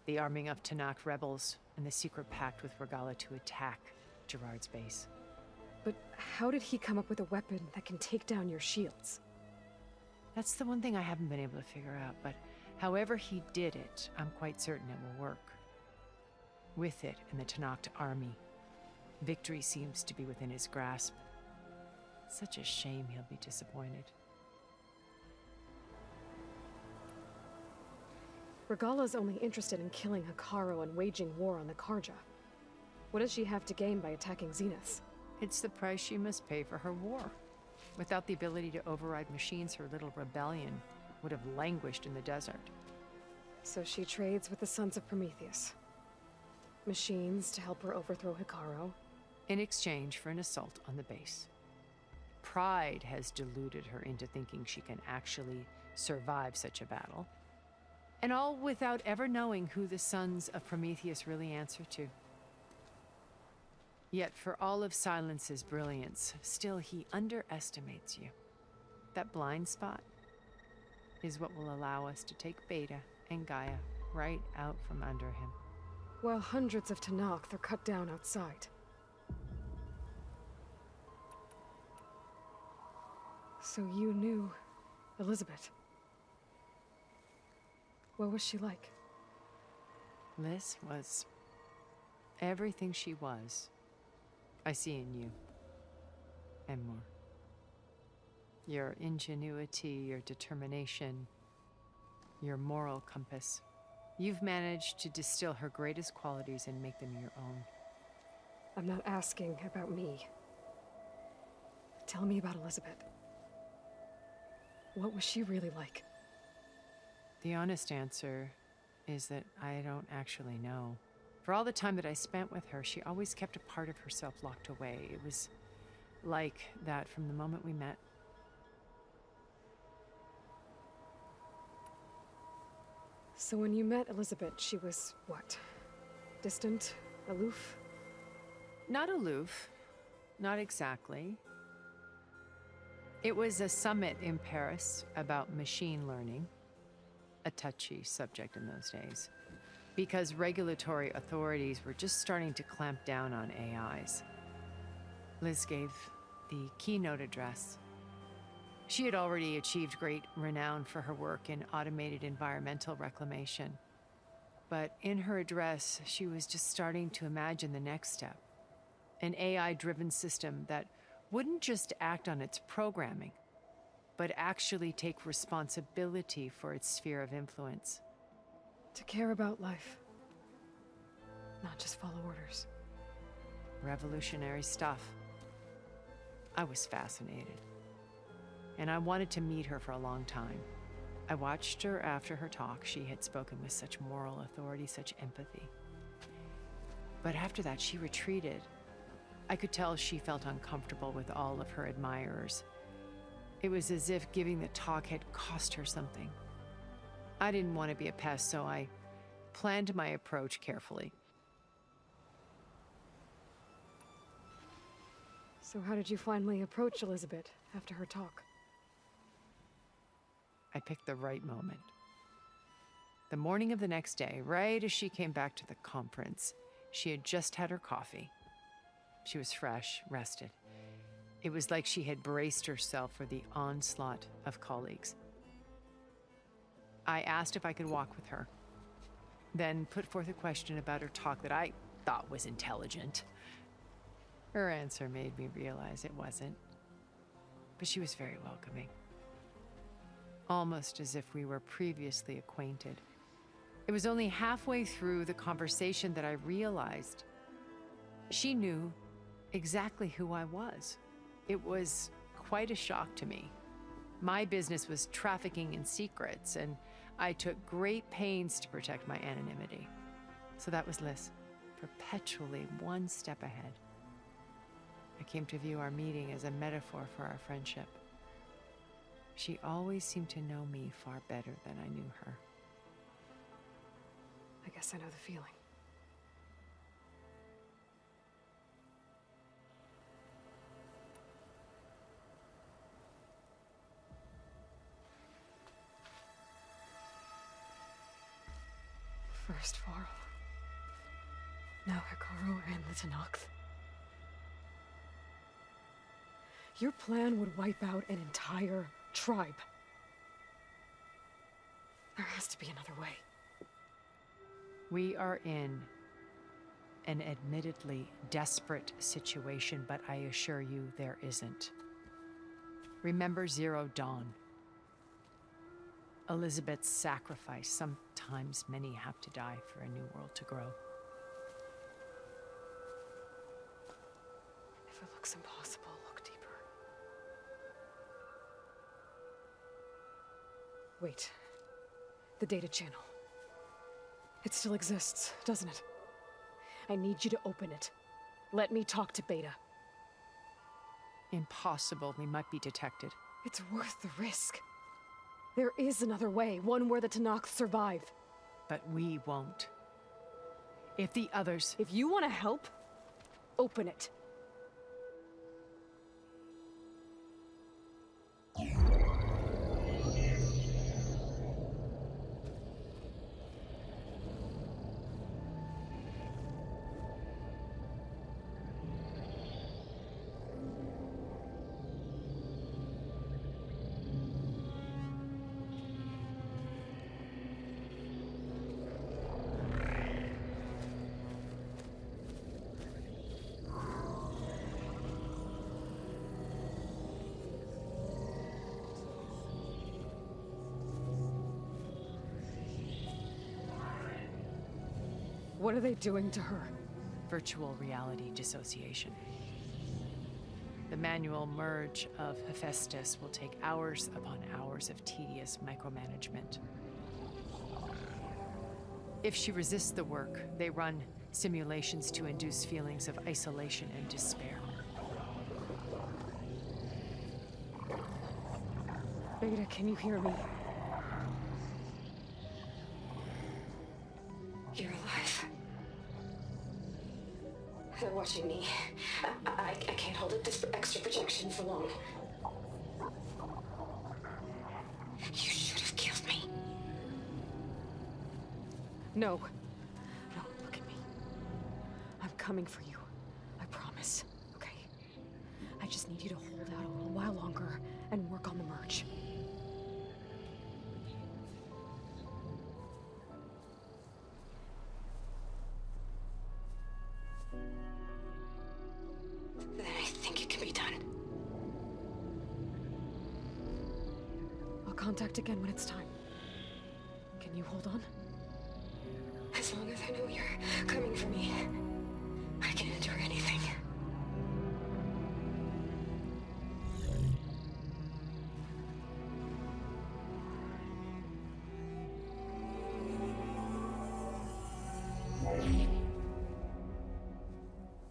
the arming of Tanakh rebels, and the secret pact with Regala to attack Gerard's base. But how did he come up with a weapon that can take down your shields? That's the one thing I haven't been able to figure out, but however he did it, I'm quite certain it will work. With it and the Tanakh army, victory seems to be within his grasp. Such a shame he'll be disappointed. Regala's only interested in killing Hikaru and waging war on the Karja. What does she have to gain by attacking Zenith? It's the price she must pay for her war. Without the ability to override machines, her little rebellion would have languished in the desert. So she trades with the Sons of Prometheus. Machines to help her overthrow Hikaru. In exchange for an assault on the base. Pride has deluded her into thinking she can actually survive such a battle. And all without ever knowing who the Sons of Prometheus really answer to. Yet for all of Silence's brilliance, still he underestimates you. That blind spot is what will allow us to take Beta and Gaia right out from under him. While hundreds of Tenakth are cut down outside. So you knew Elizabeth. What was she like? Liz was everything she was. I see in you. And more. Your ingenuity, your determination, your moral compass. You've managed to distill her greatest qualities and make them your own. I'm not asking about me. Tell me about Elizabeth. What was she really like? The honest answer is that I don't actually know. For all the time that I spent with her, she always kept a part of herself locked away. It was like that from the moment we met. So when you met Elizabeth, she was what? Distant? Aloof? Not aloof. Not exactly. It was a summit in Paris about machine learning. A touchy subject in those days. Because regulatory authorities were just starting to clamp down on AIs. Liz gave the keynote address. She had already achieved great renown for her work in automated environmental reclamation. But in her address, she was just starting to imagine the next step. An AI-driven system that wouldn't just act on its programming, but actually take responsibility for its sphere of influence. To care about life. Not just follow orders. Revolutionary stuff. I was fascinated. And I wanted to meet her for a long time. I watched her after her talk. She had spoken with such moral authority, such empathy. But after that, she retreated. I could tell she felt uncomfortable with all of her admirers. It was as if giving the talk had cost her something. I didn't want to be a pest, so I planned my approach carefully. So how did you finally approach Elizabeth after her talk? I picked the right moment. The morning of the next day, right as she came back to the conference, she had just had her coffee. She was fresh, rested. It was like she had braced herself for the onslaught of colleagues. I asked if I could walk with her, then put forth a question about her talk that I thought was intelligent. Her answer made me realize it wasn't, but she was very welcoming. Almost as if we were previously acquainted. It was only halfway through the conversation that I realized she knew exactly who I was. It was quite a shock to me. My business was trafficking in secrets, and I took great pains to protect my anonymity. So that was Liz, perpetually one step ahead. I came to view our meeting as a metaphor for our friendship. She always seemed to know me far better than I knew her. I guess I know the feeling. First Varl. Now Hikaru and the Tenakth. Your plan would wipe out an entire tribe. There has to be another way. We are in an admittedly desperate situation, but I assure you there isn't. Remember Zero Dawn. Elizabeth's sacrifice. Sometimes many have to die for a new world to grow. If it looks impossible, look deeper. Wait. The data channel. It still exists, doesn't it? I need you to open it. Let me talk to Beta. Impossible. We might be detected. It's worth the risk. There is another way, one where the Tanakh survive. But we won't. If the others... If you want to help, open it. What are they doing to her? Virtual reality dissociation. The manual merge of Hephaestus will take hours upon hours of tedious micromanagement. If she resists the work, they run simulations to induce feelings of isolation and despair. Beta, can you hear me? You're alive. They're watching me. I can't hold it this extra projection for long. You should have killed me. No. No, look at me. I'm coming for you. I promise. Okay? I just need you to hold out a little while longer and work on the merge. Then I think it can be done. I'll contact again when it's time. Can you hold on? As long as I know you're coming for me, I can endure anything.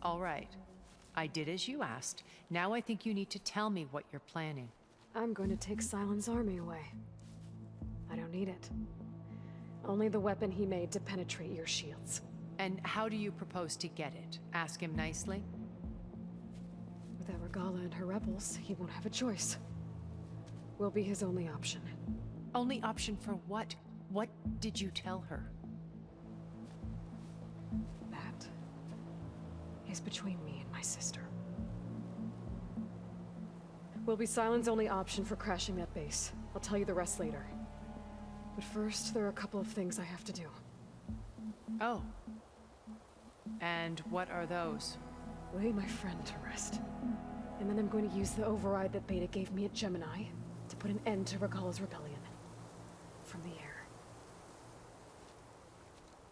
All right. I did as you asked. Now I think you need to tell me what you're planning. I'm going to take Silent's army away. I don't need it. Only the weapon he made to penetrate your shields. And how do you propose to get it? Ask him nicely? Without Regala and her rebels, he won't have a choice. We'll be his only option. Only option for what? What did you tell her? That is between me and my sister. Will be Silent's only option for crashing that base. I'll tell you the rest later. But first, there are a couple of things I have to do. Oh. And what are those? Lay my friend to rest. And then I'm going to use the override that Beta gave me at Gemini to put an end to Regala's rebellion. From the air.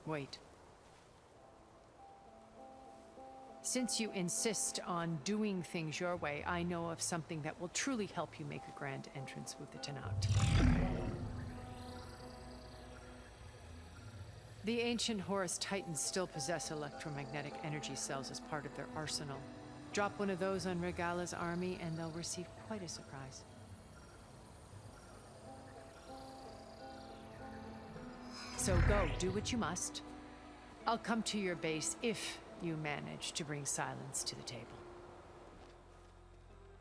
Wait. Since you insist on doing things your way, I know of something that will truly help you make a grand entrance with the Tanakh. The ancient Horus Titans still possess electromagnetic energy cells as part of their arsenal. Drop one of those on Regala's army and they'll receive quite a surprise. So go, do what you must. I'll come to your base if you manage to bring Silence to the table.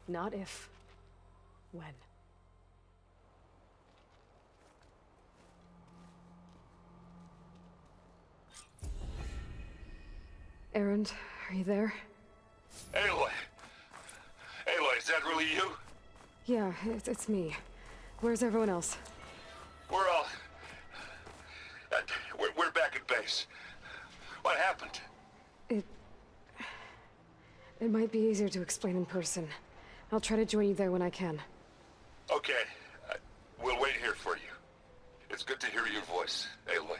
Not if. When. Erend, are you there? Aloy! Aloy, is that really you? Yeah, it's me. Where's everyone else? We're all... We're back at base. What happened? It might be easier to explain in person. I'll try to join you there when I can. Okay. We'll wait here for you. It's good to hear your voice, Aloy.